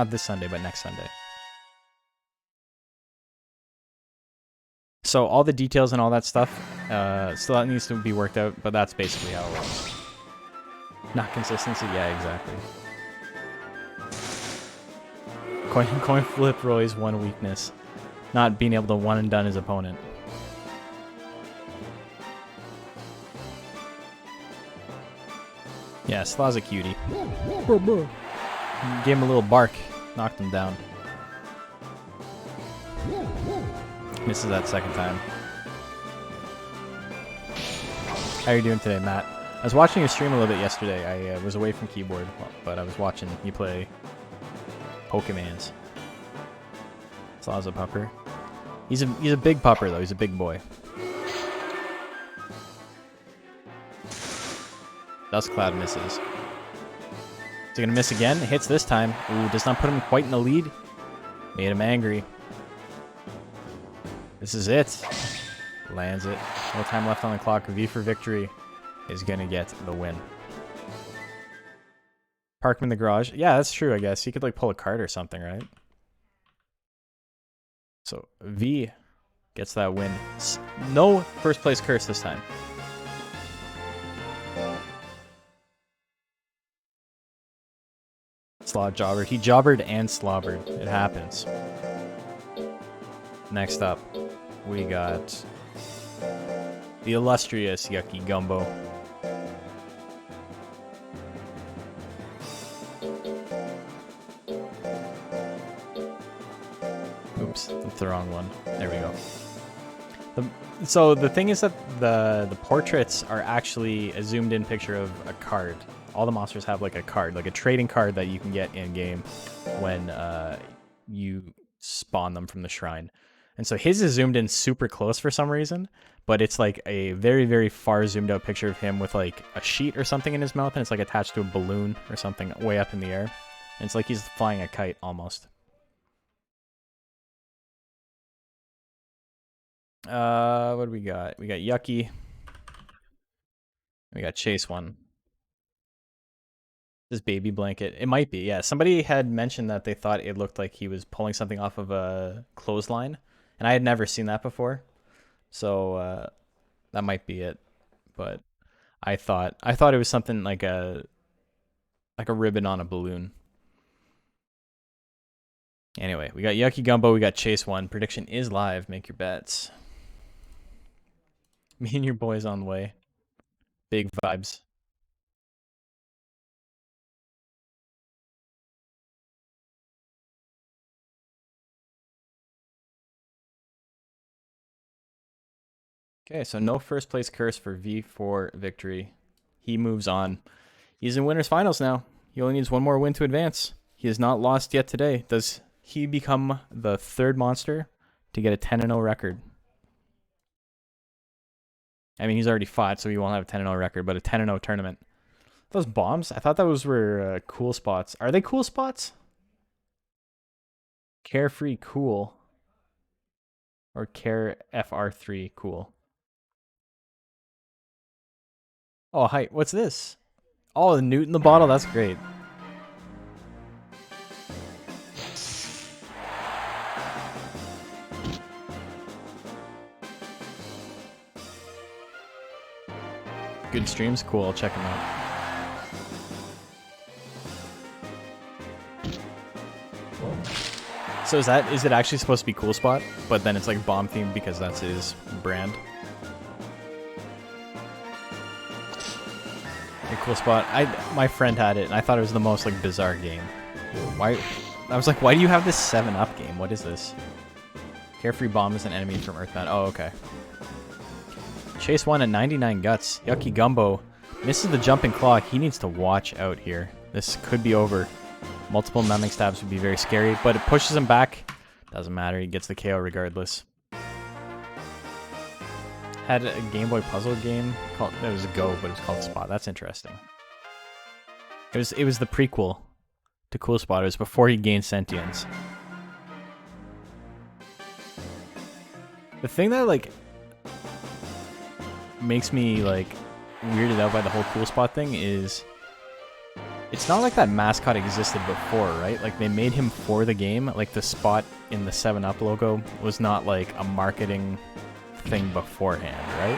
this Sunday, but next Sunday. So all the details and all that stuff still needs to be worked out, but that's basically how it works. Not consistency? Yeah, exactly. Coin flip Roy's one weakness. Not being able to one and done his opponent. Yeah, Slaw's a cutie. Gave him a little bark. Knocked him down. Misses that second time. How are you doing today, Matt? I was watching your stream a little bit yesterday. I was away from keyboard, but I was watching you play Pokemans. Slaw's a pupper. He's a big pupper though. He's a big boy. Dust Cloud misses. Is he gonna miss again? Hits this time. Ooh, does not put him quite in the lead. Made him angry. This is it. Lands it. No time left on the clock. V for victory is gonna get the win. Park him in the garage. Yeah, that's true, I guess. He could like pull a card or something, right? So V gets that win. No first place curse this time. Slaw jobbered. He jobbered and slobbered. It happens. Next up, we got the illustrious Yucky Gumbo. Oops, that's the wrong one. There we go. So the thing is that the portraits are actually a zoomed in picture of a card. All the monsters have like a card, like a trading card that you can get in game when you spawn them from the shrine. And so his is zoomed in super close for some reason, but it's like a very, very far zoomed out picture of him with like a sheet or something in his mouth, and it's like attached to a balloon or something way up in the air. And it's like he's flying a kite almost. What do we got? We got Yucky. We got Chase one. This baby blanket. It might be, yeah. Somebody had mentioned that they thought it looked like he was pulling something off of a clothesline, and I had never seen that before. So that might be it. But I thought it was something like a ribbon on a balloon. Anyway, we got Yucky Gumbo, we got Chase one. Prediction is live. Make your bets. Me and your boys on the way. Big vibes. Okay, so no first place curse for V4 victory. He moves on. He's in winners finals now. He only needs one more win to advance. He has not lost yet today. Does he become the third monster to get a 10-0 record? I mean, he's already fought, so he won't have a 10-0 record, but a 10-0 tournament. Those bombs? I thought those were cool spots. Are they cool spots? Carefree cool. Or Care FR3 cool. Oh, hi. What's this? Oh, the newt in the bottle? That's great. Good streams? Cool, I'll check them out. So is it actually supposed to be cool spot, but then it's like bomb themed because that's his brand? A cool spot. My friend had it and I thought it was the most like bizarre game. Why? I was like, why do you have this 7-Up game? What is this? Carefree bomb is an enemy from Earthbound. Oh, okay. Chase one at 99 guts. Yucky Gumbo misses the jumping claw. He needs to watch out here. This could be over. Multiple numbing stabs would be very scary, but it pushes him back. Doesn't matter. He gets the KO regardless. Had a Game Boy puzzle game called, it was a Go, but it was called Spot. That's interesting. It was the prequel to Cool Spot. It was before he gained sentience. The thing that like makes me like weirded out by the whole Cool Spot thing is it's not like that mascot existed before, right? Like they made him for the game. Like the spot in the 7-Up logo was not like a marketing thing beforehand, right?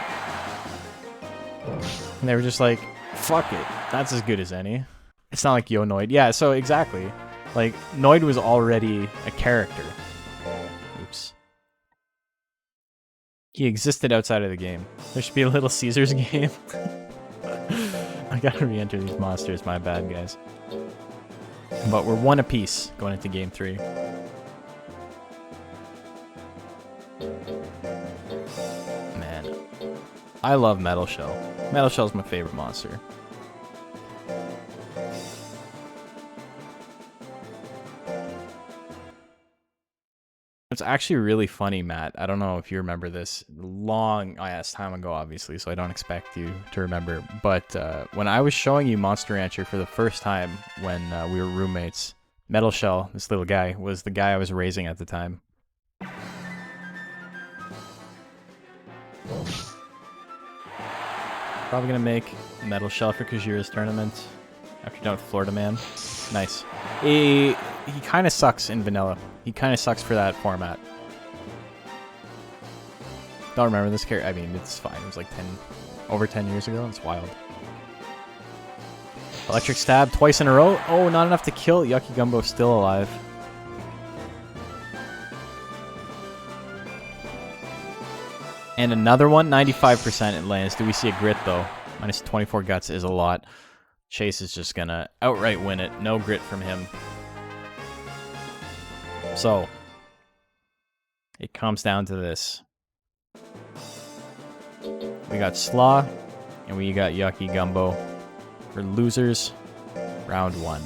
And they were just like, fuck it, that's as good as any. It's not like Yo Noid. Yeah, so exactly. Like Noid was already a character. Oops. He existed outside of the game. There should be a Little Caesars game. I gotta re-enter these monsters, my bad, guys. But we're 1 apiece going into game 3. Man, I love Metal Shell. Metal Shell's my favorite monster. It's actually really funny, Matt. I don't know if you remember this. It's time ago, obviously, so I don't expect you to remember. But when I was showing you Monster Rancher for the first time when we were roommates, Metal Shell, this little guy, was the guy I was raising at the time. Probably gonna make Metal Shell for Kajira's tournament after you're done with Florida Man. Nice. He kind of sucks in vanilla. He kind of sucks for that format. Don't remember this character. I mean, it's fine. It was like over 10 years ago. It's wild. Electric Stab twice in a row. Oh, not enough to kill. Yucky Gumbo still alive. And another one, 95% it lands. Do we see a grit, though? Minus 24 guts is a lot. Chase is just gonna outright win it. No grit from him. So, it comes down to this. We got Slaw, and we got Yucky Gumbo. For losers, round 1.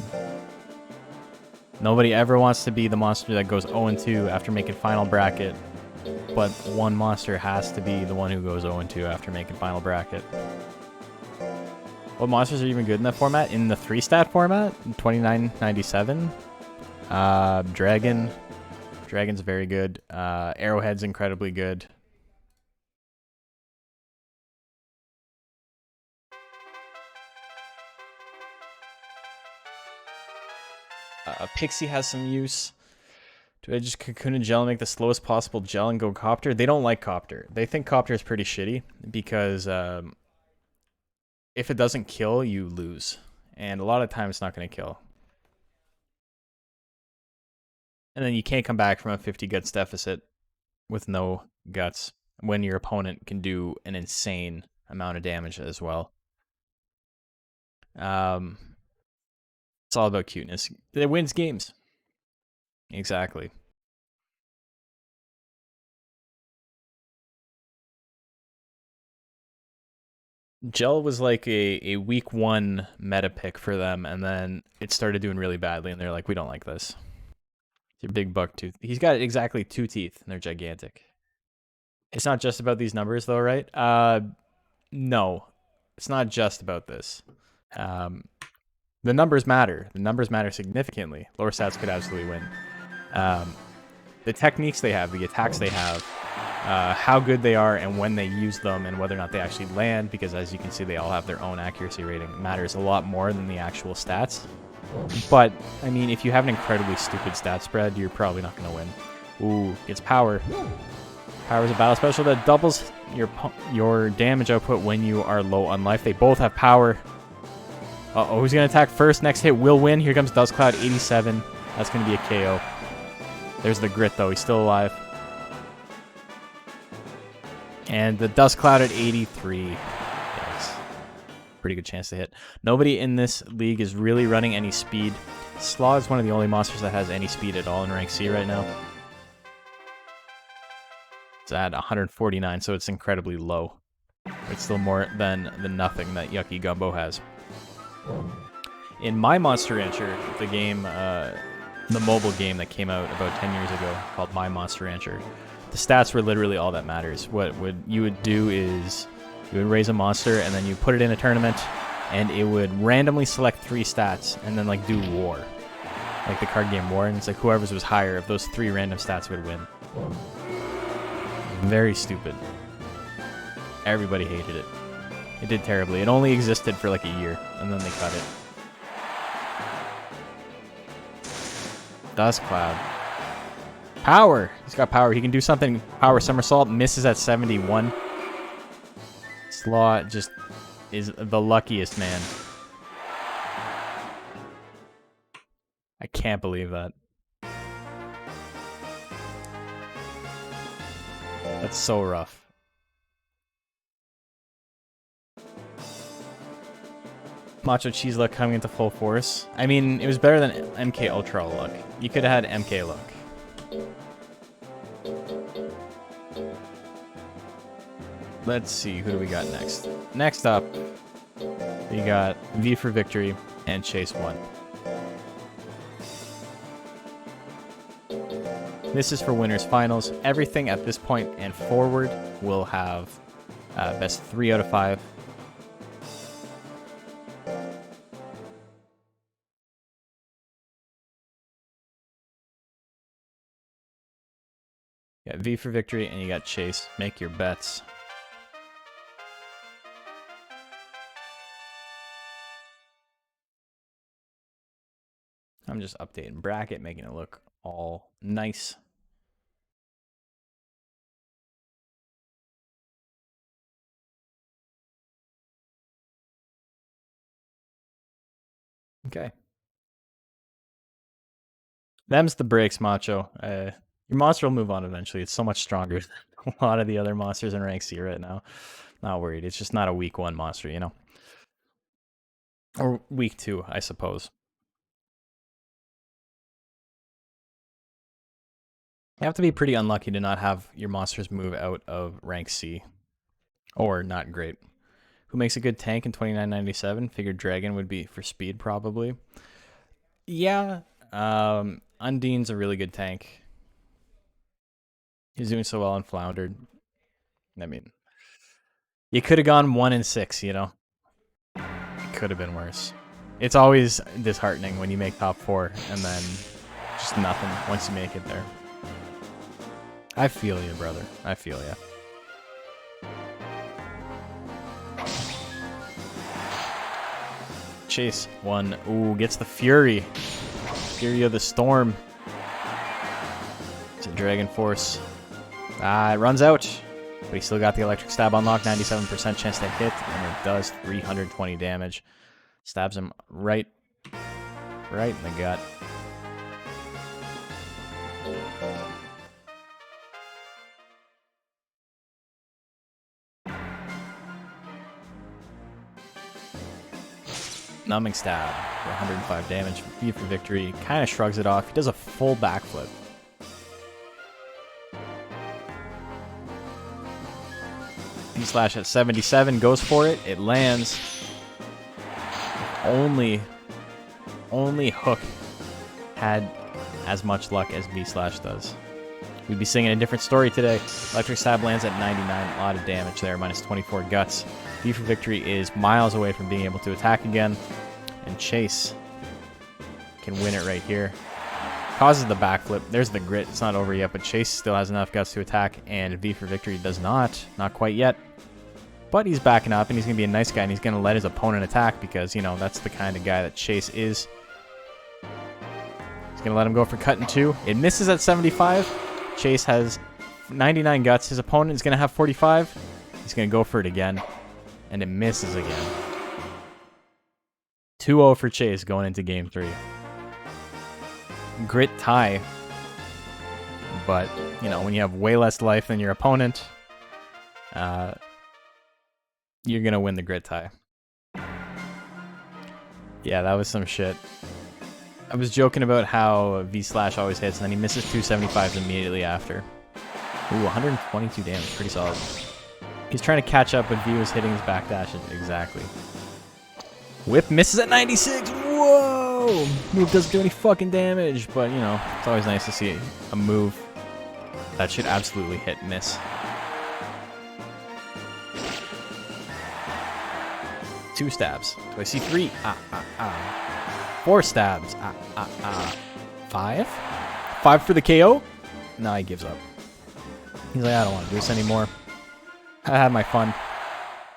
Nobody ever wants to be the monster that goes 0-2 after making final bracket, but one monster has to be the one who goes 0-2 after making final bracket. What monsters are even good in that format? In the 3-stat format? 2997? Dragon's very good. Arrowhead's incredibly good. Pixie has some use. Do I just Cocoon and Gel and make the slowest possible gel and go Copter? They don't like Copter. They think Copter is pretty shitty because if it doesn't kill, you lose. And a lot of times it's not going to kill. And then you can't come back from a 50 guts deficit with no guts when your opponent can do an insane amount of damage as well. It's all about cuteness. It wins games. Exactly. Gel was like a week 1 meta pick for them, and then it started doing really badly, and they're like, we don't like this. It's your big buck tooth. He's got exactly 2 teeth, and they're gigantic. It's not just about these numbers, though, right? No. It's not just about this. The numbers matter. The numbers matter significantly. Lower stats could absolutely win. The techniques they have, the attacks they have, how good they are and when they use them and whether or not they actually land, because as you can see, they all have their own accuracy rating. It matters a lot more than the actual stats. But, I mean, if you have an incredibly stupid stat spread, you're probably not going to win. Ooh, gets power. Power is a battle special that doubles your damage output when you are low on life. They both have power. Uh-oh, who's going to attack first? Next hit will win. Here comes Dust Cloud, 87. That's going to be a KO. There's the grit, though. He's still alive. And the Dust Cloud at 83. Yes. Pretty good chance to hit. Nobody in this league is really running any speed. Slaw is one of the only monsters that has any speed at all in rank C right now. It's at 149, so it's incredibly low. It's still more than the nothing that Yucky Gumbo has. In my Monster Rancher, the game the mobile game that came out about 10 years ago called My Monster Rancher. The stats were literally all that matters. What you would do is you would raise a monster and then you put it in a tournament and it would randomly select 3 stats and then like do war. Like the card game war, and it's like whoever's was higher of those 3 random stats would win. Very stupid. Everybody hated it. It did terribly. It only existed for like a year and then they cut it. Dust Cloud. Power! He's got power. He can do something. Power somersault. Misses at 71. Slaw just is the luckiest man. I can't believe that. That's so rough. Macho Cheese luck coming into full force. I mean, it was better than MK Ultra luck. You could have had MK luck. Let's see, who do we got next? Next up, we got V for Victory and Chase 1. This is for winners finals. Everything at this point and forward will have best 3 out of 5. You got V for Victory and you got Chase. Make your bets. I'm just updating bracket, making it look all nice. Okay. Them's the breaks, Macho. Your monster will move on eventually. It's so much stronger than a lot of the other monsters in rank C right now. Not worried. It's just not a week 1 monster, you know? Or week 2, I suppose. You have to be pretty unlucky to not have your monsters move out of rank C. Or not great. Who makes a good tank in 29.97? Figured Dragon would be for speed, probably. Yeah. Undine's a really good tank. He's doing so well on Floundered. I mean, you could have gone 1 and 6, you know? It could have been worse. It's always disheartening when you make top 4 and then just nothing once you make it there. I feel you, brother. I feel you. Chase 1. Ooh, gets the Fury. Fury of the Storm. It's a Dragon Force. It runs out. But he still got the Electric Stab unlocked. 97% chance to hit. And it does 320 damage. Stabs him right in the gut. Numbing Stab for 105 damage. V for Victory. Kind of shrugs it off. He does a full backflip. V-Slash at 77. Goes for it. It lands. Only Hook had as much luck as V-Slash does. We'd be singing a different story today. Electric Stab lands at 99. A lot of damage there. Minus 24 guts. V for Victory is miles away from being able to attack again. And Chase can win it right here. Causes the backflip. There's the grit. It's not over yet, but Chase still has enough guts to attack, and V for Victory does not. Not quite yet. But he's backing up, and he's going to be a nice guy, and he's going to let his opponent attack because, you know, that's the kind of guy that Chase is. He's going to let him go for cut in 2. It misses at 75. Chase has 99 guts. His opponent is going to have 45. He's going to go for it again. And it misses again. 2-0 for Chase going into game 3. Grit tie. But, you know, when you have way less life than your opponent, you're going to win the grit tie. Yeah, that was some shit. I was joking about how V-Slash always hits, and then he misses 275s immediately after. Ooh, 122 damage. Pretty solid. He's trying to catch up, but V was hitting his backdash exactly. Whip misses at 96. Whoa! KO! Move doesn't do any fucking damage, but you know, it's always nice to see a move that should absolutely hit miss. Two stabs. Do I see three? Four stabs. Five? Five for the KO? No, he gives up. He's like, I don't want to do this anymore. I had my fun.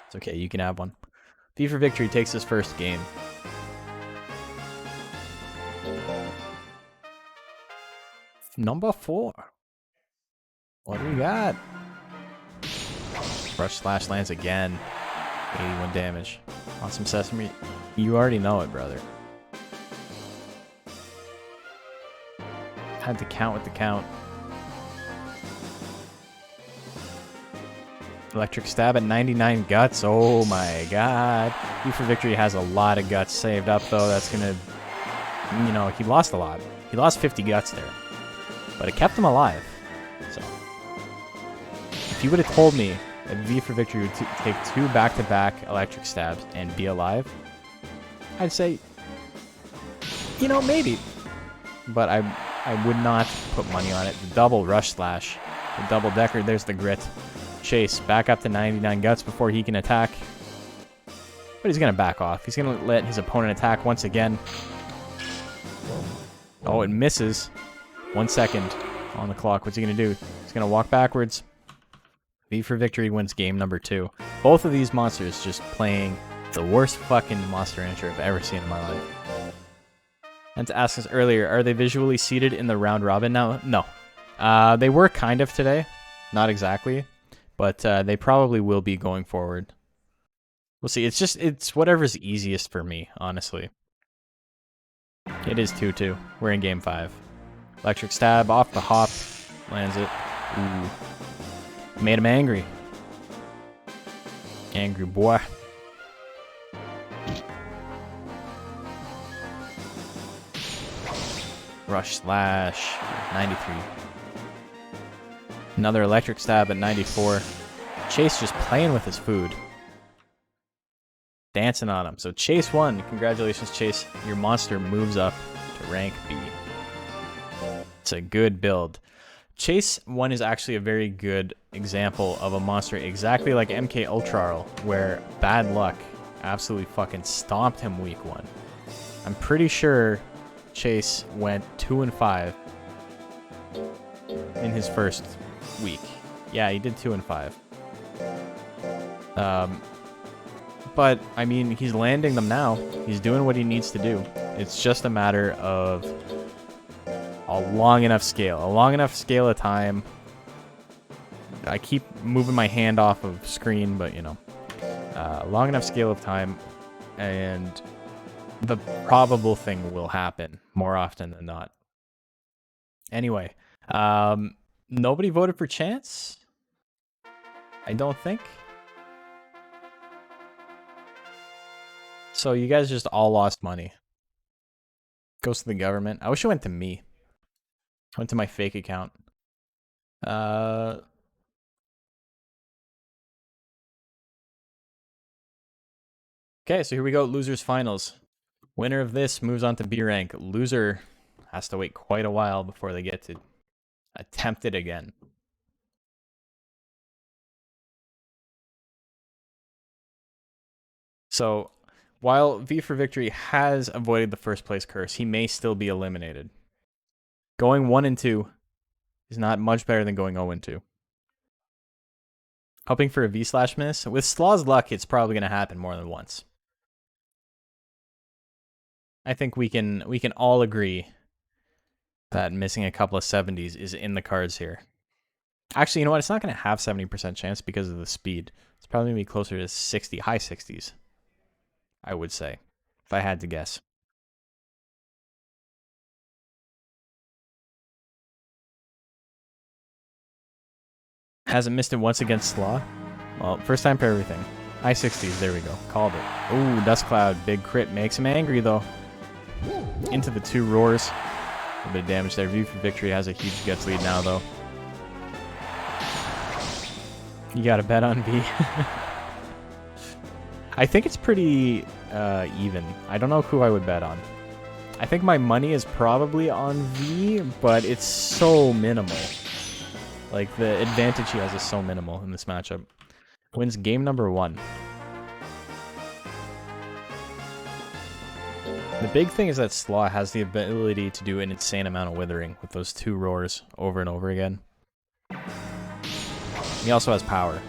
It's okay, you can have one. V for Victory takes his first game. Number 4. What do we got? Rush slash lands again. 81 damage. On some sesame. You already know it, brother. Had to count with the count. Electric stab at 99 guts. Oh my god. V for Victory has a lot of guts saved up, though. That's gonna... You know, he lost a lot. He lost 50 guts there. But it kept him alive. So... If you would have told me that V for Victory would take 2 back-to-back electric stabs and be alive, I'd say... You know, maybe. But I would not put money on it. The double rush slash. The double decker. There's the grit. Chase back up to 99 guts before he can attack. But he's going to back off. He's going to let his opponent attack once again. Oh, it misses. 1 second on the clock. What's he going to do? He's going to walk backwards. V for Victory wins game number 2. Both of these monsters just playing the worst fucking Monster Rancher I've ever seen in my life. And to ask us earlier, are they visually seated in the round robin now? No. They were kind of today. Not exactly. But they probably will be going forward. We'll see. It's whatever's easiest for me, honestly. It is 2-2. We're in game 5. Electric stab off the hop. Lands it. Ooh. Made him angry. Angry boy. Rush slash. 93. Another electric stab at 94. Chase just playing with his food. Dancing on him. So Chase won. Congratulations, Chase. Your monster moves up to rank B. It's a good build. Chase 1 is actually a very good example of a monster exactly like MK Ultra, where bad luck absolutely fucking stomped him week 1. I'm pretty sure Chase went 2-5 in his first week. Yeah, he did 2-5. But I mean, he's landing them now. He's doing what he needs to do. It's just a matter of a long enough scale of time. I keep moving my hand off of screen, but you know, long enough scale of time, and the probable thing will happen more often than not. Anyway, nobody voted for Chance? I don't think. So you guys just all lost money. Goes to the government. I wish it went to me. Went to my fake account. Okay, so here we go. Losers finals. Winner of this moves on to B rank. Loser has to wait quite a while before they get to attempt it again. So, while V for Victory has avoided the first place curse, he may still be eliminated. Going 1-2 is not much better than going 0-2. Hoping for a V/miss. With Slaw's luck, it's probably going to happen more than once. I think we can all agree that missing a couple of 70s is in the cards here. Actually, you know what? It's not going to have 70% chance because of the speed. It's probably going to be closer to 60, high 60s. I would say, if I had to guess. Hasn't missed it once against Slaw. Well, first time for everything. High 60s, there we go. Called it. Ooh, Dust Cloud, big crit. Makes him angry, though. Into the 2 roars. A little bit of damage there. V for Victory has a huge guts lead now, though. You got to bet on V. I think it's pretty even. I don't know who I would bet on. I think my money is probably on V, but it's so minimal. Like, the advantage he has is so minimal in this matchup. Wins game number 1. The big thing is that Slaw has the ability to do an insane amount of withering with those 2 roars over and over again. He also has power.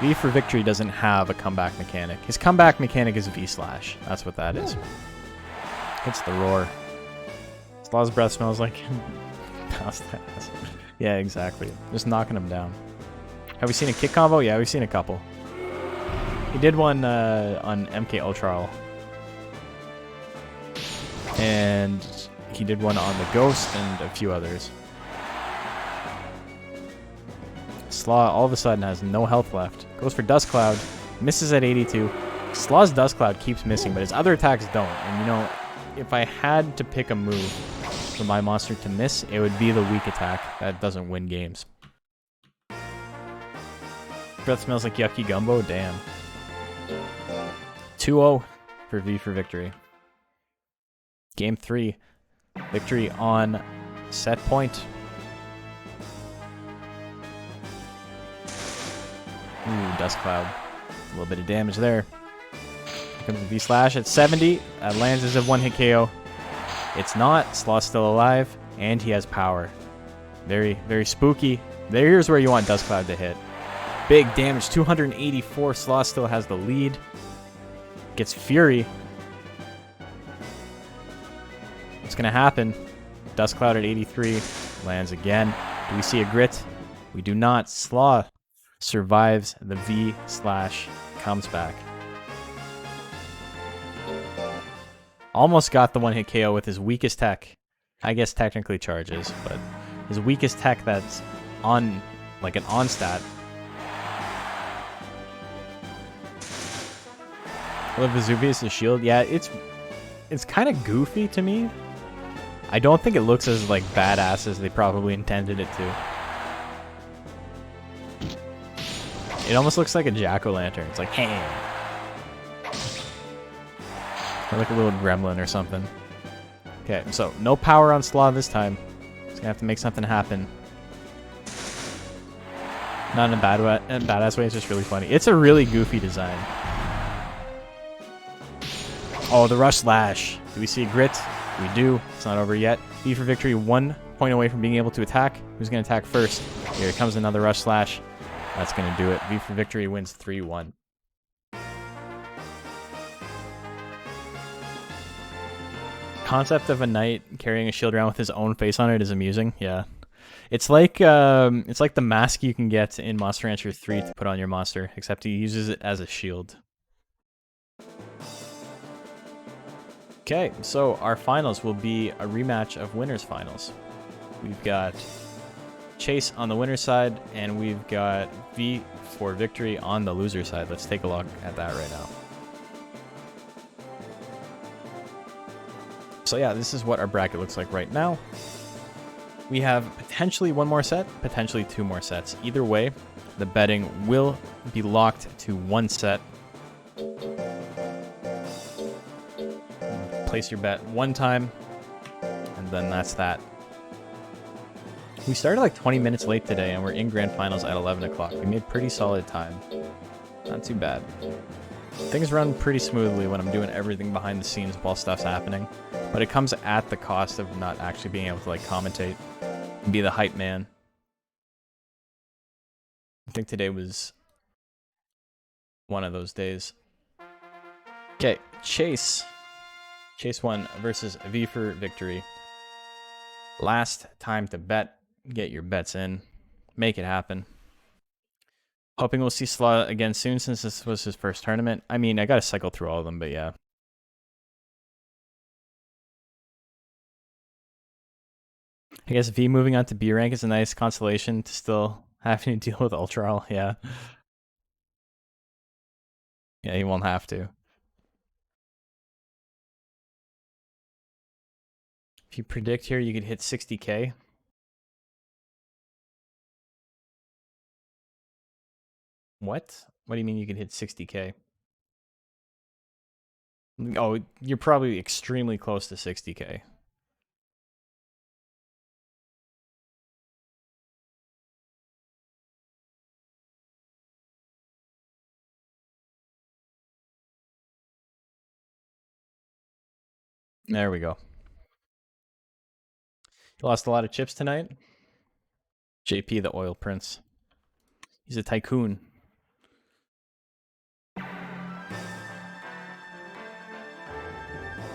V for Victory doesn't have a comeback mechanic. His comeback mechanic is V slash. That's what that is. Hits the roar. Slaw's breath smells like past ass. Yeah, exactly. Just knocking him down. Have we seen a kick combo? Yeah, we've seen a couple. He did one on MK Ultra. And he did one on the Ghost and a few others. Slaw all of a sudden has no health left. Goes for Dust Cloud. Misses at 82. Slaw's Dust Cloud keeps missing, but his other attacks don't. And you know, if I had to pick a move for my monster to miss, it would be the weak attack that doesn't win games. Breath smells like yucky gumbo? Damn. 2-0 for V for Victory. Game 3. Victory on set point. Ooh, Dust Cloud. A little bit of damage there. Here comes the V-Slash at 70. That lands as a one-hit KO. It's not. Slaw's still alive, and he has power. Very, very spooky. Here's where you want Dust Cloud to hit. Big damage, 284. Slaw still has the lead. Gets Fury. What's going to happen? Dust Cloud at 83. Lands again. Do we see a grit? We do not. Slaw survives the V-Slash, comes back. Almost got the one-hit KO with his weakest tech. I guess technically charges, but his weakest tech that's on, like an on-stat. Well, Vesuvius' shield, yeah, it's kind of goofy to me. I don't think it looks as like badass as they probably intended it to. It almost looks like a jack-o'-lantern. It's like, hey. Or like a little gremlin or something. Okay, so no power on Slaw this time. He's gonna have to make something happen. Not in a badass way, it's just really funny. It's a really goofy design. Oh, the Rush Slash. Do we see a grit? We do. It's not over yet. V for Victory, 1 point away from being able to attack. Who's gonna attack first? Here comes another Rush Slash. That's going to do it. V for Victory wins 3-1. Concept of a knight carrying a shield around with his own face on it is amusing. Yeah. It's like the mask you can get in Monster Rancher 3 to put on your monster, except he uses it as a shield. Okay, so our finals will be a rematch of winners finals. We've got Chase on the winner's side, and we've got V for Victory on the loser side. Let's take a look at that right now. So yeah, this is what our bracket looks like right now. We have potentially 1 more set, potentially 2 more sets. Either way, the betting will be locked to 1 set. Place your bet 1 time, and then that's that. We started like 20 minutes late today, and we're in Grand Finals at 11 o'clock. We made pretty solid time. Not too bad. Things run pretty smoothly when I'm doing everything behind the scenes while stuff's happening, but it comes at the cost of not actually being able to like commentate and be the hype man. I think today was one of those days. Okay, Chase. Chase 1 versus V for Victory. Last time to bet. Get your bets in. Make it happen. Hoping we'll see Slaw again soon since this was his first tournament. I mean, I gotta cycle through all of them, but yeah. I guess V moving on to B rank is a nice consolation to still having to deal with Ultra. Yeah. Yeah, he won't have to. If you predict here, you could hit 60k. What? What do you mean you could hit 60k? Oh, you're probably extremely close to 60K. There we go. You lost a lot of chips tonight? JP, the oil prince. He's a tycoon.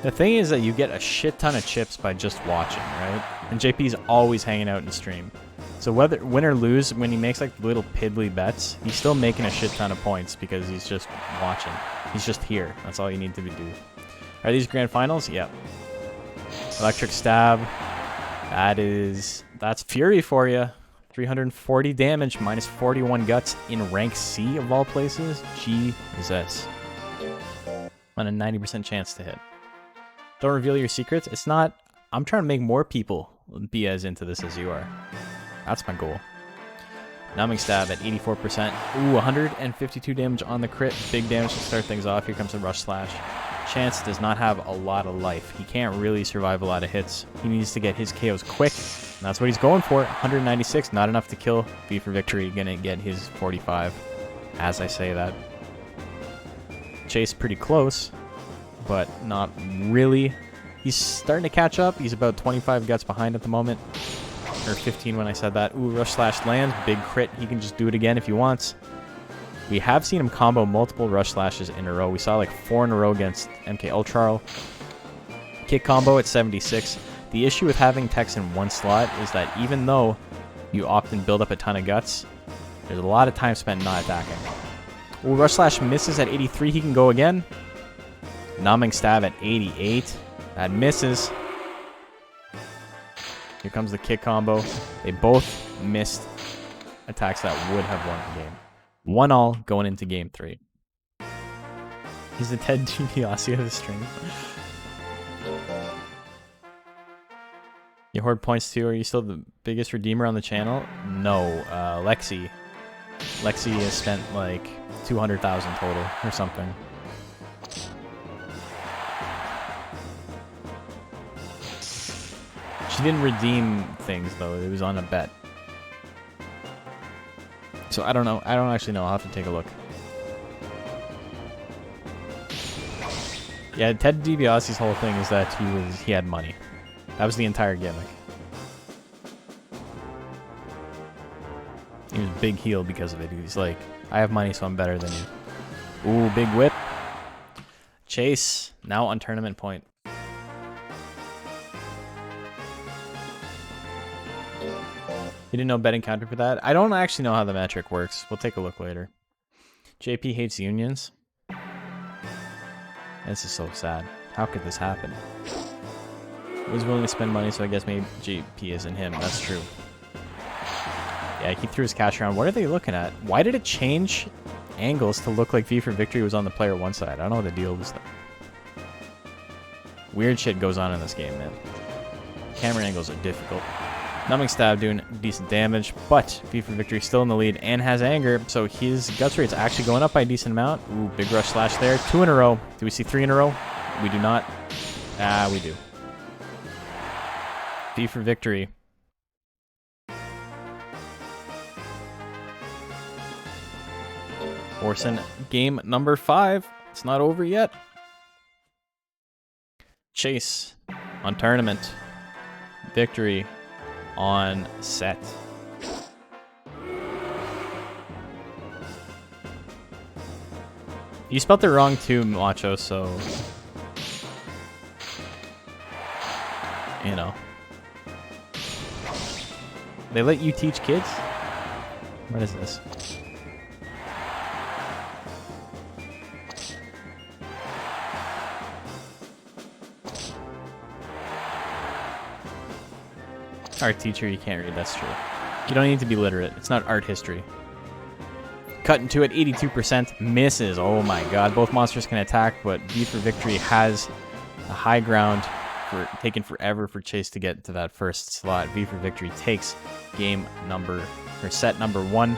The thing is that you get a shit ton of chips by just watching, right? And JP's always hanging out in stream. So whether win or lose, when he makes like little piddly bets, he's still making a shit ton of points because he's just watching. He's just here. That's all you need to do. Are these grand finals? Yep. Electric stab. That's Fury for you. 340 damage, minus 41 guts in rank C of all places. Jesus. On a 90% chance to hit. Don't reveal your secrets. It's not... I'm trying to make more people be as into this as you are. That's my goal. Numbing stab at 84%. Ooh, 152 damage on the crit. Big damage to start things off. Here comes the rush slash. Chance does not have a lot of life. He can't really survive a lot of hits. He needs to get his KOs quick. And that's what he's going for. 196, not enough to kill. V for victory, gonna get his 45. As I say that. Chase pretty close, but not really. He's starting to catch up. He's about 25 guts behind at the moment. Or 15 when I said that. Ooh, rush slash lands. Big crit. He can just do it again if he wants. We have seen him combo multiple rush slashes in a row. We saw like 4 in a row against MK Ultra. Kick combo at 76. The issue with having techs in one slot is that even though you often build up a ton of guts, there's a lot of time spent not attacking. Ooh, rush slash misses at 83. He can go again. Numbing stab at 88. That misses. Here comes the kick combo. They both missed attacks that would have won the game. 1-1 going into game 3. He's the Ted DiBiase of the stream. You hoard points too? Are you still the biggest redeemer on the channel? No. Lexi. Lexi has spent like 200,000 total or something. She didn't redeem things though. It was on a bet. So I don't know. I don't actually know. I'll have to take a look. Yeah, Ted DiBiase's whole thing is that he had money. That was the entire gimmick. He was a big heel because of it. He's like, I have money, so I'm better than you. Ooh, big whip. Chase, now on tournament point. You didn't know betting counter for that? I don't actually know how the metric works. We'll take a look later. JP hates unions. This is so sad. How could this happen? He was willing to spend money, so I guess maybe JP isn't him. That's true. Yeah, he threw his cash around. What are they looking at? Why did it change angles to look like V for Victory was on the player one side? I don't know what the deal was. Weird shit goes on in this game, man. Camera angles are difficult. Numbing stab doing decent damage, but V for Victory still in the lead and has anger, so his guts rate's actually going up by a decent amount. Ooh, big rush slash there. 2 in a row. Do we see 3 in a row? We do not. Ah, we do. V for Victory. Orson, game number 5. It's not over yet. Chase on tournament. Victory on set. You spelled it wrong too, Macho, so... You know. They let you teach kids? What is this? Art teacher, you can't read, that's true. You don't need to be literate. It's not art history. Cut into it, 82% misses. Oh my god, both monsters can attack, but V for Victory has a high ground for taking forever for Chase to get to that first slot. V for Victory takes set number 1.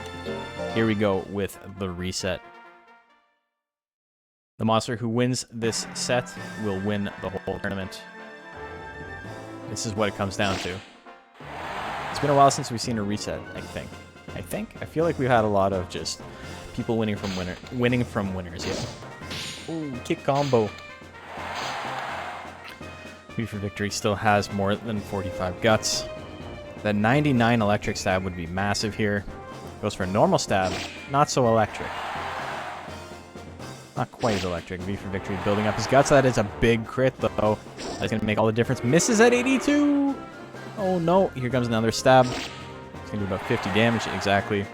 Here we go with the reset. The monster who wins this set will win the whole tournament. This is what it comes down to. It's been a while since we've seen a reset, I think. I feel like we've had a lot of just people winning from winners, yeah. Ooh, kick combo. V for Victory still has more than 45 guts. The 99 electric stab would be massive here. Goes for a normal stab, not so electric. Not quite as electric. V for Victory building up his guts. That is a big crit, though. That's going to make all the difference. Misses at 82! Oh, no. Here comes another stab. It's going to do about 50 damage, exactly.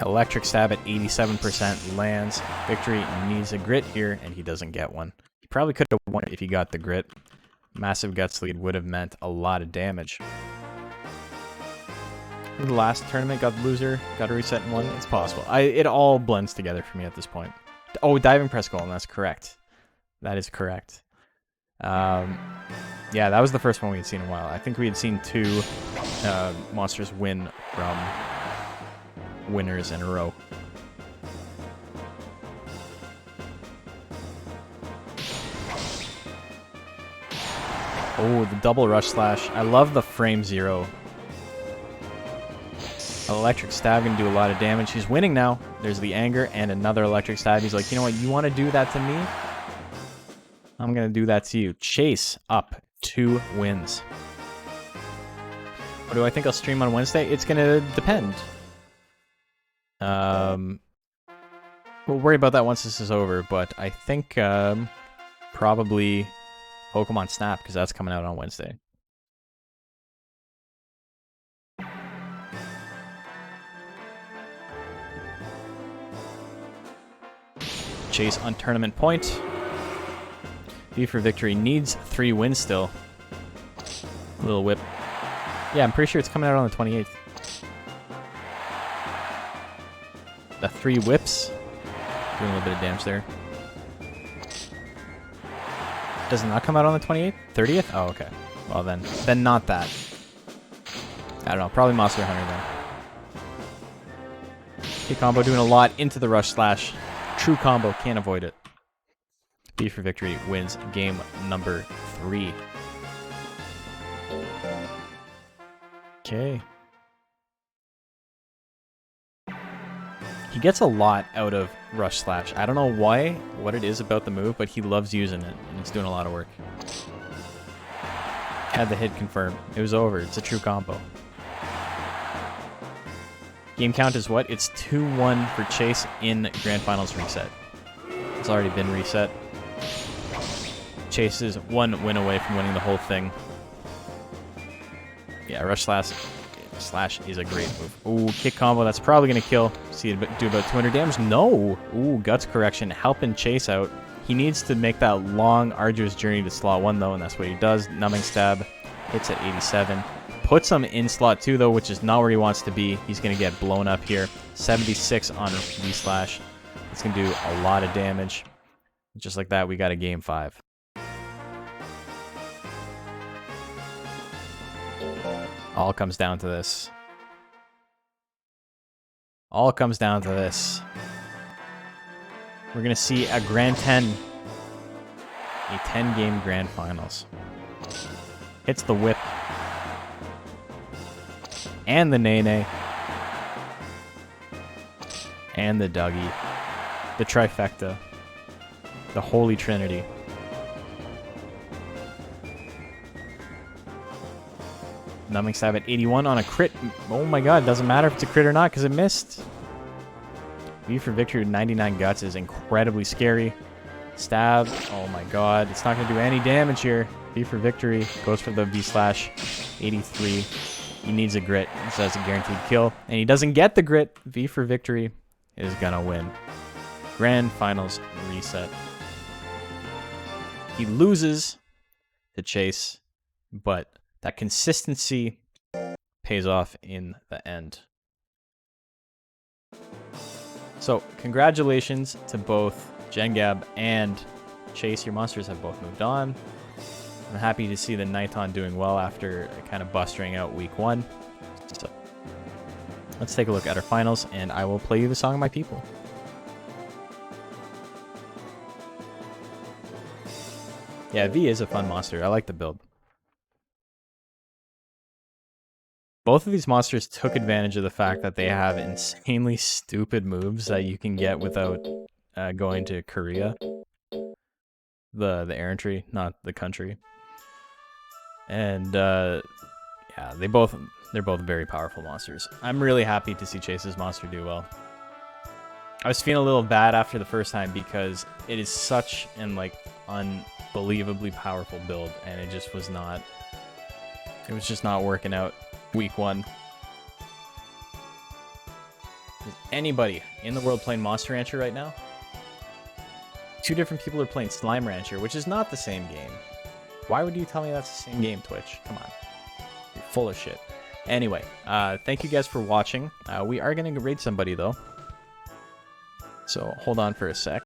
Electric stab at 87% lands. Victory needs a grit here, and he doesn't get one. He probably could have won if he got the grit. Massive guts lead would have meant a lot of damage. The last tournament got the loser, got a reset and won. It's possible. It all blends together for me at this point. Oh, diving press goal, and that's correct. That is correct. Yeah, that was the first one we had seen in a while. I think we had seen 2 monsters win from winners in a row. Oh, the double rush slash. I love the frame 0. Electric stab gonna do a lot of damage. He's winning now. There's the anger and another electric stab. He's like, you know what? You want to do that to me? I'm gonna do that to you. Chase up 2 wins. What do I think I'll stream on Wednesday? It's gonna depend. We'll worry about that once this is over, but I think probably Pokemon Snap, because that's coming out on Wednesday. Chase on tournament point. V for Victory needs 3 wins still. Little whip. Yeah, I'm pretty sure it's coming out on the 28th. The 3 whips. Doing a little bit of damage there. Does it not come out on the 28th? 30th? Oh, okay. Well then not that. I don't know. Probably Monster Hunter then. Kick combo doing a lot into the rush slash. True combo, can't avoid it. V for Victory wins game number 3. Okay. He gets a lot out of rush slash. I don't know what it is about the move, but he loves using it, and it's doing a lot of work. Had the hit confirmed. It was over. It's a true combo. Game count is what? It's 2-1 for Chase in Grand Finals reset. It's already been reset. Chase is 1 win away from winning the whole thing. Yeah, rush slash is a great move. Ooh, kick combo. That's probably going to kill. See it do about 200 damage. No! Ooh, guts correction. Helping Chase out. He needs to make that long, arduous journey to slot 1, though, and that's what he does. Numbing stab. Hits at 87. Puts him in slot 2, though, which is not where he wants to be. He's going to get blown up here. 76 on V-slash. It's going to do a lot of damage. Just like that, we got a game 5. All comes down to this. All comes down to this. We're going to see a Grand 10. A 10-game Grand Finals. Hits the whip. And the Nene. And the Dougie. The trifecta. The Holy Trinity. Numbing stab at 81 on a crit. Oh my god, doesn't matter if it's a crit or not because it missed. V for Victory with 99 guts is incredibly scary. Stab. Oh my god, it's not going to do any damage here. V for Victory goes for the V-slash. 83. He needs a grit. This has a guaranteed kill. And he doesn't get the grit. V for Victory is going to win. Grand Finals reset. He loses to Chase, but that consistency pays off in the end. So, congratulations to both Jengab and Chase. Your monsters have both moved on. I'm happy to see the Nighton doing well after kind of bustering out week 1. So, let's take a look at our finals, and I will play you the Song of My People. Yeah, V is a fun monster. I like the build. Both of these monsters took advantage of the fact that they have insanely stupid moves that you can get without going to Korea. The errantry, not the country. And yeah, they're both very powerful monsters. I'm really happy to see Chase's monster do well. I was feeling a little bad after the first time because it is such an like unbelievably powerful build, and it just was not. It was just not working out week 1. Is anybody in the world playing Monster Rancher right now? 2 different people are playing Slime Rancher, which is not the same game. Why would you tell me that's the same game, Twitch? Come on. You're full of shit. Anyway, thank you guys for watching. We are going to raid somebody, though. So hold on for a sec.